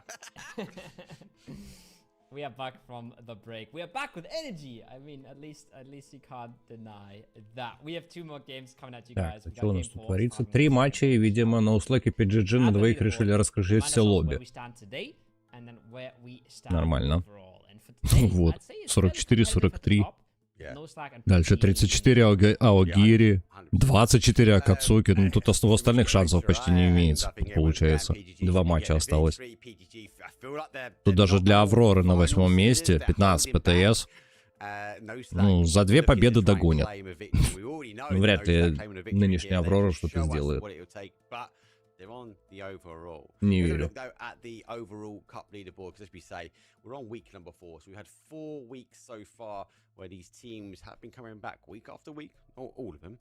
We are back from the break. We are back with energy. I mean, at least you can't deny that. We have 2 more games coming at you guys. Так, что у нас тут творится? 3 матча, и, видимо, на услаке PGG на двоих решили раскрыть все лобби. Нормально. Вот, 44-43. Дальше 34 Аогири, 24 Акацуки. Ну, тут у остальных шансов почти не имеется, получается. 2 матча осталось. Тут даже для Авроры на 8-м месте 15 ПТС. Ну, за 2 победы догонят. Вряд ли нынешняя Аврора что-то сделает. They're on the overall. Не We're going to верю. look though at the overall cup leaderboard because, as we say, we're on week number 4. So we've had 4 weeks so far where these teams have been coming back week after week, or all of them,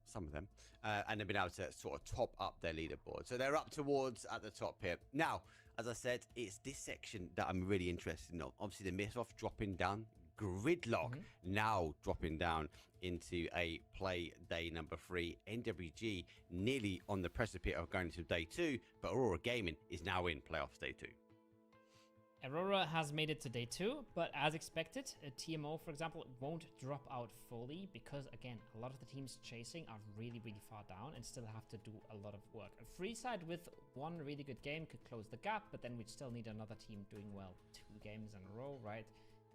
some of them, and they've been able to sort of top up their leaderboard. So they're up towards at the top here. Now, as I said, it's this section that I'm really interested in. Obviously, the miss-off dropping down, gridlock now dropping down into a play day number 3. NWG nearly on the precipice of going to day 2, but Aurora Gaming is now in playoffs day 2. Aurora has made it to day 2, but as expected, TMO, for example, won't drop out fully because, again, a lot of the teams chasing are really, really far down and still have to do a lot of work. A free side with 1 really good game could close the gap, but then we'd still need another team doing well 2 games in a row, right?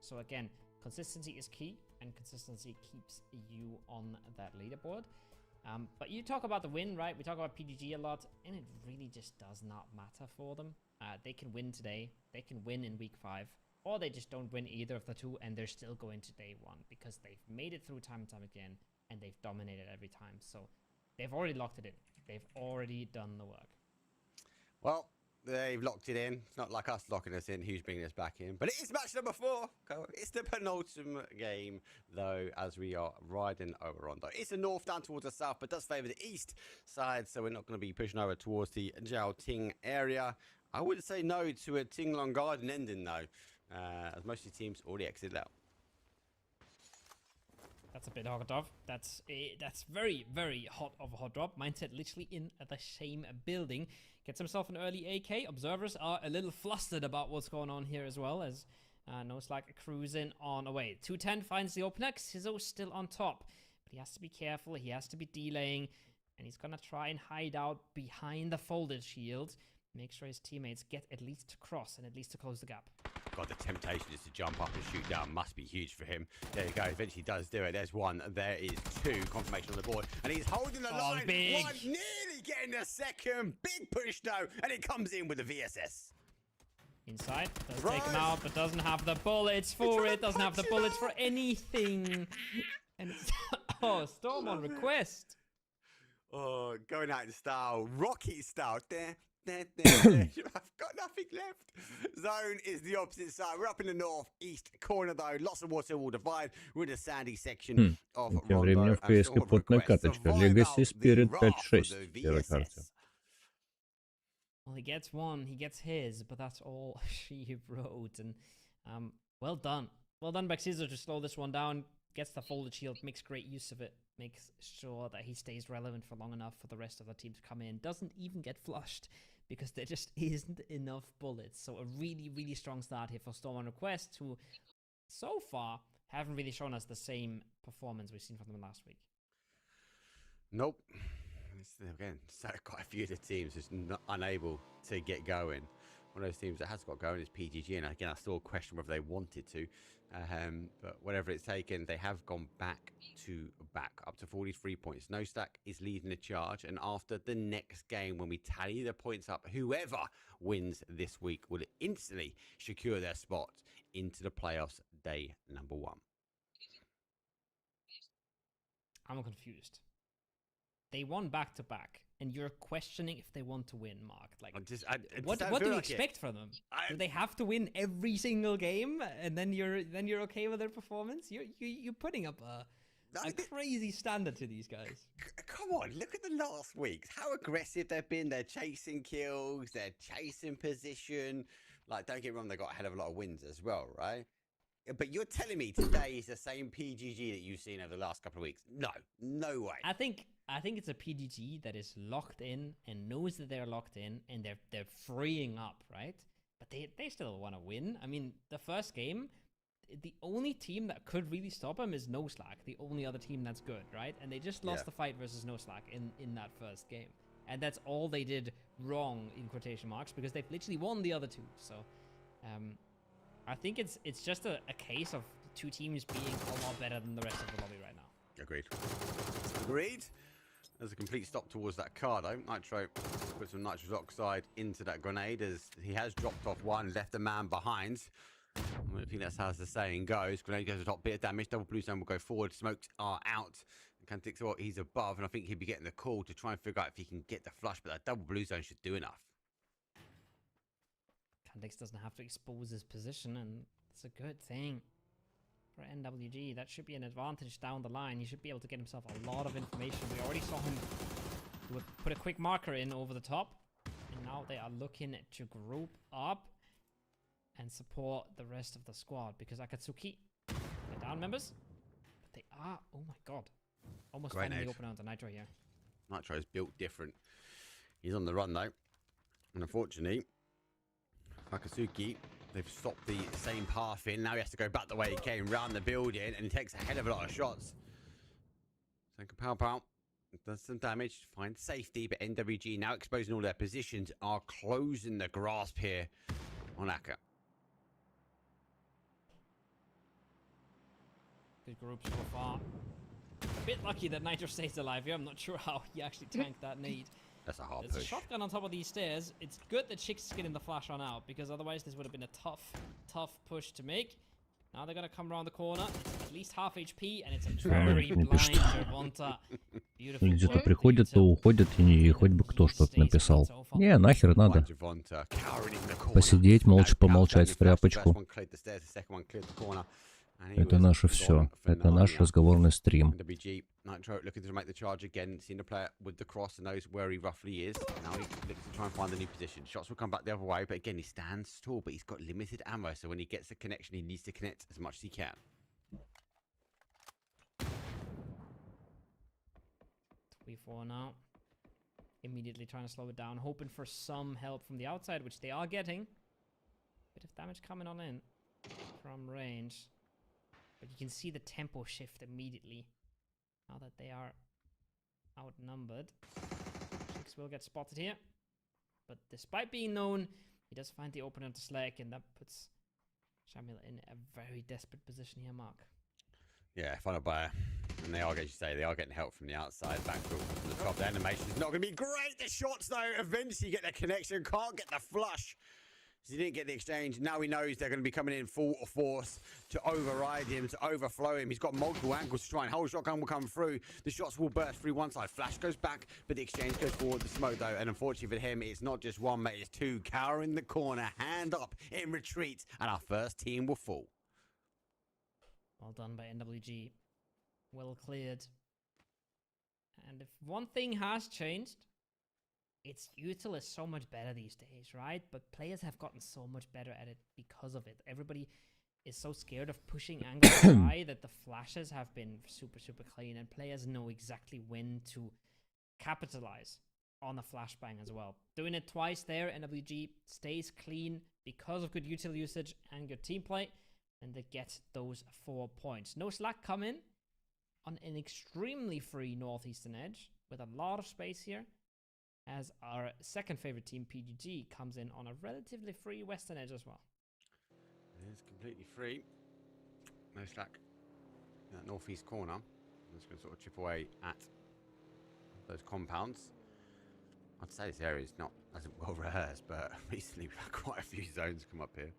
So again, consistency is key, and consistency keeps you on that leaderboard. But you talk about the win, right? We talk about PGG a lot, and it really just does not matter for them. They can win today, they can win in week 5, or they just don't win either of the 2, and they're still going to day 1 because they've made it through time and time again, and they've dominated every time. So they've already locked it in. They've already done the work. Well, they've locked it in. It's not like us locking us in, who's bringing us back in. But it is match number 4. It's the penultimate game, though, as we are riding over Rondo. It's the north down towards the south, but does favour the east side, so we're not going to be pushing over towards the Jiao Ting area. I wouldn't say no to a Ting Long Garden ending, though, as most of the teams already exited out. That's a bit hot off. That's very, very hot of a hot drop. Mindset literally in the same building. Gets himself an early AK. Observers are a little flustered about what's going on here as well, as Noslak cruising on away. 210 finds the opener. Xizzo's still on top, but he has to be careful. He has to be delaying, and he's gonna try and hide out behind the folded shield. Make sure his teammates get at least to cross and at least to close the gap. God, the temptation is to jump up and shoot down must be huge for him. There you go. Eventually does do it. There's 1. There is 2. Confirmation on the board. And he's holding the line. Big. 1, nearly getting the second. Big push, though. And it comes in with the VSS. Inside. Does take him out, but doesn't have the bullets for it. Doesn't have the bullets for anything. And it's... oh, Storm on request. Oh, going out in style. Rocky style. There. I've got nothing left. Zone is the opposite side. We're up in the north-east corner, though. Lots of water will divide. We're in the sandy section of Тем временем в PEC потная каточка. Legacy Spirit 5-6 в первой карте. Well, he gets one, he gets his, but that's all she wrote. And well done. Well done, Baxizor, to slow this one down. Gets the folded shield, makes great use of it. Makes sure that he stays relevant for long enough for the rest of the team to come in. Doesn't even get flushed, because there just isn't enough bullets. So a really, really strong start here for Storm on Request, who so far haven't really shown us the same performance we've seen from them last week. Nope. Again, so quite a few of the teams just not unable to get going. One of those teams that has got going is PGG, and again, I still question whether they wanted to, but whatever it's taken, they have gone back up to 43 points. No Stack is leading the charge, and after the next game, when we tally the points up, whoever wins this week will instantly secure their spot into the playoffs day number 1. I'm confused. They won back-to-back, and you're questioning if they want to win, Mark. Like, what do you expect from them? Do they have to win every single game, and then you're okay with their performance? You're putting up a crazy standard to these guys. Come on, look at the last weeks. How aggressive they've been. They're chasing kills. They're chasing position. Like, don't get me wrong, they got a hell of a lot of wins as well, right? But you're telling me today is the same PGG that you've seen over the last couple of weeks? No way. I think it's a PGG that is locked in and knows that they're locked in, and they're freeing up, right? But they still want to win. I mean, the first game, the only team that could really stop them is No Slack, the only other team that's good, right? And they just lost the fight versus No Slack in that first game. And that's all they did wrong, in quotation marks, because they've literally won the other two. So, I think it's just a case of two teams being a lot better than the rest of the lobby right now. Agreed. There's a complete stop towards that car, though. Nitro put some nitrous oxide into that grenade, as he has dropped off one, left a man behind. I think that's how the saying goes. Grenade goes to the top, bit of damage. Double blue zone will go forward. Smokes are out. Cantics, well, he's above, and I think he'd be getting the call to try and figure out if he can get the flush, but that double blue zone should do enough. Cantics doesn't have to expose his position, and it's a good thing for NWG. That should be an advantage down the line. He should be able to get himself a lot of information. We already saw him put a quick marker in over the top, and now they are looking to group up and support the rest of the squad, because Akatsuki are down members, but they are, oh my god, almost finding the opener onto Nitro here. Nitro is built different. He's on the run though, and unfortunately Akatsuki, they've stopped the same path in. Now he has to go back the way he came, round the building, and he takes a hell of a lot of shots. So Pow Pow does some damage, finds safety, but NWG, now exposing all their positions, are closing the grasp here on Aka. Good group so far. A bit lucky that Nitro stays alive here. I'm not sure how he actually tanked that nade. That's a hard There's push. A shotgun on top of these stairs. It's good that Chick's getting the flash on out, because otherwise this would have been a tough push to make. Now they're gonna come around the corner. It's at least half HP, and it's a very blind Gervonta. Beautiful. Люди то приходят, то уходят, и хоть бы кто что-то написал. Не, нахер надо. Посидеть, молча помолчать в тряпочку. Это наше все. Это наш разговорный стрим. Nitro looking to make the charge again. Seen the player with the cross and knows where he roughly is. Now he looks to try and find a new position. Shots will come back the other way, but again, he stands tall, but he's got limited ammo. So when he gets the connection, he needs to connect as much as he can. 3-4 now. Immediately trying to slow it down, hoping for some help from the outside, which they are getting. Bit of damage coming on in from range. But you can see the tempo shift immediately now that they are outnumbered. Chicks will get spotted here. But despite being known, he does find the opener to Slack, and that puts Shamil in a very desperate position here, Mark. Yeah, followed by, and they are, as you say, they are getting help from the outside, back from the top. The animation is not going to be great. The shots, though, eventually get the connection. Can't get the flush. He didn't get the exchange. Now he knows they're going to be coming in full force to override him, to overflow him. He's got multiple angles to try and hold. Shotgun will come through. The shots will burst through one side. Flash goes back, but the exchange goes forward. The smoke, though, and unfortunately for him, it's not just one, mate. It's two. Cower in the corner, hand up in retreat, and our first team will fall. Well done by NWG. Well cleared. And if one thing has changed, its util is so much better these days, right? But players have gotten so much better at it because of it. Everybody is so scared of pushing angles high that the flashes have been super, super clean, and players know exactly when to capitalize on the flashbang as well. Doing it twice there, NWG stays clean because of good util usage and good team play, and they get those 4 points. No slack come in on an extremely free northeastern edge with a lot of space here, as our second favorite team, PGG, comes in on a relatively free western edge as well. It is completely free. No slack in that northeast corner. I'm just going to sort of chip away at those compounds. I'd say this area is not as well rehearsed, but recently we've had quite a few zones come up here.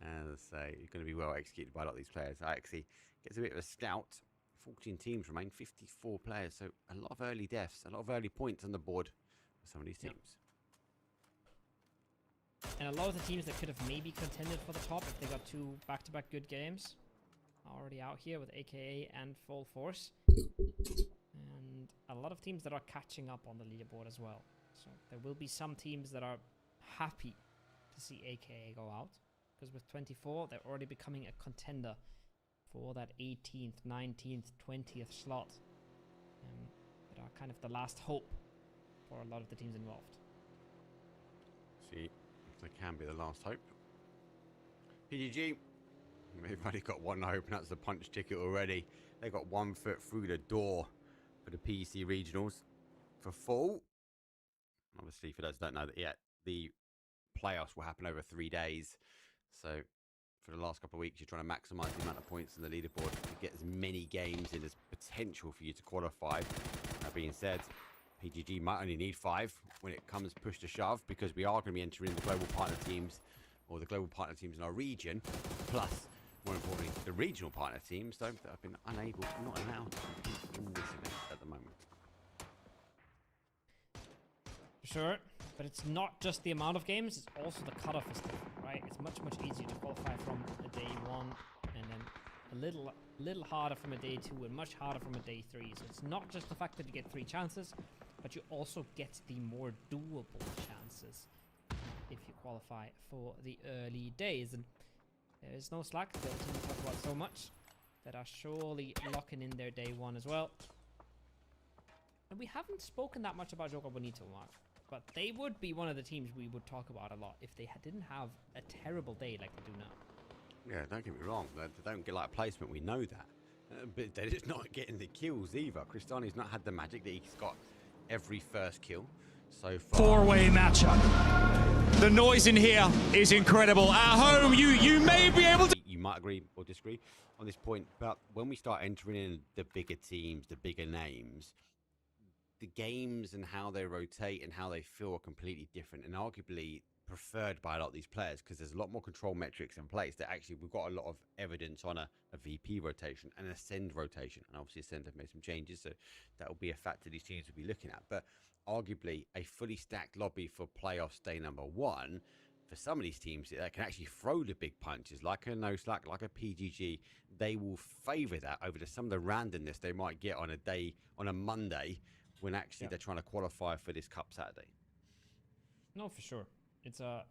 And as I say, you're going to be well executed by a lot of these players. I actually gets a bit of a scout. 14 teams remain, 54 players, so a lot of early deaths, a lot of early points on the board for some of these teams. And a lot of the teams that could have maybe contended for the top if they got two back-to-back good games are already out here with AKA and Full Force. And a lot of teams that are catching up on the leaderboard as well. So there will be some teams that are happy to see AKA go out, because with 24, they're already becoming a contender for that 18th, 19th, 20th slot. That are kind of the last hope for a lot of the teams involved. See if they can be the last hope. PGG, they've only got one hope, and that's the punch ticket already. They got 1 foot through the door for the PEC regionals for full. Obviously, for those who don't know that yet, the playoffs will happen over 3 days. So for the last couple of weeks, you're trying to maximize the amount of points in the leaderboard to get as many games in as potential for you to qualify. That being said, PGG might only need 5 when it comes push to shove, because we are going to be entering the global partner teams, or the global partner teams in our region, plus, more importantly, the regional partner teams, though, that have been unable, not allowed to compete in this event at the moment. Sure, but it's not just the amount of games, it's also the cutoff is different, right? It's much, much easier to qualify from a day 1, and then a little harder from a day 2, and much harder from a day 3. So it's not just the fact that you get 3 chances, but you also get the more doable chances if you qualify for the early days. And there is no slack. The team we talk about so much that are surely locking in their day 1 as well. And we haven't spoken that much about Joker Bonito, Mark, but they would be one of the teams we would talk about a lot if they didn't have a terrible day like they do now. Yeah, don't get me wrong. They don't get like a placement, we know that. But they're just not getting the kills either. Cristani's not had the magic that he's got every first kill so far. 4-way matchup. The noise in here is incredible. At home, you may be able to... You might agree or disagree on this point, but when we start entering in the bigger teams, the bigger names, the games and how they rotate and how they feel are completely different, and arguably preferred by a lot of these players, because there's a lot more control metrics in place. That actually we've got a lot of evidence on a VP rotation and Ascend rotation, and obviously Ascend have made some changes, so that will be a factor these teams will be looking at. But arguably a fully stacked lobby for playoffs day number 1 for some of these teams that can actually throw the big punches, like a No Slack, like a PGG, they will favor that over some of the randomness they might get on a day, on a Monday, when actually they're trying to qualify for this Cup Saturday. No, for sure. It's a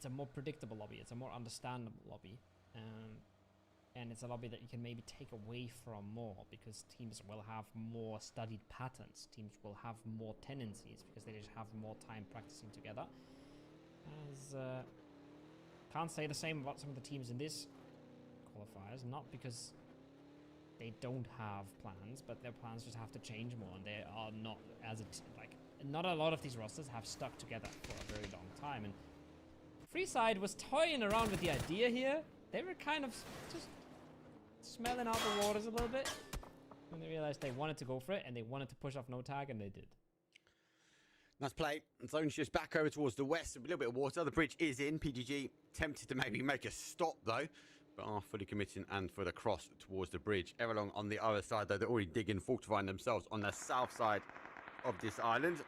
more predictable lobby. It's a more understandable lobby, and it's a lobby that you can maybe take away from more, because teams will have more studied patterns. Teams will have more tendencies because they just have more time practicing together. As can't say the same about some of the teams in this qualifiers, not because they don't have plans, but their plans just have to change more, and they are not as not a lot of these rosters have stuck together for a very long time. And Freeside was toying around with the idea here. They were kind of just smelling out the waters a little bit when they realized they wanted to go for it and they wanted to push off no tag, and they did. Nice play. Zone shifts back over towards the west. A little bit of water. The bridge is in. PGG tempted to maybe make a stop though, but are fully committing and for the cross towards the bridge. Everlong on the other side though, they're already digging, fortifying themselves on the south side of this island.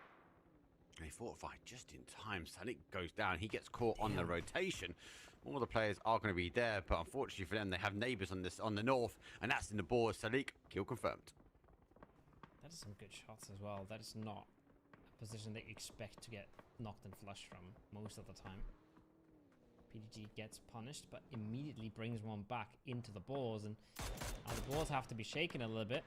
They fortify just in time. Salik goes down. He gets caught on the rotation. All the players are going to be there, but unfortunately for them, they have neighbours on the north, and that's in the board. Salik, kill confirmed. That is some good shots as well. That is not a position that you expect to get knocked and flushed from most of the time. PDG gets punished, but immediately brings one back into the balls, and now the balls have to be shaken a little bit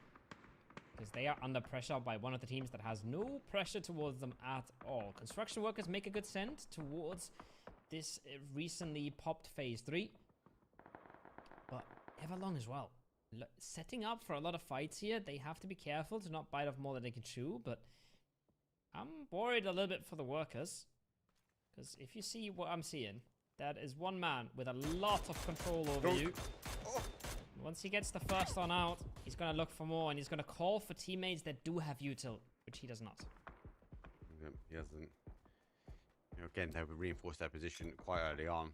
because they are under pressure by one of the teams that has no pressure towards them at all. Construction workers make a good send towards this recently popped phase 3, but Everlong as well. Setting up for a lot of fights here. They have to be careful to not bite off more than they can chew, but I'm worried a little bit for the workers, because if you see what I'm seeing, that is one man with a lot of control over you. Once he gets the first one out, he's going to look for more, and he's going to call for teammates that do have util, which he does not. He hasn't. Again, they will reinforce their position quite early on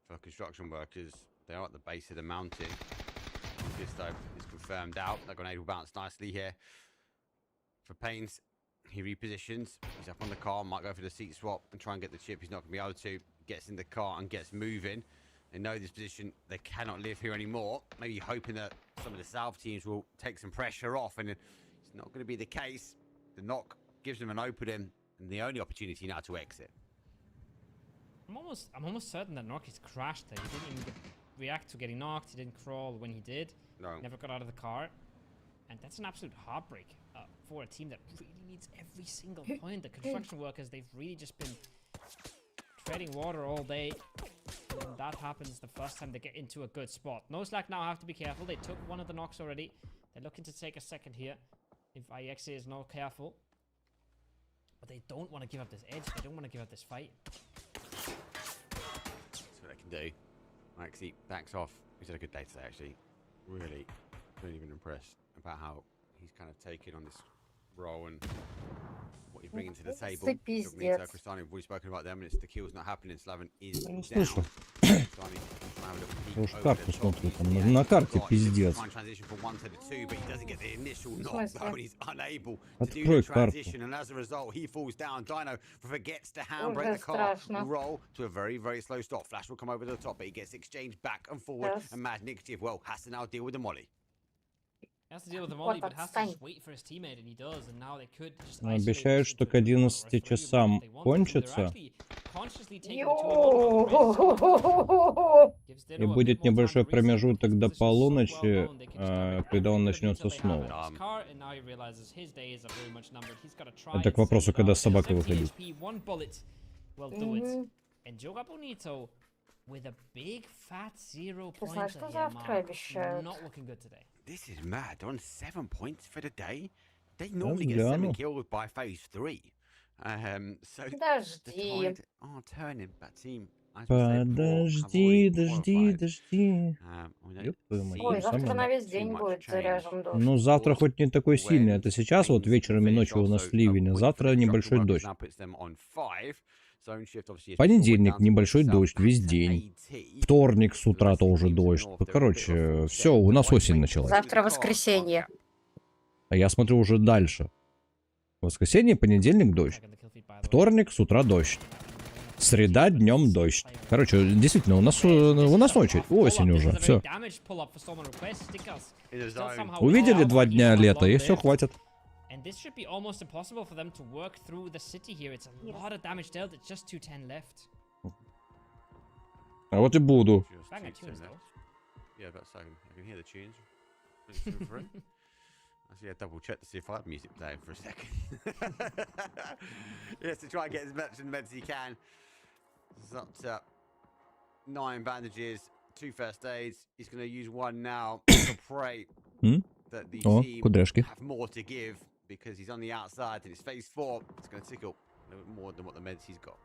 for construction workers. They are at the base of the mountain. This though is confirmed out. That grenade will bounce nicely here for Pains. He repositions. He's up on the car. Might go for the seat swap and try and get the chip. He's not going to be able to. Gets in the car and gets moving. They know this position. They cannot live here anymore. Maybe hoping that some of the south teams will take some pressure off, and it's not going to be the case. The knock gives them an opening and the only opportunity now to exit. I'm almost certain that Knock has crashed there. He didn't even react to getting knocked. He didn't crawl when he did. No. Never got out of the car. And that's an absolute heartbreak for a team that really needs every single point. The construction workers, they've really just been treading water all day. And that happens the first time they get into a good spot. No Slack now have to be careful. They took one of the knocks already. They're looking to take a second here if IXA is not careful. But they don't want to give up this edge. They don't want to give up this fight. That's what they can do. Maxi backs off. He's had a good day today, actually. Really been impressed about how he's kind of taken on this role and what he's bringing to the table. Kristani, we've spoken about them, and it's the kills not happening. Slaven is down. Уж карту смотрю, там на карте пиздец. Открой карту. And as a result, he falls down. Dino forgets to handbrake the car, roll to a very, very slow stop. Flash will come over to the top, but he gets exchanged back and forward. And Mad Negative, well, has to now deal with the molly. Has to deal with the molly, but has to just wait for his teammate, and he does. And now they could just обещают, что к 11 часам кончится. И будет небольшой промежуток до полуночи, когда он начнется снова. Это к вопросу, когда с собакой выходить. With a big fat 0 points here, not looking good today. This is mad. They're on 7 points for the day. They normally get 7 kills by phase 3. So the tide are turning. That team. Подожди. Ой, завтра на весь день будет заряжен дождь. Ну, завтра хоть не такой сильный. Это сейчас вот вечером и ночью у нас ливень, а завтра небольшой дождь. Понедельник небольшой дождь весь день. Вторник с утра тоже дождь. Короче, все, у нас осень началась. Завтра воскресенье. А я смотрю уже дальше. Воскресенье, понедельник дождь. Вторник с утра дождь. Среда днем дождь. Короче, действительно, у нас ночь, осень уже. Все. Увидели 2 дня лета, и все, хватит. And this should be almost impossible for them to work through the city here. It's a lot of damage dealt. It's just 210 left. А вот и буду. Bang tunes though. Yeah, but I can hear the tunes. Actually, I double check to see if I have music playing for a second. Yes, to try and get as much in the meds as he can. He's up to 9 bandages, 2 first aids. He's going to use 1 now to pray that the team have more to give. Because he's on the outside and it's phase 4, it's going to tickle a little bit more than what the meds he's got.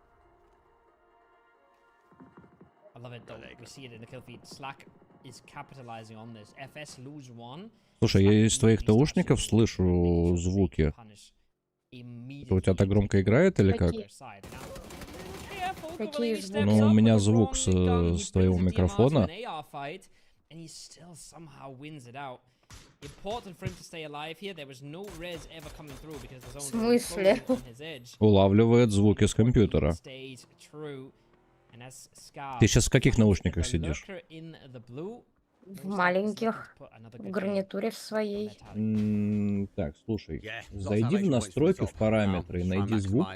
I love it though. We see it in the kill feed. Slack is capitalizing on this. FS lose 1. Слушай, я из твоих наушников слышу звуки. Это у тебя так громко играет или как? Какие звуки? Ну, у меня звук с твоего микрофона. В смысле? Улавливает звуки с компьютера. Ты сейчас в каких наушниках сидишь? В маленьких, в гарнитуре в своей. Так, слушай, зайди в настройки, в параметры, найди звук.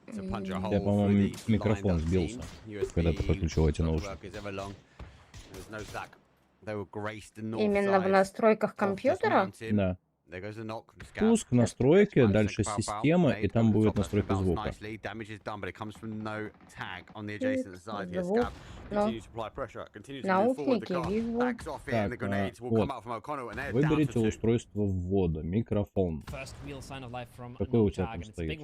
У тебя, по-моему, микрофон сбился, когда ты подключил эти наушники. Именно в настройках компьютера? Да. Спуск, настройки, дальше система, и там будет настройка звука. Звук. Ну, наушники, вижу. Так, вот. Выберите устройство ввода, микрофон. Какой у тебя там стоит?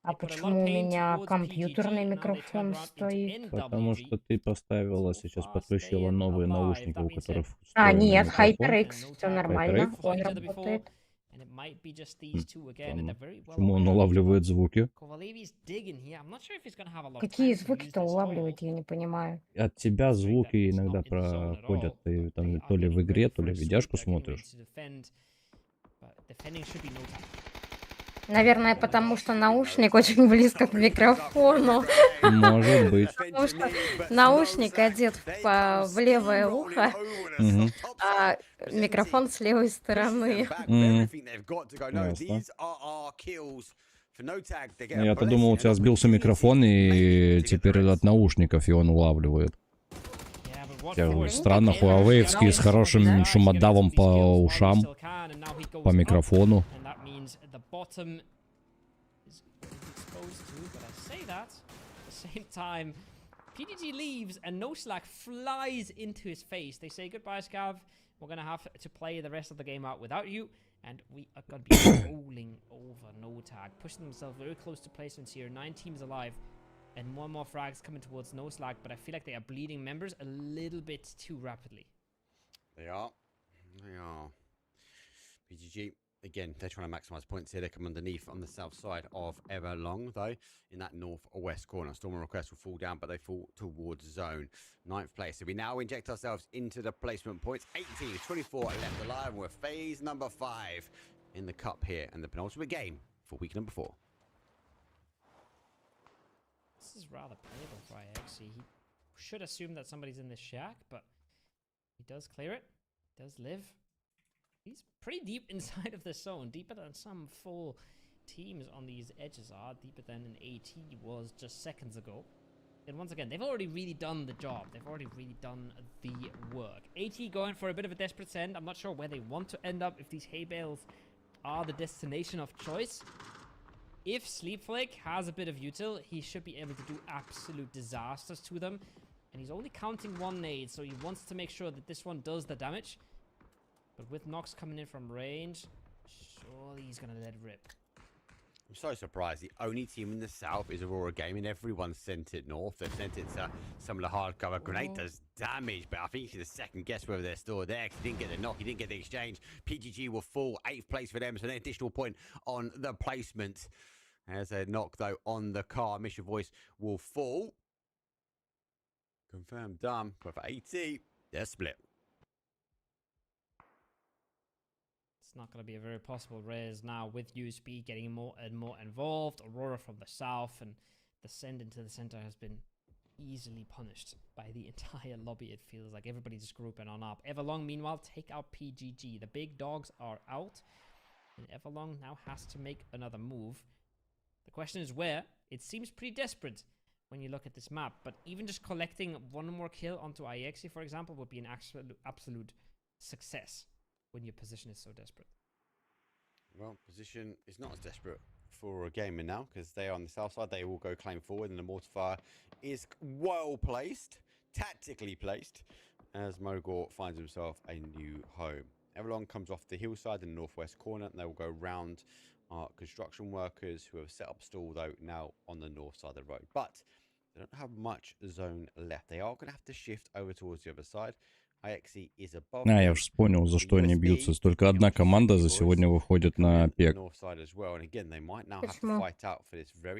А почему у меня компьютерный микрофон стоит? Потому что ты поставила, сейчас подключила новые наушники, у которых... А, нет, HyperX, все нормально, он работает. Почему он улавливает звуки? Какие звуки-то улавливает, я не понимаю. От тебя звуки иногда проходят. Ты там то ли в игре, то ли видяшку смотришь. Наверное, потому что наушник очень близко к микрофону. Может быть. Потому что наушник одет в левое ухо, а микрофон с левой стороны. Я-то думал, у тебя сбился микрофон, и теперь от наушников, и он улавливает. Странно, хуавеевские с хорошим шумодавом по ушам, по микрофону. PGG leaves and no slack flies into his face. They say goodbye, Scav. We're gonna have to play the rest of the game out without you, and we are gonna be rolling over no tag, pushing themselves very close to placements here. 9 teams alive, and more frags coming towards no slack. But I feel like they are bleeding members a little bit too rapidly. They are. They are. PGG. Again, they're trying to maximize points here. They come underneath on the south side of Everlong, though, in that northwest corner. Storm and Request will fall down, but they fall towards zone. 9th place. So we now inject ourselves into the placement points. 18, 24 left alive. We're phase number 5 in the cup here, and the penultimate game for week number 4. This is rather playable for IX. He should assume that somebody's in this shack, but he does clear it. Does live. He's pretty deep inside of the zone, deeper than some full teams on these edges are, deeper than an AT was just seconds ago. And once again, they've already really done the job. They've already really done the work. AT going for a bit of a desperate send. I'm not sure where they want to end up, if these hay bales are the destination of choice. If Sleepflake has a bit of util, he should be able to do absolute disasters to them. And he's only counting 1 nade, so he wants to make sure that this one does the damage. But with Nox coming in from range, surely he's going to let it rip. I'm so surprised. The only team in the south is Aurora Gaming. Everyone sent it north. They've sent it to some of the hardcover. Grenade does damage, but I think he's the second guess whether they're still there. He didn't get the knock. He didn't get the exchange. PGG will fall. 8th place for them. So an additional point on the placement. There's a knock, though, on the car. Mission Voice will fall. Confirmed done. But for AT, they're split. It's not going to be a very possible raise now with USB getting more and more involved. Aurora from the south, and the send into the center has been easily punished by the entire lobby. It feels like everybody's grouping on up. Everlong, meanwhile, take out PGG. The big dogs are out, and Everlong now has to make another move. The question is where. It seems pretty desperate when you look at this map, but even just collecting 1 more kill onto IXE, for example, would be an absolute success when your position is so desperate. Well, position is not as desperate for a gamer now, because they are on the south side. They will go claim forward, and the mortifier is well placed, tactically placed, as Mogor finds himself a new home. Everlong comes off the hillside in the northwest corner, and they will go round our construction workers who have set up stall, though, now on the north side of the road. But they don't have much zone left. They are going to have to shift over towards the other side. Я уж понял, за что они бьются. Только одна команда за сегодня выходит на PEC.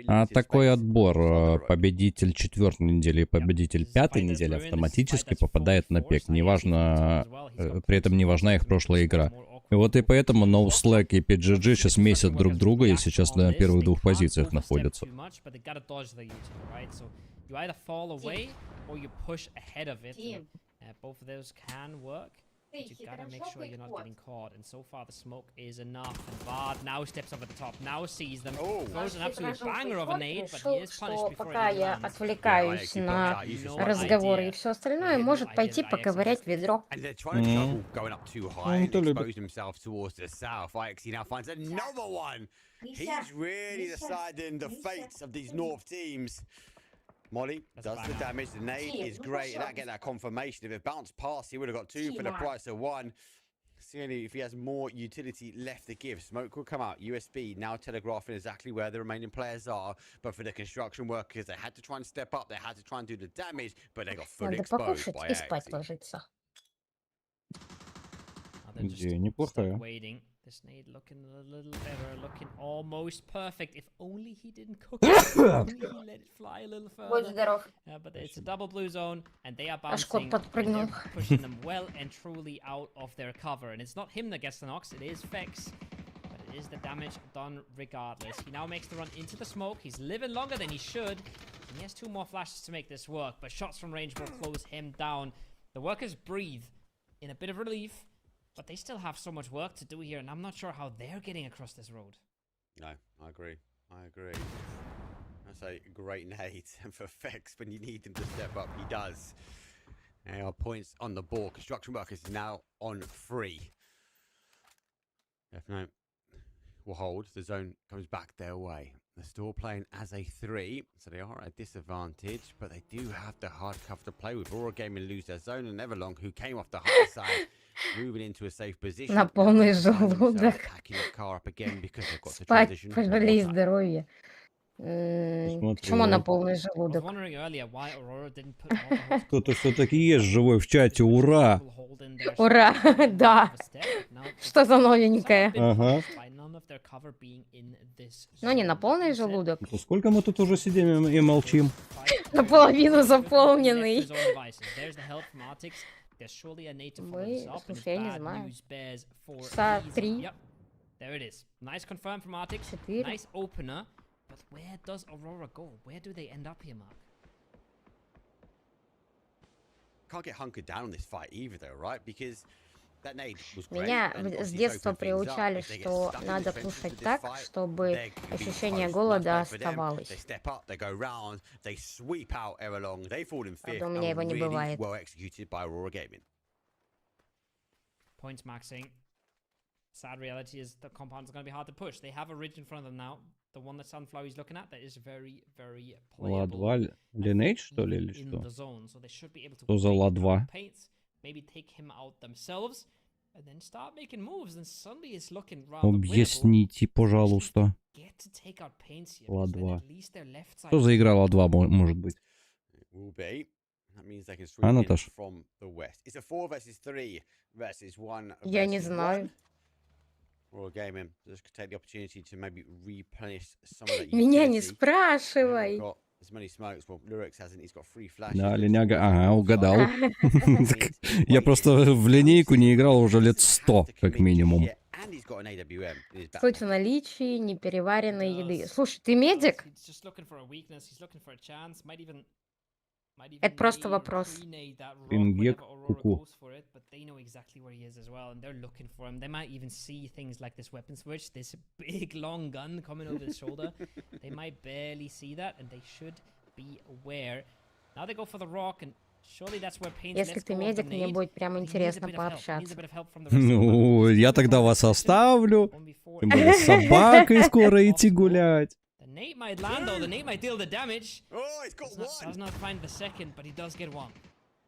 А такой отбор. Победитель 4-й недели и победитель 5-й недели автоматически попадает на PEC. Неважно, при этом не важна их прошлая игра. И вот и поэтому No Slack и PGG сейчас месят друг друга и сейчас на первых 2 позициях находятся. Both of those can work, but you gotta make sure you're not getting caught. And so far, the smoke is enough. And Bard now steps up at the top, now sees them. Throws an absolute banger of a nade, but he is punished before пока я отвлекаюсь на разговоры и все остальное, может пойти поковырять ведро. Он то любит. Molly does the damage. The nade is great. And that get that confirmation. If it bounced past, he would have got 2 for the price of 1. See if he has more utility left to give. Smoke will come out. USB now telegraphing exactly where the remaining players are. But for the construction workers, they had to try and step up. They had to try and do the damage, but they got fully exposed by ложиться. Идея неплохая. This nade looking a little better, looking almost perfect. If only he didn't cook it, if only he let it fly a little further. But it's a double blue zone, and they are bouncing, and they're pushing them well and truly out of their cover. And it's not him that gets the knocks, it is Fex. But it is the damage done regardless. He now makes the run into the smoke. He's living longer than he should. And he has 2 more flashes to make this work, but shots from range will close him down. The workers breathe in a bit of relief. But they still have so much work to do here, and I'm not sure how they're getting across this road. No, I agree. That's a great nade for Fex when you need him to step up. He does. Now points on the board. Construction workers now on 3. Definitely will hold. The zone comes back their way. They're still playing as a 3, so they are at a disadvantage, but they do have the hard cover to play with. Aura Gaming lose their zone, and Everlong, who came off the hard side, moving into a safe position. На полный желудок. Спать, пожалей здоровья. Почему на полный желудок? Кто-то все-таки есть живой в чате, ура! Ура, да. Что за новенькое? Ага. Но не на полный желудок. Сколько мы тут уже сидим и молчим? Наполовину заполненный. Слушай, я не знаю. Часа 3. 4. But where does Aurora go? Where do they end up here, Mark? Can't get hunkered down on this fight either, though, right? Because that nade was great. Меня с детства приучали, что надо кушать так, чтобы ощущение голода оставалось. Правда, у меня его не бывает. Points maxing. Sad reality is the compounds are going to be hard to push. They have a ridge in front of them now. The one that Sunflower is looking at, that is very, very playable. Ла-2 Lineage, что ли, или in что? the zone, so they should be able to Что за Ла-2? maybe take him out themselves, and then start making moves. And suddenly it's looking rather Объясните, пожалуйста. get to take out Paints here. Ла-2. At least their left side. Что за игра Ла-2 может быть? Will be. That means they can А, swoop in Наташ? from the west. It's a 4 versus 3 versus 1. Я не знаю. Royal Gaming just take the opportunity to maybe replenish some of that Меня не utility. спрашивай. Got as many smokes. Well, Lyrics hasn't. He's got 3 flashes. Да, линяга, ага, угадал. Я просто в линейку не играл уже лет 100, как минимум. Суть в наличии непереваренной еды. Слушай, ты медик? Это просто вопрос. Пингек, куку. Если ты медик, мне будет прям интересно пообщаться. Ну, я тогда вас оставлю. Тем более с собакой скоро идти гулять. The nade might land though, the nade might deal the damage. Oh, he's got one. Does not find the second, but he does get one.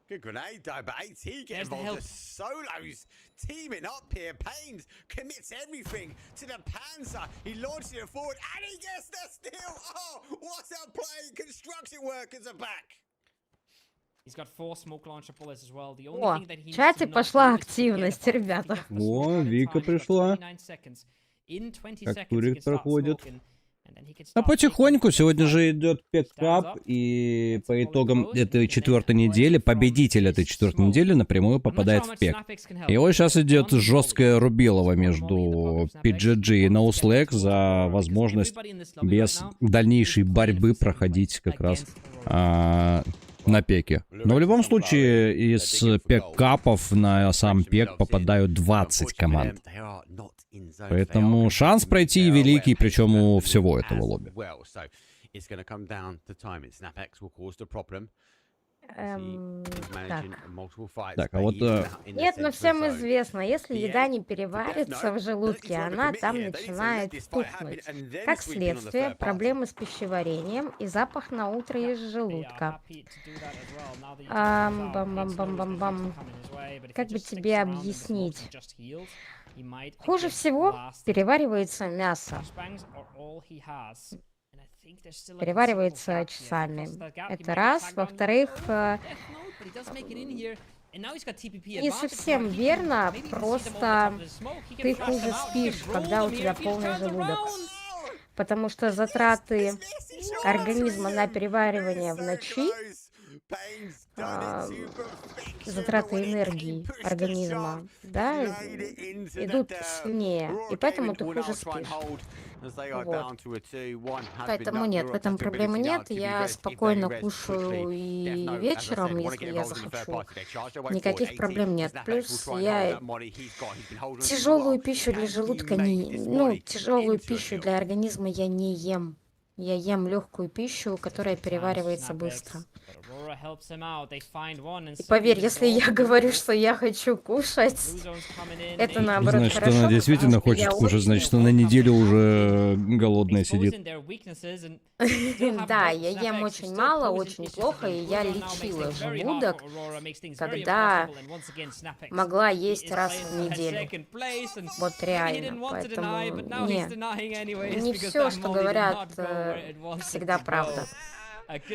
Good grenade though, but AT get involved. The solos teaming up here. Pains commits everything to the Panzer. He launches it forward and he gets the steal. Oh, what a play. Construction workers are back. О, в чате пошла активность, ребята. О, Вика пришла. Как турик проходит. А потихоньку сегодня же идет PEC, и по итогам этой 4-й недели победитель этой 4-й недели напрямую попадает в PEC. И вот сейчас идет жесткое рубилово между PGG и NoSlack за возможность без дальнейшей борьбы проходить как раз на пеке. Но в любом случае из PEC-капов на сам PEC попадают 20 команд. Поэтому шанс пройти великий, причем у всего этого лобби. Так, а вот... Нет, но всем известно, если еда не переварится в желудке, она там начинает тухнуть. Как следствие, проблемы с пищеварением и запах на утро из желудка. Бам-бам-бам-бам-бам. Как бы тебе объяснить? Хуже всего переваривается мясо. Переваривается часами. Это раз. Во-вторых, не совсем верно, просто ты хуже спишь, когда у тебя полный желудок. Потому что затраты организма на переваривание в ночи, затраты энергии организма, да, идут сильнее, и поэтому ты хуже спишь. Вот. Поэтому нет, в этом проблемы нет. Я спокойно кушаю и вечером, если я захочу. Никаких проблем нет. Плюс я тяжелую пищу для желудка тяжелую пищу для организма я не ем. Я ем легкую пищу, которая переваривается быстро. И поверь, если я говорю, что я хочу кушать, это наоборот значит, хорошо. Она действительно хочет кушать, значит, она неделю уже голодная сидит. Да, я ем очень мало, очень плохо, и я лечила желудок, когда могла есть раз в неделю. Вот реально. Поэтому не все, что говорят, всегда правда.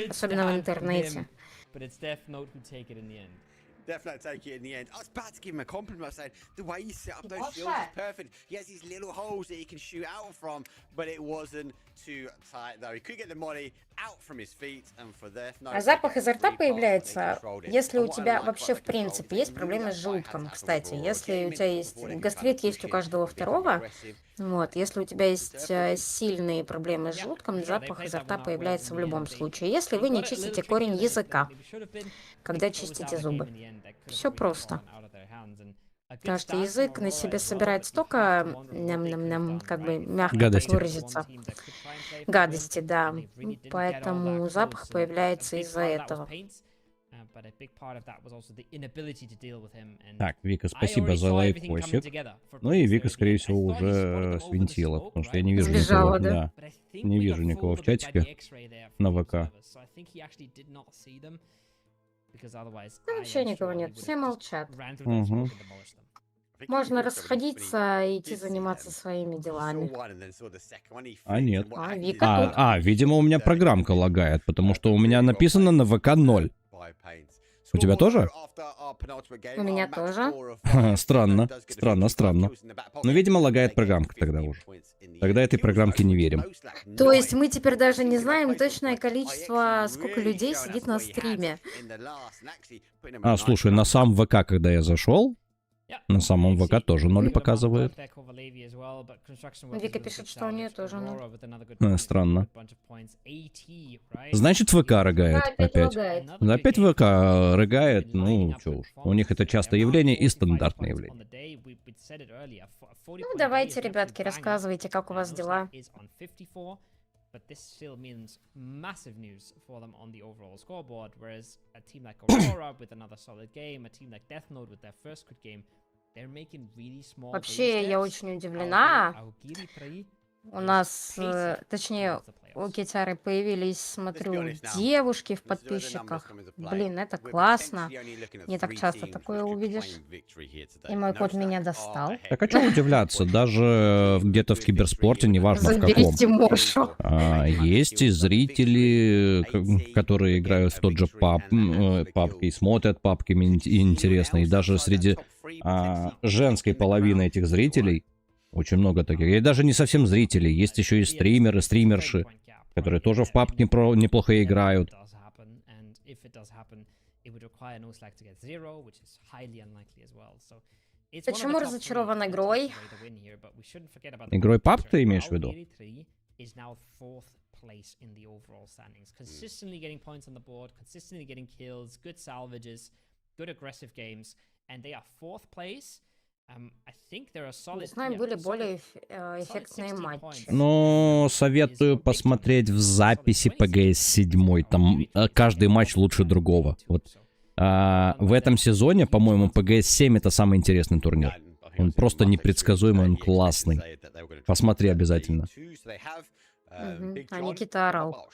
Особенно в интернете. Definitely take it in the end. I was about to give him a compliment saying the way he set up those shields is perfect. He has these little holes that he can shoot out from, but it wasn't too tight though. He could get the money out from his feet and for their... А запах изо рта появляется, если у тебя вообще в принципе есть проблемы с желудком, кстати. Если у тебя есть гастрит, есть у каждого второго. Вот, если у тебя есть сильные проблемы с желудком, запах изо рта появляется в любом случае. Если вы не чистите корень языка, когда чистите зубы. Все просто. Потому что язык на себе собирает столько, как бы мягко гадости. Выразиться. Гадости, да. Поэтому запах появляется из-за этого. Так, Вика, спасибо за лайкосик. Ну и Вика, скорее всего, уже свинтила, потому что я не вижу Сбежала, никого. да? Не вижу никого в чатике на ВК. Ну, вообще никого нет, все молчат. Угу. Можно расходиться и идти заниматься своими делами. А нет. А, Вика тут. Видимо, у меня программка лагает, потому что у меня написано на ВК 0. У тебя тоже? У меня тоже. Странно, странно. Но, видимо, лагает программка тогда уже. Тогда этой программке не верим. То есть мы теперь даже не знаем точное количество, сколько людей сидит на стриме. Слушай, на сам ВК, когда я зашел, на самом ВК тоже 0 показывает. Вика пишет, что у нее тоже 0. Странно. Значит, ВК рыгает опять. Опять ВК рыгает, ну, чё уж. У них это частое явление и стандартное явление. Ну, давайте, ребятки, рассказывайте, как у вас дела. But this still means massive news for them on the overall scoreboard, whereas a team like Aurora with another solid game, a team like Death Note with their first good game, they're making really small. Вообще, я очень удивлена. У нас, точнее, у Китяры появились, смотрю, девушки в подписчиках. Блин, это классно. Не так часто такое увидишь. И мой кот меня достал. Так а что удивляться, даже где-то в киберспорте, неважно в каком. Заберите Мошу. Есть и зрители, которые играют в тот же PUBG и смотрят PUBG, и интересно. И даже среди женской половины этих зрителей очень много таких. И даже не совсем зрителей, есть еще и стримеры, стримерши, которые тоже в PUBG неплохо играют. Почему разочарован игрой? Игрой PUBG ты имеешь в виду? Place in the overall standings, consistently getting points on the board, consistently getting kills, good salvages, good aggressive games, and they are fourth place. I think there are solid. Знаем, были более эффектные матчи. Но советую посмотреть в записи ПГС 7. Там каждый матч лучше другого. Вот в этом сезоне, по-моему, ПГС 7 это самый интересный турнир. Он просто непредсказуемый, он классный. Посмотри обязательно. А Никита орал.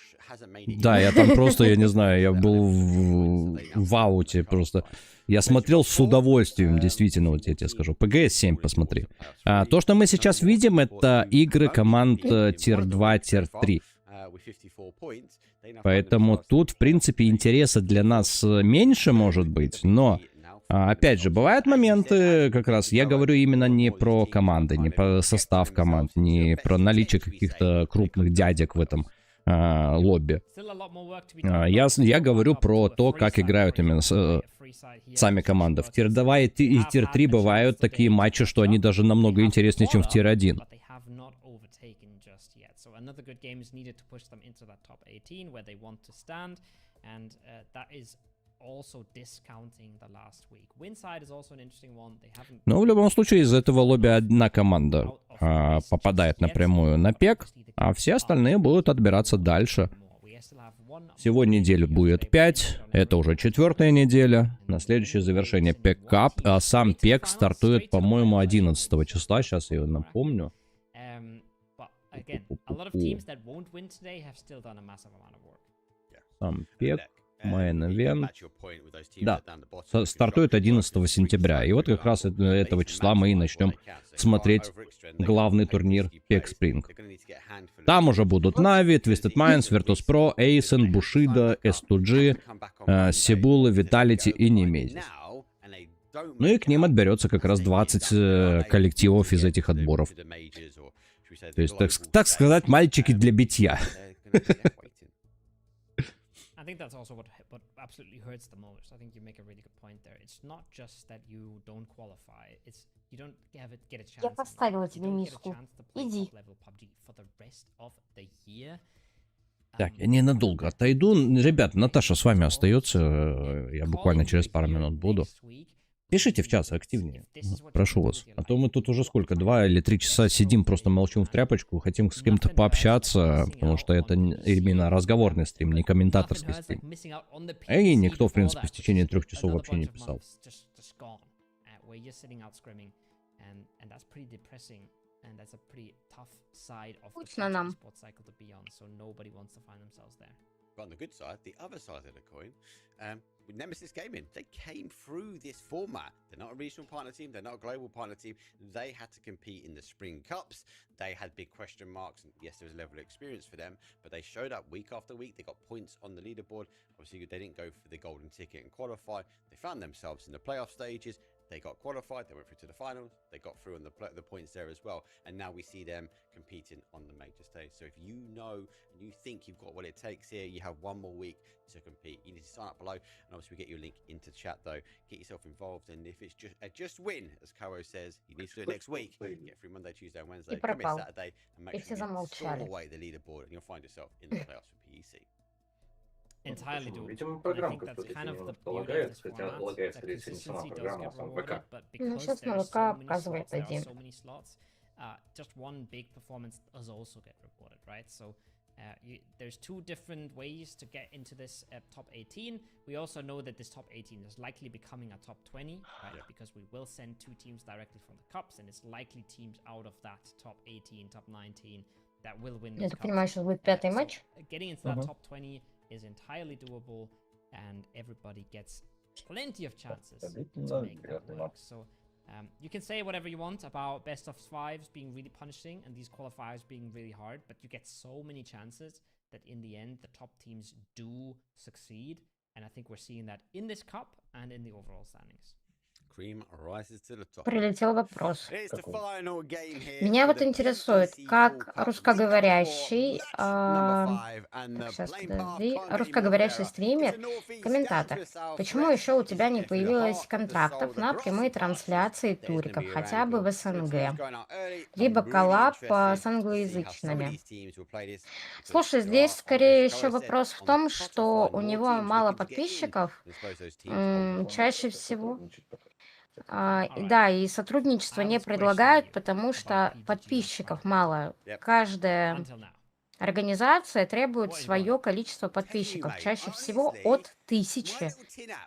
Да, я там просто, я не знаю, я был в ауте просто. Я смотрел с удовольствием, действительно, вот я тебе скажу. ПГС 7 посмотри. То, что мы сейчас видим, это игры команд Тир 2, Тир 3. Поэтому тут, в принципе, интереса для нас меньше может быть, но... Опять же, бывают моменты, как раз, я говорю именно не про команды, не про состав команд, не про наличие каких-то крупных дядек в этом лобби. Я говорю про то, как играют именно сами команды. В Тир-2 и Тир-3 бывают такие матчи, что они даже намного интереснее, чем в Тир-1. Но в любом случае из этого лобби одна команда попадает напрямую на PEC, а все остальные будут отбираться дальше. Всего неделю будет 5, это уже 4-я неделя. На следующее завершение PEC Cup, а сам PEC стартует, по-моему, 11 числа, сейчас я его напомню. Сам PEC. Main Event. Да, стартует 11 сентября. И вот как раз этого числа мы и начнем смотреть главный турнир PEC Spring. Там уже будут Нави, Twisted Minds, Virtus.pro, Эйсен, Бушида, S2G, Сибулы, Vitality и Немезис. Ну и к ним отберется как раз 20 коллективов из этих отборов. То есть, так сказать, мальчики для битья. I think that's also what absolutely hurts the most. I think you make a really good point there. It's not just that you don't qualify. It's you don't get a chance. Я поставила тебе миску. Иди. Так, я ненадолго отойду. Ребят, Наташа с вами остается. Я буквально через пару минут буду. Пишите в чат активнее. Прошу вас. А то мы тут уже сколько, 2 или 3 часа сидим, просто молчим в тряпочку, хотим с кем-то пообщаться, потому что это именно разговорный стрим, не комментаторский стрим. И никто, в принципе, в течение 3 часов вообще не писал. Скучно нам. But on the good side, the other side of the coin, with Nemesis Gaming, they came through this format. They're not a regional partner team, they're not a global partner team. They had to compete in the Spring Cups. They had big question marks, and yes, there was a level of experience for them, but they showed up week after week. They got points on the leaderboard. Obviously, they didn't go for the golden ticket and qualify. They found themselves in the playoff stages. They got qualified, they went through to the finals, they got through on the points there as well, and now we see them competing on the major stage. So if you know and you think you've got what it takes here, you have one more week to compete. You need to sign up below, and obviously we get your link into chat though. Get yourself involved, and if it's just win, as Karo says, you need to do it next week. Get through Monday, Tuesday, and Wednesday, come in Saturday, and make sure you storm away the leaderboard, and you'll find yourself in the playoffs for PEC. Entirely do. Видимо, программка кто-то немножко лагает, хотя лагает, скорее всего, не сама программа, а сам ВК. Ну, сейчас на ВК показывает один. Just one big performance does also get rewarded, right? So There's two different ways to get into this top 18. We also know that this top 18 is likely becoming a top 20, right? Yeah. Because we will send 2 teams directly from the cups, and it's likely teams out of that top 18, top 19 that will win those cups. Getting into that top 20 is entirely doable, and everybody gets plenty of chances to make that work. So you can say whatever you want about best of 5s being really punishing and these qualifiers being really hard, but you get so many chances that in the end the top teams do succeed, and I think we're seeing that in this cup and in the overall standings. Прилетел вопрос. Меня вот интересует, как русскоговорящий, русскоговорящий стример, комментатор, почему еще у тебя не появилось контрактов на прямые трансляции туриков, хотя бы в СНГ, либо коллаб с англоязычными? Слушай, здесь скорее еще вопрос в том, что у него мало подписчиков, чаще всего. Да, и сотрудничество не предлагают, потому что подписчиков мало. Каждая организация требует свое количество подписчиков, чаще всего от 1000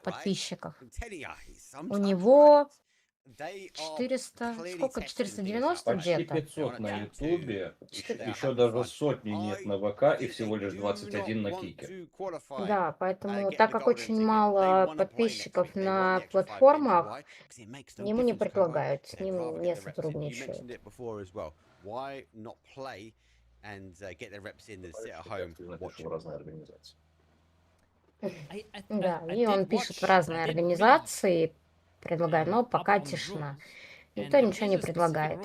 подписчиков. У него 400, сколько? 490 где-то? 500 на Ютубе, еще даже сотни нет на ВК и всего лишь 21 на Кике. Да, поэтому, так как очень мало подписчиков на платформах, ему не предлагают, с ним не сотрудничают. Да, и он пишет в разные организации, предлагаю, но пока тишина. Никто ничего не предлагает.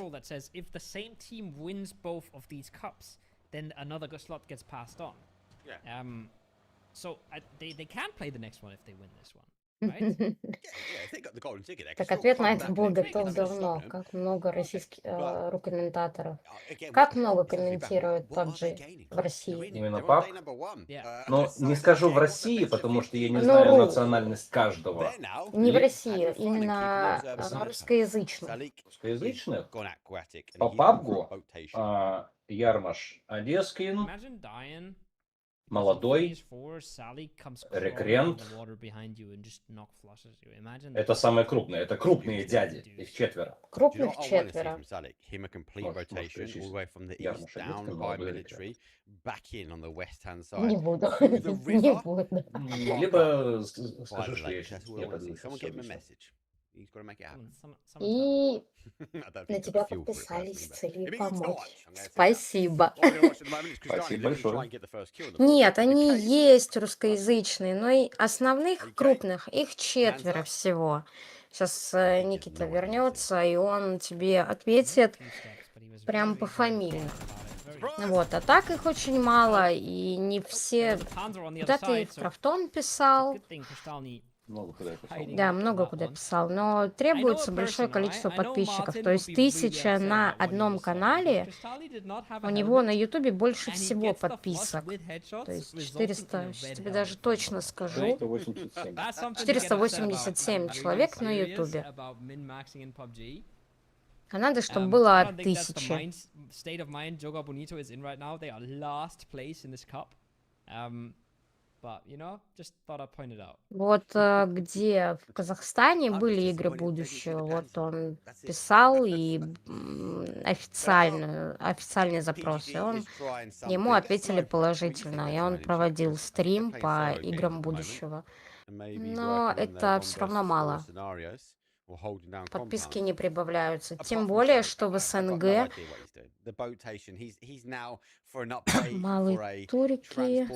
Так ответ на это был готов давно. Как много российских рукоментаторов. Как много комментируют PUBG в России? Именно PUBG? Но не скажу в России, потому что я не знаю национальность каждого. Не в России, именно русскоязычных. Русскоязычных? По PUBG Ярмаш Одескин, молодой, рекрент. Это самые крупные. Это крупные дяди. Их 4. Крупных 4. Не буду. Не буду. Либо скажи, что я сейчас не И на тебя подписались с целью помочь. Спасибо. Спасибо большое. Нет, они есть русскоязычные, но и основных крупных их 4 всего. Сейчас Никита вернется, и он тебе ответит прям по фамилии. Вот, а так их очень мало, и не все... Куда ты их Крафтон писал? Да, много куда писал, но требуется большое количество подписчиков, то есть 1000 на одном канале, у него на ютубе больше всего подписок, то есть 400, сейчас тебе даже точно скажу, 487 человек на ютубе, а надо, чтобы было 1000. Вот где в Казахстане были игры будущего, вот он писал и официальный запрос, и ему ответили положительно, и он проводил стрим по играм будущего. Но это все равно мало. Подписки не прибавляются, тем более, что в СНГ малые турики.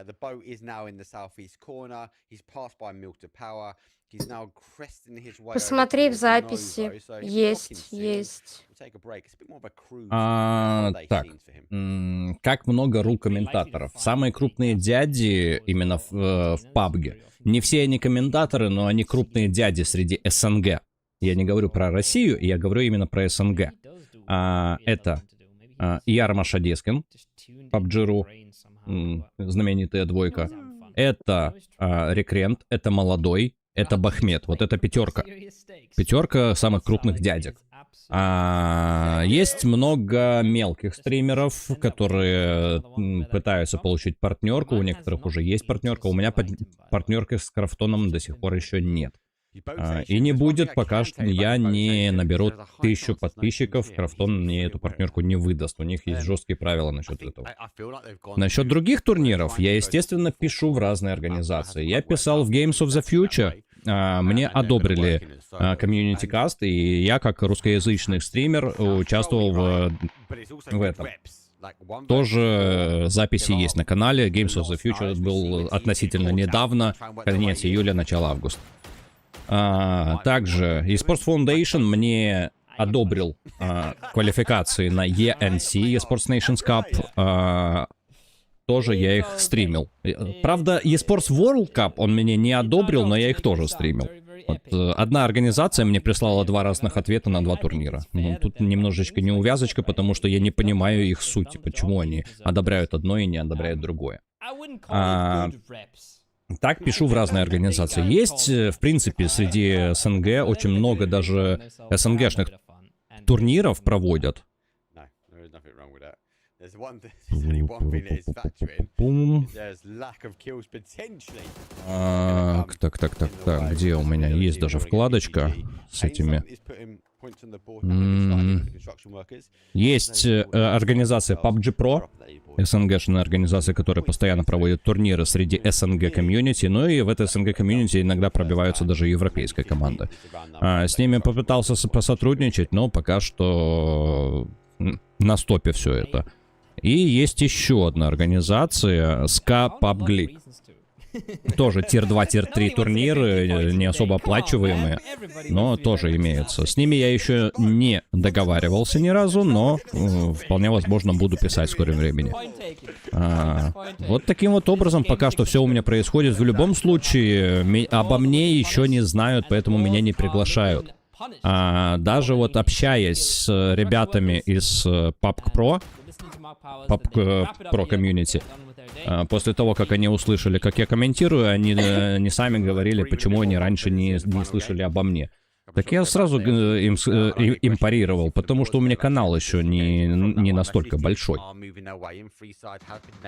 The boat is now in the southeast corner. He's passed by Milk to Power. He's now cresting his way. Посмотри в записи. Есть. Так, как много рукоментаторов. Самые крупные дяди именно в PUBG. Не все они комментаторы, но они крупные дяди среди СНГ. Я не говорю про Россию, я говорю именно про СНГ. Это Ярмаш Одескин, PUBG.ru, знаменитая двойка. Это рекрент, это молодой, это Бахмет. Вот это 5. 5 самых крупных дядек. Есть много мелких стримеров, которые пытаются получить партнерку. У некоторых уже есть партнерка. У меня партнерки с Крафтоном до сих пор еще нет. И не будет, пока что я не наберу 1000 подписчиков. Крафтон мне эту партнерку не выдаст. У них есть жесткие правила насчет этого. Насчет других турниров я, естественно, пишу в разные организации. Я писал в Games of the Future. Мне одобрили комьюнити каст, и я, как русскоязычный стример, участвовал в этом. Тоже записи есть на канале. Games of the Future был относительно недавно, конец июля, начало августа. Также eSports Foundation мне одобрил квалификации на ENC, eSports Nations Cup. Тоже я их стримил. Правда, eSports World Cup он мне не одобрил, но я их тоже стримил. Вот, одна организация мне прислала 2 разных ответа на 2 турнира. Ну, тут немножечко неувязочка, потому что я не понимаю их сути, почему они одобряют одно и не одобряют другое. Так пишу в разные организации. Есть, в принципе, среди СНГ очень много даже СНГшных турниров проводят. Так, где у меня есть даже вкладочка с этими? Есть организация PUBG Pro, СНГшная организация, которая постоянно проводит турниры среди СНГ комьюнити, но и в этой СНГ комьюнити иногда пробиваются даже европейская команда. С ними попытался посотрудничать, но пока что на стопе все это. И есть еще одна организация, СКА PUBG. Тоже тир-2, тир-3 турниры, не особо оплачиваемые, но тоже имеются. С ними я еще не договаривался ни разу, но вполне возможно буду писать в скором времени. Вот таким вот образом пока что все у меня происходит. В любом случае, обо мне еще не знают, поэтому меня не приглашают. Даже вот общаясь с ребятами из PUBG Pro комьюнити, после того, как они услышали, как я комментирую, они сами говорили, почему они раньше не слышали обо мне. Так я сразу им парировал, потому что у меня канал еще не настолько большой.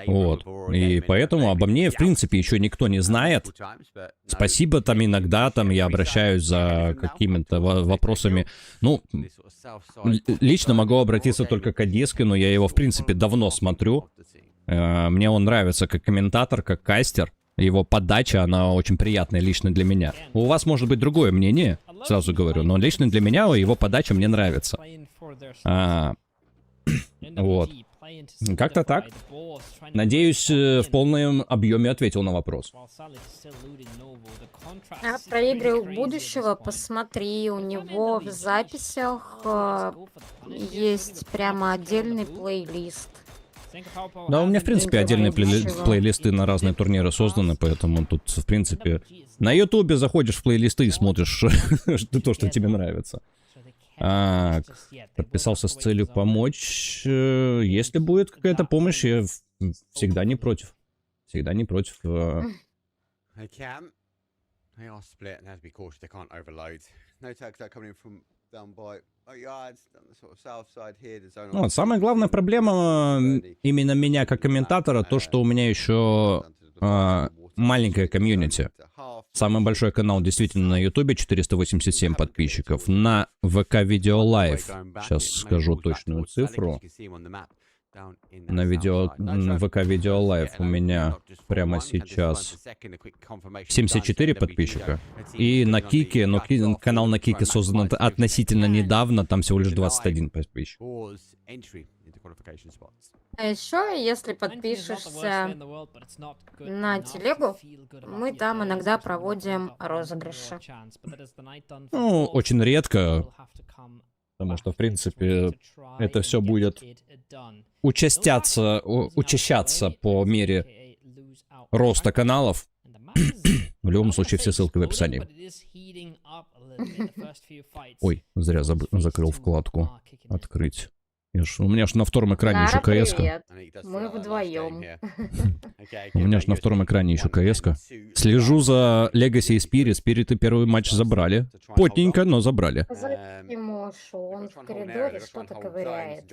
Вот. И поэтому обо мне, в принципе, еще никто не знает. Спасибо, там иногда я обращаюсь за какими-то вопросами. Ну, лично могу обратиться только к Одискину, я его, в принципе, давно смотрю. Мне он нравится как комментатор, как кастер. Его подача, она очень приятная лично для меня. У вас может быть другое мнение, сразу говорю, но лично для меня его подача мне нравится. Вот. Как-то так. Надеюсь, в полном объеме ответил на вопрос. Про игры будущего посмотри, у него в записях есть прямо отдельный плейлист. Да, у меня, в принципе, отдельные плейлисты на разные турниры созданы, поэтому тут, в принципе, на Ютубе заходишь в плейлисты и смотришь то, что тебе нравится. Подписался с целью помочь. Если будет какая-то помощь, я всегда не против. Всегда не против. Ну, самая главная проблема именно меня как комментатора, то, что у меня еще маленькая комьюнити. Самый большой канал действительно на ютубе, 487 подписчиков. На ВК Видео Лайв, сейчас скажу точную цифру. На ВК Видео Лайв у меня прямо сейчас 74 подписчика. И на Кике, но канал на Кике создан относительно недавно, там всего лишь 21 подписчик. А еще, если подпишешься на телегу, мы там иногда проводим розыгрыши. Ну, очень редко, потому что, в принципе, это все будет учащаться по мере роста каналов. В любом случае, все ссылки в описании. Ой, зря закрыл вкладку. Открыть. У меня ж на втором экране еще КС-ка. Мы вдвоем. У меня ж на втором экране еще КС-ка. Слежу за Legacy и Spirit. Спириты первый матч забрали. Потненько, но забрали. Ему, что он в коридоре что-то ковыряет.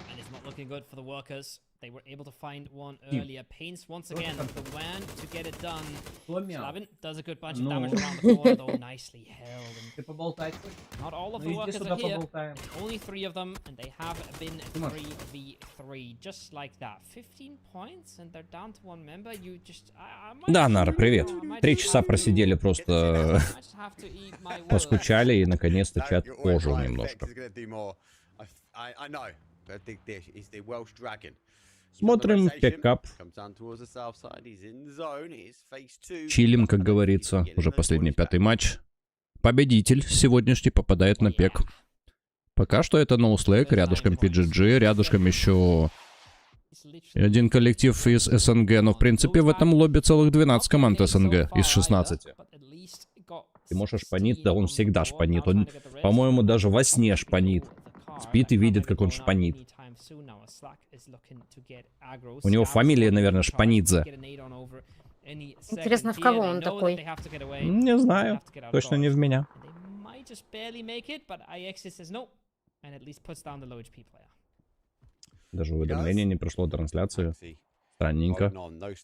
And it's not looking good for the workers. They were able to find one earlier. Paints once again the WAN to get it done. Slavin does a good bunch of damage around the corner, though nicely held. Not all of the workers are here. It's only 3 of them, and they have been 3v3, just like that. 15 points, and they're down to 1 member. You just... Да, Нара, привет. 3 часа просидели просто... Поскучали, и наконец-то чат ожил немножко. Смотрим пикап. Чилим, как говорится. Уже последний 5-й матч. Победитель сегодняшний попадает на пек. Пока что это NoSlack, рядышком PGG, рядышком еще один коллектив из СНГ. Но в принципе в этом лобби целых 12 команд СНГ из 16. Тимоша шпанит, да он всегда шпанит. Он, по-моему, даже во сне шпанит. Спит и видит, как он шпанит. У него фамилия, наверное, Шпанидзе. Интересно, в кого он такой? Не знаю. Точно не в меня. Даже уведомление не пришло, трансляцию. Странненько. Но я,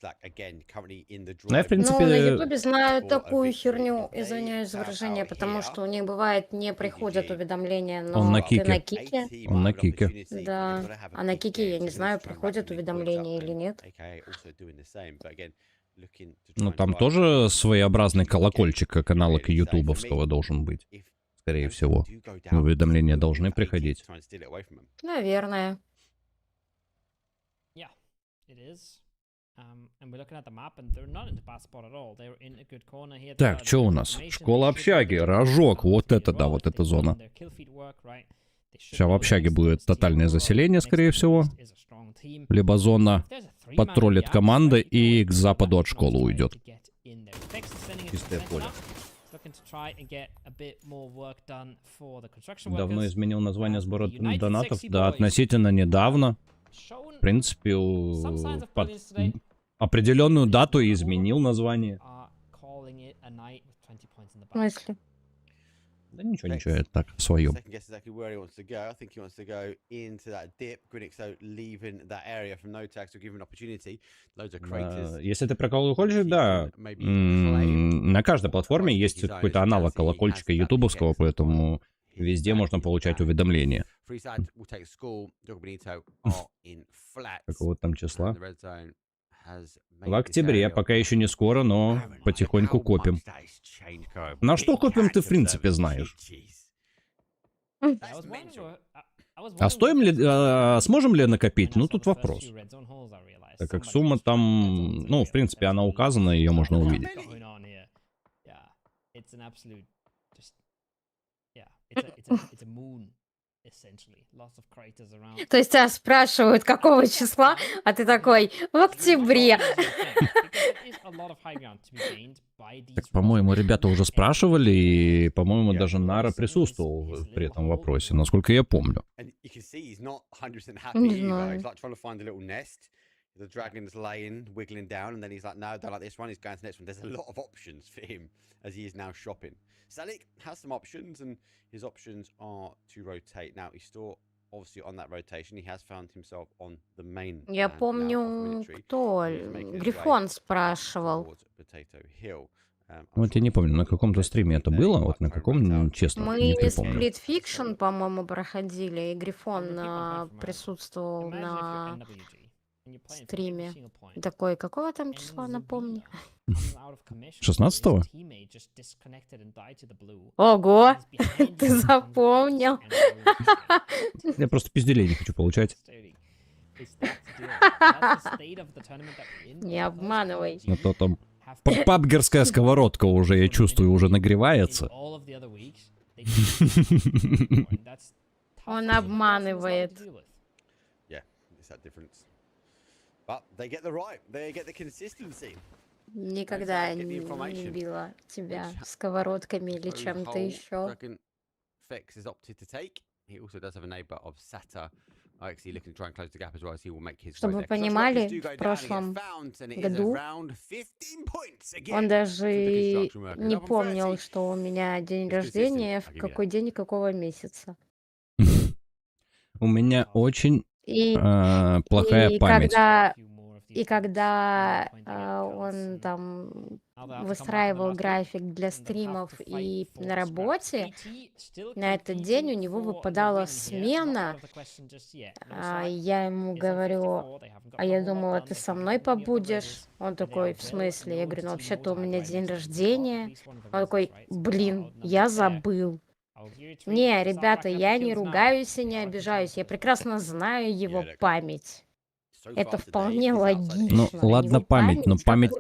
в принципе... Ну, на ютубе знают такую херню, извиняюсь за выражение, потому что у них бывает не приходят уведомления, но Он на ты кике. на кике. Он на кике. Да. А на кике, я не знаю, приходят уведомления или нет. Ну, там тоже своеобразный колокольчик, как аналог ютубовского должен быть. Скорее всего. Уведомления должны приходить. Наверное. Так, что у нас? Школа общаги, рожок. Вот это да, вот эта зона. Сейчас в общаге будет тотальное заселение, скорее всего. Либо зона патрулит команда и к западу от школы уйдет. Чистое поле. Давно изменил название сбора донатов? Да, относительно недавно. В принципе, под определенную дату и изменил название. В смысле? Да ничего, это так, в своем. Если ты про колокольчик, да. На каждой платформе есть какой-то аналог колокольчика ютубовского, поэтому везде можно получать уведомления. Какого там числа? В октябре, пока еще не скоро, но потихоньку копим. На что копим, ты в принципе знаешь. А стоим ли, сможем ли накопить? Ну, тут вопрос. Так как сумма там, ну, в принципе, она указана, ее можно увидеть. То есть тебя спрашивают, какого числа, а ты такой, в октябре. Так, по-моему, ребята уже спрашивали, и, по-моему, даже Нара присутствовал при этом вопросе, насколько я помню. Не знаю. The dragon's laying, wiggling down, and then he's like, no, I don't like this one. He's going to the next one. There's a lot of options for him as he is now shopping. Salik has some options, and his options are to rotate. Now, he's still obviously on that rotation. He has found himself on the main. Я помню, кто? Грифон спрашивал. Вот я не помню, на каком-то стриме это было, вот на каком, честно, не припомню. Мы Split Fiction, по-моему, проходили, и Грифон присутствовал на стриме. Такой, какого там числа, напомни? 16-го? Ого, ты запомнил. Я просто пизделей не хочу получать. Не обманывай. А то там пабгерская сковородка уже, я чувствую, уже нагревается. Он обманывает. Никогда не била тебя сковородками или чем-то еще. Fex has opted to take. He also does have a neighbor of Sata. Actually looking to try and close the gap as well as he will make his. Чтобы вы понимали, в прошлом году он даже не помнил, что у меня день рождения, в какой день и какого месяца. У меня очень плохая память. Когда он там выстраивал график для стримов и на работе, на этот день у него выпадала смена. Я ему говорю, а я думала, ты со мной побудешь? Он такой, в смысле? Я говорю, ну вообще-то у меня день рождения. Он такой, блин, я забыл. Не, ребята, я не ругаюсь и не обижаюсь. Я прекрасно знаю его память. Это вполне логично. Ну, ладно память, но память...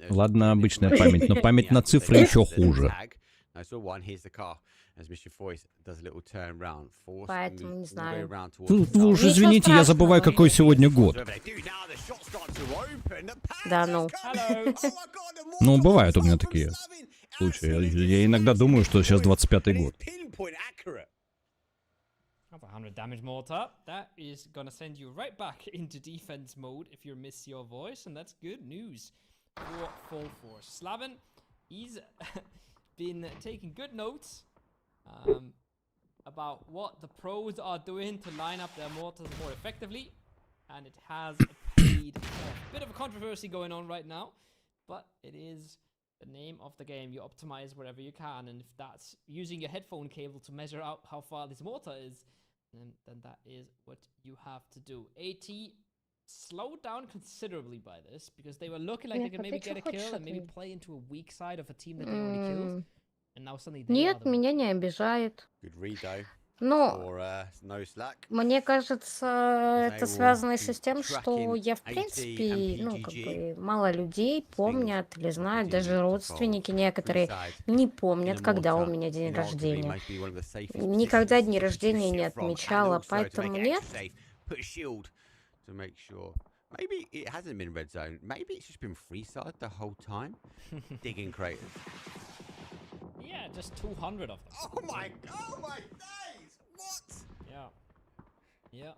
Ладно обычная память, но память на цифры еще хуже. Поэтому не знаю. Вы уж извините, я забываю, какой сегодня год. Да ну. Ну, бывают у меня такие случаи. Я иногда думаю, что сейчас 25-й год. That's 100 damage mortar. That is gonna send you right back into defense mode if you miss your voice, and that's good news for Full Force. Slaven, he's been taking good notes about what the pros are doing to line up their mortars more effectively, and it has paid off. Bit of a controversy going on right now, but it is the name of the game. You optimize wherever you can, and if that's using your headphone cable to measure out how far this mortar is, then that is what you have to do. AT slowed down considerably by this because they were looking like they could maybe get a kill and maybe play into a weak side of a team that they already killed. And now suddenly they Нет, меня не обижает. Good read though. Ну, No slack. мне кажется, это связано еще с тем, что я, в принципе, ну, как бы, мало людей помнят или знают, даже родственники некоторые не помнят, когда у меня день рождения. Никогда дни рождения не отмечала, поэтому нет. Maybe it hasn't been red zone. Maybe it's just been freeside the whole time. Digging craters. Yeah, just 200 of them. Oh my days! What? Yeah.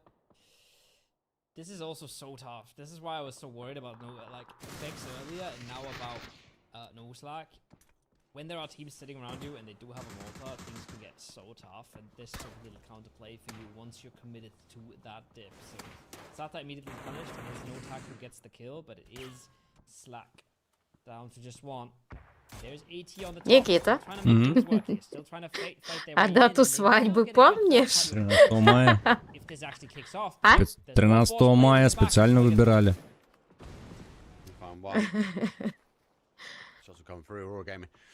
This is also so tough. This is why I was so worried about PEC earlier, and now about no slack. When there are teams sitting around you and they do have a mortar, things can get so tough, and this is a little counterplay for you once you're committed to that dip. So Sata immediately punished, and there's no tackle who gets the kill, but it is slack down to just one. There's AT on the top. Никита, а дату свадьбы помнишь? 13 мая. 13 мая специально выбирали.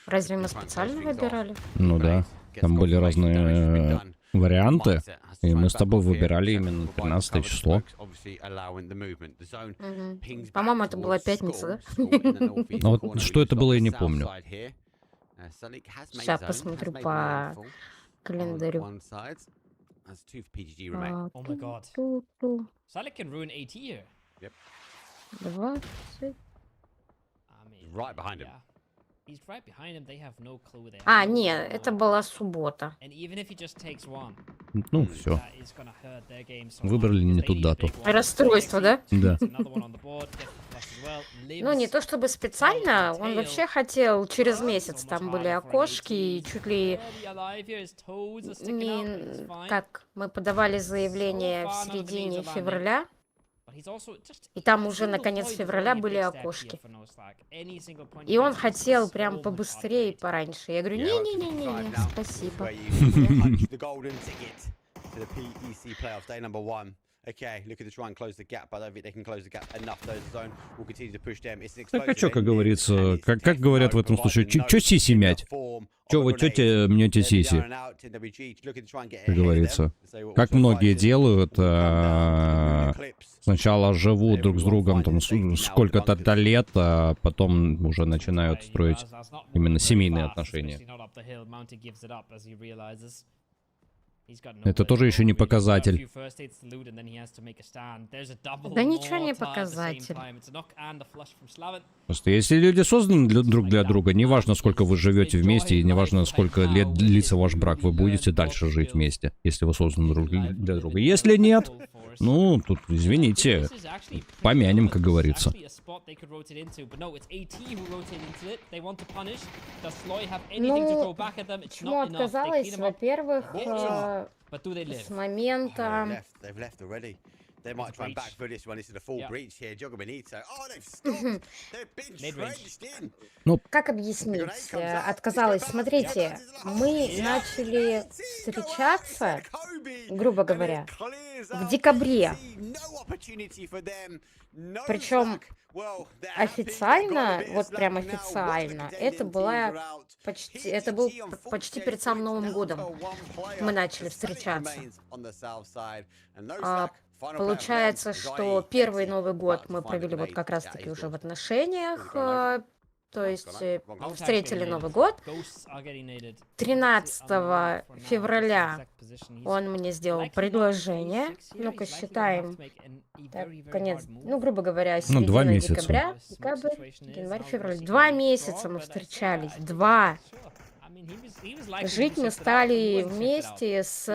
Разве мы специально выбирали? Ну да, там были разные варианты, и мы с тобой выбирали именно 13 число. По-моему, это была пятница, да? Но вот что это было, я не помню. Сейчас посмотрю по календарю. Oh my god. Salik can ruin AT here. Yep. 20. Right behind him. He's right behind him. They have no clue there. А, нет, это была суббота. And even if he just takes one, Ну, все. that is gonna hurt their game so Выбрали much. не They ту need a дату. big one. Расстройство, да? Да. Another one on the board, gets the flush as well. Ну, не Lives то чтобы специально, он вообще хотел через месяц, там были окошки, и чуть ли barely alive here. His toes are sticking out, but it's не... fine. Как мы подавали заявление в середине февраля, But he's also just и там уже на конец февраля были окошки. И он хотел прям побыстрее и пораньше. Я говорю, не-не-не-не, спасибо. Okay, looking to try and close the gap, but I don't think they can close the gap enough. Though the zone will continue to push them. It's an Так а explosive. чё, как говорится, как говорят в этом случае, чё сиси мять? Чё вы тёте мнёте сиси? Как говорится. Как многие делают, сначала живут друг с другом там сколько-то лет, а потом уже начинают строить именно семейные отношения. Это тоже еще не показатель. Да ничего не показатель. Просто если люди созданы друг для друга, неважно, сколько вы живете вместе, и неважно, сколько лет длится ваш брак, вы будете дальше жить вместе, если вы созданы друг для друга. Если нет, ну, тут, извините, помянем, как говорится. Ну, почему отказалась? Во-первых, с момента... Ну, как объяснить? Отказалась. Смотрите, мы начали встречаться, грубо говоря, в декабре. Причем официально, вот прям официально, это был почти перед самым Новым годом. Мы начали встречаться. Получается, что первый Новый год мы провели вот как раз-таки уже в отношениях, то есть встретили Новый год. 13 февраля он мне сделал предложение. Ну-ка, считаем. Так, конец, ну, грубо говоря, середина 2 месяца. декабря, декабрь, январь, февраль. 2 месяца мы встречались. 2. Жить мы стали вместе с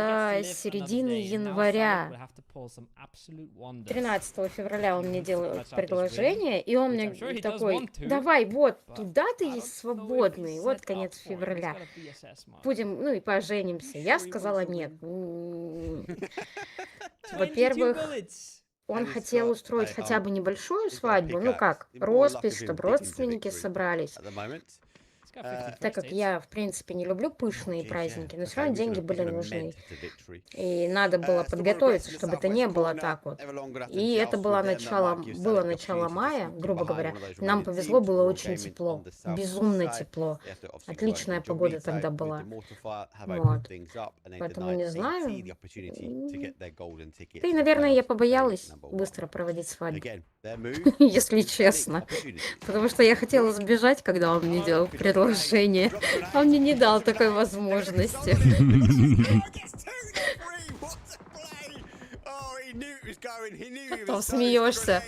середины января. 13 февраля он мне делает предложение, и он мне такой: давай, вот, туда ты есть свободный, вот конец февраля. Будем, ну и поженимся. Я сказала нет. Во-первых, он хотел устроить хотя бы небольшую свадьбу, ну как, роспись, чтобы родственники собрались. Так как я, в принципе, не люблю пышные праздники, но все равно деньги были нужны. И надо было подготовиться, чтобы это не было так вот. И это было начало мая, грубо говоря. Нам повезло, было очень тепло. Безумно тепло. Отличная погода тогда была. Вот. Поэтому не знаю. И, наверное, я побоялась быстро проводить свадьбу. Если честно. Потому что я хотела сбежать, когда он мне делал предложение. Он мне не дал такой возможности. Потом смеешься.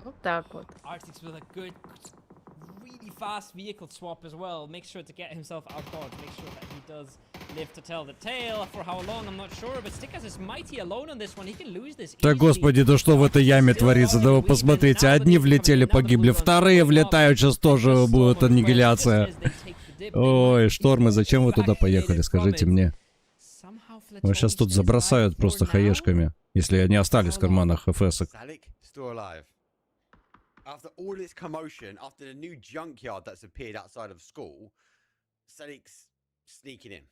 Вот так вот. Really fast vehicle swap as well. Make sure to get himself out dodge. Make sure that he does live to tell the tale. For how long, I'm not sure. But Stickas is mighty alone on this one. He can lose this. Да господи, да что в этой яме творится? Да вы посмотрите, одни влетели, погибли, вторые влетают, сейчас тоже будет аннигиляция. Ой, штормы, зачем вы туда поехали, скажите мне? Вы сейчас тут забросают просто хаешками, если они остались в карманах ФСок. After all this commotion, after the new junkyard that's appeared outside of school, Salik's sneaking in.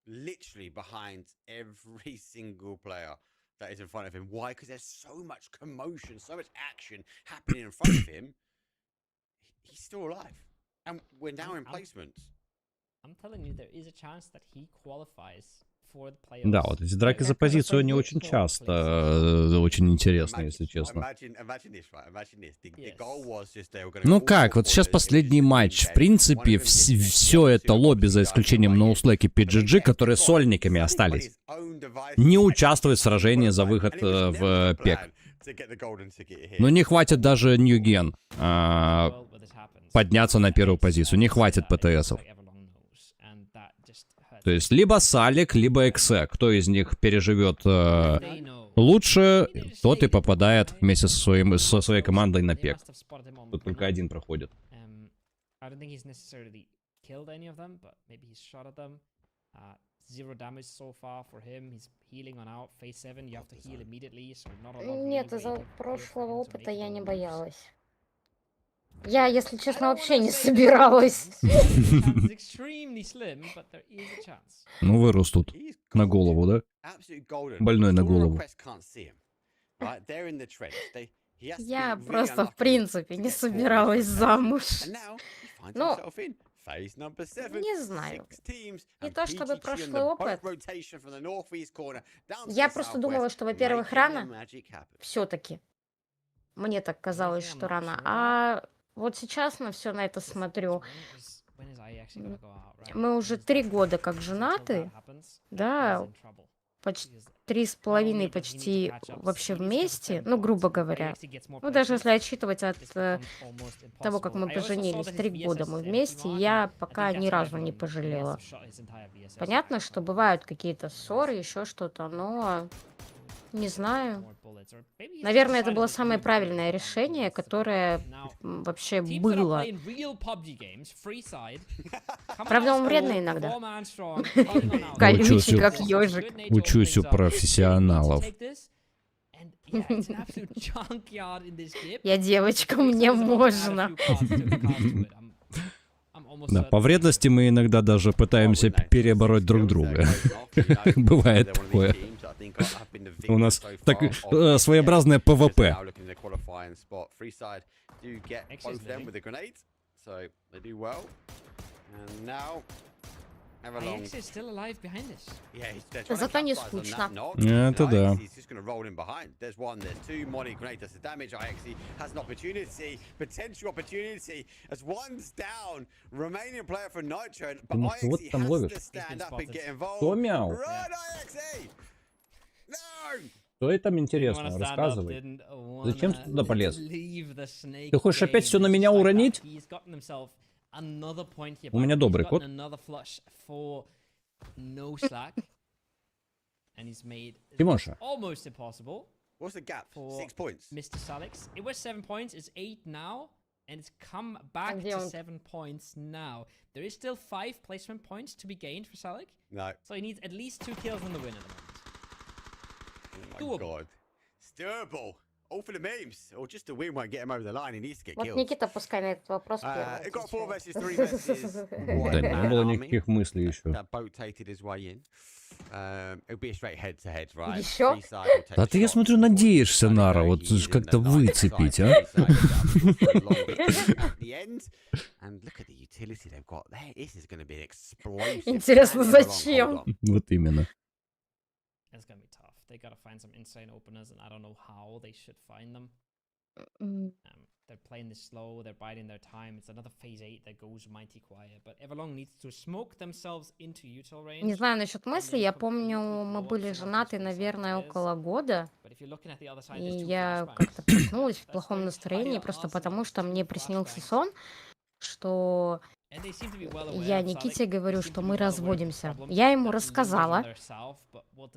Literally behind every single player that is in front of him. Why? Because there's so much commotion, so much action happening in front of him. He's still alive. And we're now in placement. I'm telling you, there is a chance that he qualifies. Да, вот эти драки за позицию, они очень часто, очень интересны, если честно. Ну как, вот сейчас последний матч. В принципе, все это лобби, за исключением ноуслэк и PGG, которые сольниками остались, не участвуют в сражении за выход в PEC. Но не хватит даже Ньюген подняться на первую позицию, не хватит ПТСов. То есть либо Салик, либо Эксе. Кто из них переживет лучше, тот и попадает вместе со своей командой на PEC. Тут только один проходит. Нет, из-за прошлого опыта я не боялась. Я, если честно, вообще не собиралась. Ну, вырос тут. На голову, да? Больной на голову. Я просто, в принципе, не собиралась замуж. Ну, не знаю. Не то чтобы прошлый опыт. Я просто думала, что, во-первых, рано. Все-таки. Мне так казалось, что рано. А Вот сейчас на все на это смотрю. Мы уже 3 года как женаты, да, почти 3,5 почти вообще вместе, ну, грубо говоря. Ну, даже если отсчитывать от того, как мы поженились, 3 года мы вместе, я пока ни разу не пожалела. Понятно, что бывают какие-то ссоры, еще что-то, но не знаю. Наверное, это было самое правильное решение, которое вообще было. Правда, он вредный иногда. Колючий, как ежик. Учусь у профессионалов. Я девочка, мне можно. Да, по вредности мы иногда даже пытаемся перебороть друг друга. Бывает такое. У нас так своеобразное ПВП. Зато не скучно. Это да. Ты вот там ловишь. Кто мяу? Что это там интересно? Рассказывай. Зачем ты туда полез? Ты хочешь опять все на меня уронить? У меня добрый кот. Тимоша. What's the gap? 6 points. Mr. Salix. It was 7 points. It's 8 now. And it's come back to 7 points now. There is still 5 placement points to be gained for Salik. No. So he needs at least 2 kills in the win at the moment. Oh my god. Stirable. All for the memes. Or just a win won't get him over the line. He needs to get Вот killed. Никита пускай на этот вопрос It got 4 versus 3 первый. versus Да не было никаких мыслей еще. That boat tated his way in. It'll be a straight head-to-head, right? Еще? А ты, я смотрю, надеешься, Нара, вот как-то выцепить, а? Интересно, зачем? Вот именно. It's gonna be tough. They gotta find some insane openers, and I don't know how they should find them. They're playing this slow, they're biding their time. It's another phase 8 that goes mighty quiet. But Everlong needs to smoke themselves into util range. Не знаю насчет мысли, я помню, мы были женаты, наверное, около года. И я как-то проснулась в плохом настроении, просто потому что мне приснился сон, что я Никите говорю, что мы разводимся. Я ему рассказала,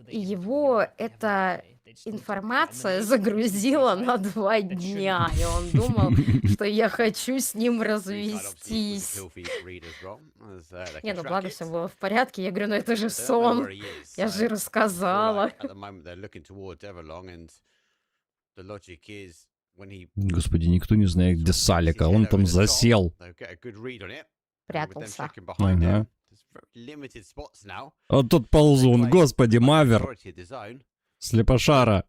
и его эта информация загрузила на 2 дня, и он думал, что я хочу с ним развестись. Не, ну благо все было в порядке. Я говорю, ну это же сон, я же рассказала. Господи, никто не знает, где Салик, а он там засел. Прятался. Ага. Вот тут ползун, господи, Мавер. Слепошара.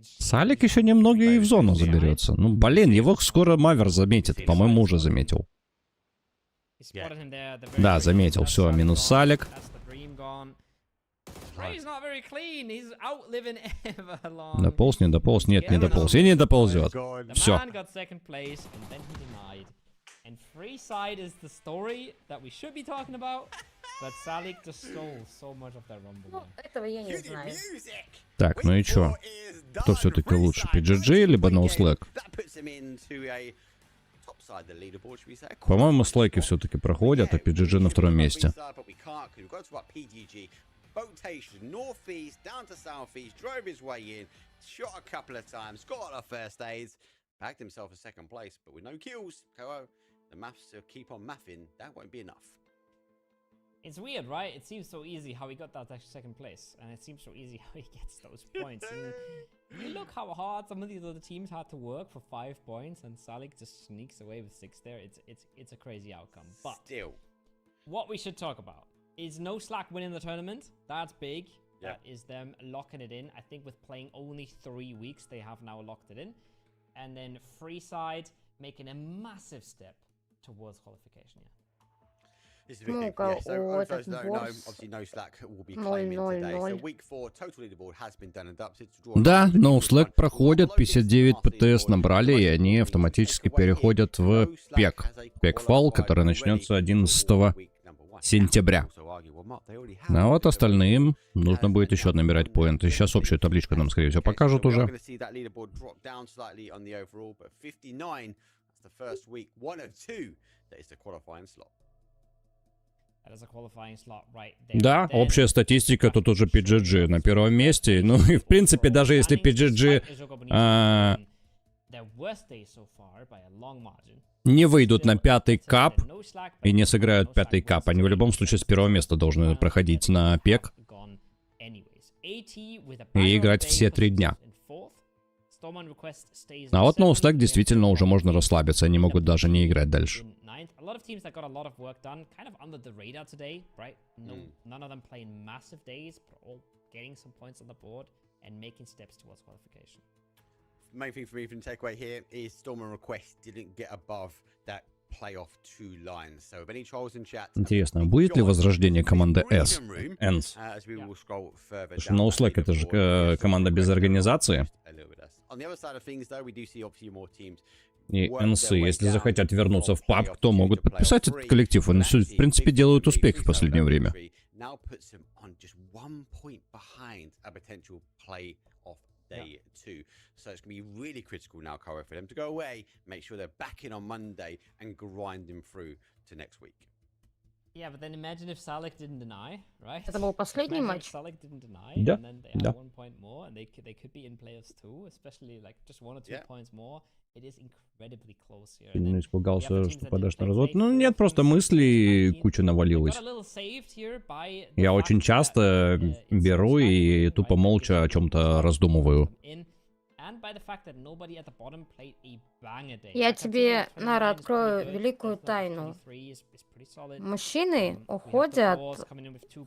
Салик еще немного и в зону заберется. Ну, блин, его скоро Мавер заметит. По-моему, уже заметил. Да, заметил. Все, минус Салик. Дополз, не дополз, нет, не дополз. И не доползет. Все. Ну, этого я не знаю. Так, ну и чё? Кто все-таки лучше, PGG либо NoSlack? По-моему, слайки все-таки проходят, а PGG на втором месте. Rotation, northeast, down to southeast, drove his way in, shot a couple of times, got a first aids, bagged himself a second place, but with no kills. The maths to keep on mathing, that won't be enough. It's weird, right? It seems so easy how he got that second place, and it seems so easy how he gets those points. And you look how hard some of these other teams had to work for 5 points, and Salik just sneaks away with 6 there. It's a crazy outcome. But still, what we should talk about is NoSlack winning the tournament. That's big. That is them locking it in. I think with playing only 3 weeks, they have now locked it in. And then Freeside making a massive step towards qualification. Ну-ка, о, этот Ворс 0-0-0. Да, но Slack проходят, 59 ПТС набрали, и они автоматически переходят в PEC. PEC-фал, который начнется 11 сентября. А вот остальным нужно будет еще набирать поинты. Сейчас общую табличку нам, скорее всего, покажут уже. Да, общая статистика тут уже PGG на первом месте. Ну и в принципе, даже если PGG не выйдут на 5-й кап и не сыграют 5-й кап, они в любом случае с первого места должны проходить на PEC и играть все 3 дня. А вот на Slack действительно уже можно расслабиться, они могут даже не играть дальше. Main thing for me from the takeaway here is Storm and Request didn't get above that playoff 2 lines. So if any trolls in chat. Интересно, будет ли возрождение команды S? Энс. Потому что на Slack это же команда без организации. И НС, если захотят вернуться в PUBG, то могут подписать этот коллектив. Они, в принципе, делают успехи в последнее время. Day 2. So it's going to be really critical now, Caro, for them to go away, make sure they're back in on Monday and grinding through to next week. Yeah, but then imagine if Salek didn't deny, right? Это был последний матч. Salek didn't deny, да, and then they да. have 1 point more, and they could be in playoffs too, especially like just 1 or 2 points more. It is incredibly close here. Сильно испугался, что подашь на развод. Ну нет, просто мыслей куча навалилось. Я очень часто беру и тупо молча о чем-то раздумываю. Я тебе, Нара, открою великую тайну. Мужчины уходят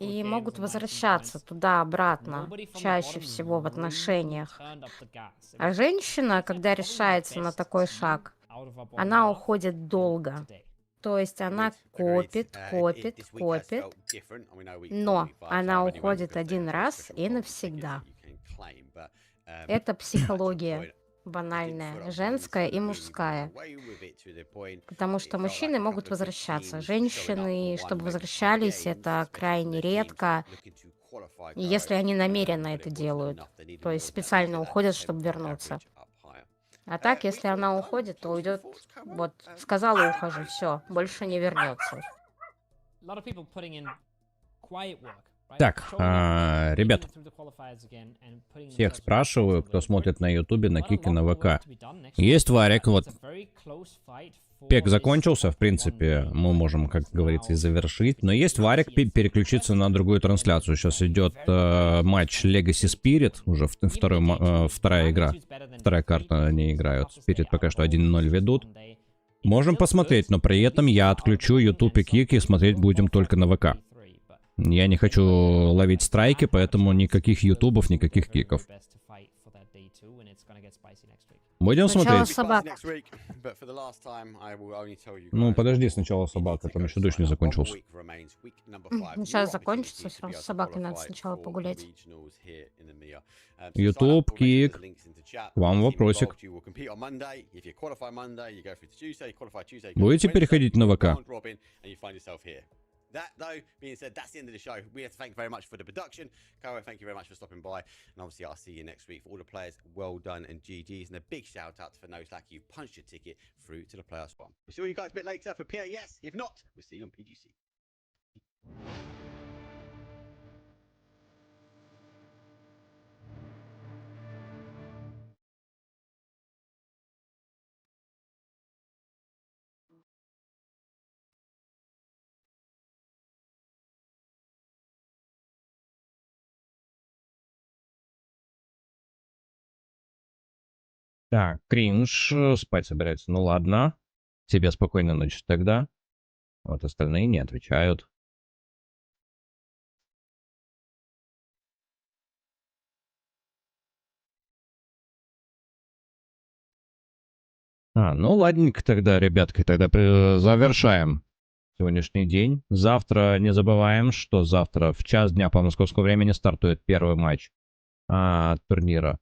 и могут возвращаться туда-обратно, чаще всего в отношениях. А женщина, когда решается на такой шаг, она уходит долго. То есть она копит, но она уходит один раз и навсегда. Это психология. Банальная, женская и мужская. Потому что мужчины могут возвращаться. Женщины, чтобы возвращались, это крайне редко. И если они намеренно это делают, то есть специально уходят, чтобы вернуться. А так, если она уходит, то уйдет, вот, сказала, ухожу, все, больше не вернется. Так, ребят, всех спрашиваю, кто смотрит на ютубе, на кике, на ВК. Есть варик, вот. PEC закончился, в принципе, мы можем, как говорится, и завершить. Но есть варик переключиться на другую трансляцию. Сейчас идет матч Legacy Spirit, уже вторая игра. Вторая карта они играют. Spirit пока что 1-0 ведут. Можем посмотреть, но при этом я отключу YouTube и кик и смотреть будем только на ВК. Я не хочу ловить страйки, поэтому никаких ютубов, никаких киков. Будем смотреть? Собак. Ну, подожди, сначала собака, там еще дождь не закончился. Сейчас закончится, сразу с собакой надо сначала погулять. Ютуб, кик, к вам вопросик. Будете переходить на ВК? That, though, being said, that's the end of the show. We have to thank you very much for the production. Caro, thank you very much for stopping by. And obviously, I'll see you next week. For all the players, well done and GG's. And a big shout out for No Slack. You've punched your ticket through to the playoffs one. We'll see you guys a bit later for PEC. If not, we'll see you on PGC. Так, кринж, спать собирается. Ну ладно. Тебе спокойной ночи тогда. Вот остальные не отвечают. Ну ладненько тогда, ребятки, тогда завершаем сегодняшний день. Завтра не забываем, что завтра в час дня по московскому времени стартует первый матч турнира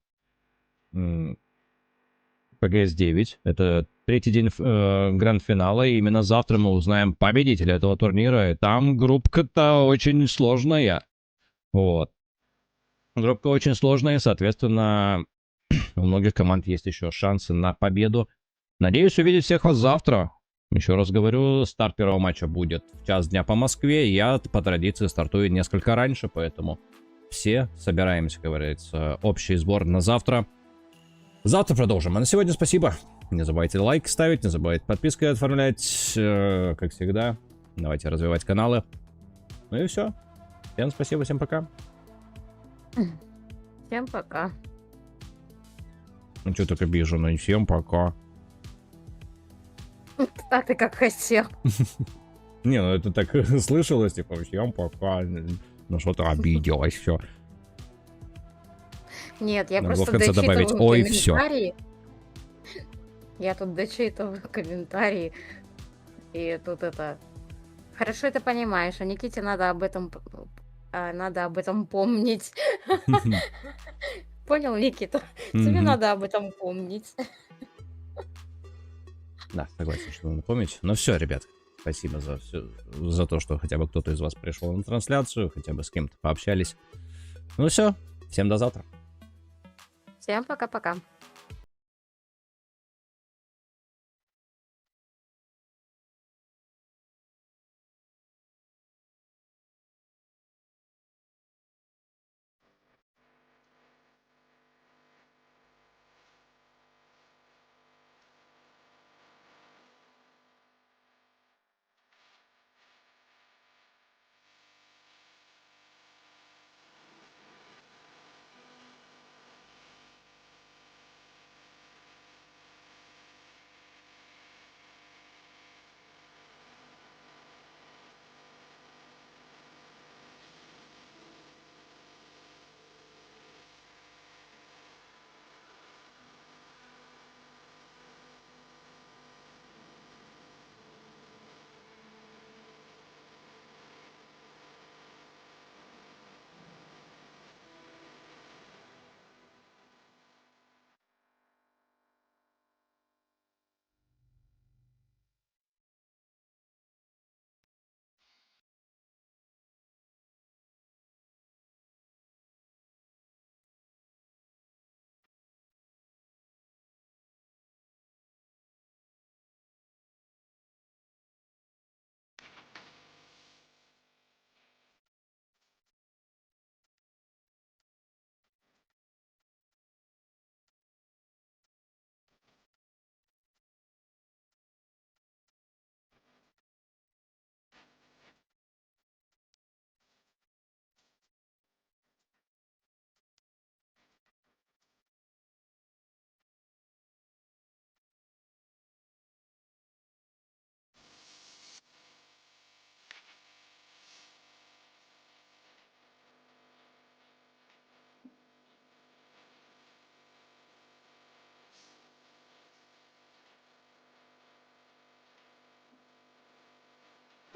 ПГС-9. Это третий день гранд-финала. И именно завтра мы узнаем победителя этого турнира. И там группка-то очень сложная. Вот. Группа очень сложная, соответственно, у многих команд есть еще шансы на победу. Надеюсь увидеть всех вас завтра. Еще раз говорю, старт первого матча будет в час дня по Москве. Я по традиции стартую несколько раньше, поэтому все собираемся, как говорится, общий сбор на завтра. Завтра продолжим. А на сегодня спасибо. Не забывайте лайк ставить, не забывайте подпиской оформлять, как всегда. Давайте развивать каналы. Ну и все. Всем спасибо, всем пока. Всем пока. Ну что так обиженно? Всем пока. А ты как хотел. Не, ну это так слышалось, типа, всем пока. Ну что-то обиделась, все. Нет, я Надо просто в конце добавить, ой, все. Я тут дочитываю комментарии. И тут это... Хорошо это понимаешь, а Никите надо об этом помнить. Понял, Никита? Тебе надо об этом помнить. Да, согласен, что надо помнить. Ну все, ребят, спасибо за то, что хотя бы кто-то из вас пришел на трансляцию, хотя бы с кем-то пообщались. Ну все, всем до завтра. Всем пока-пока.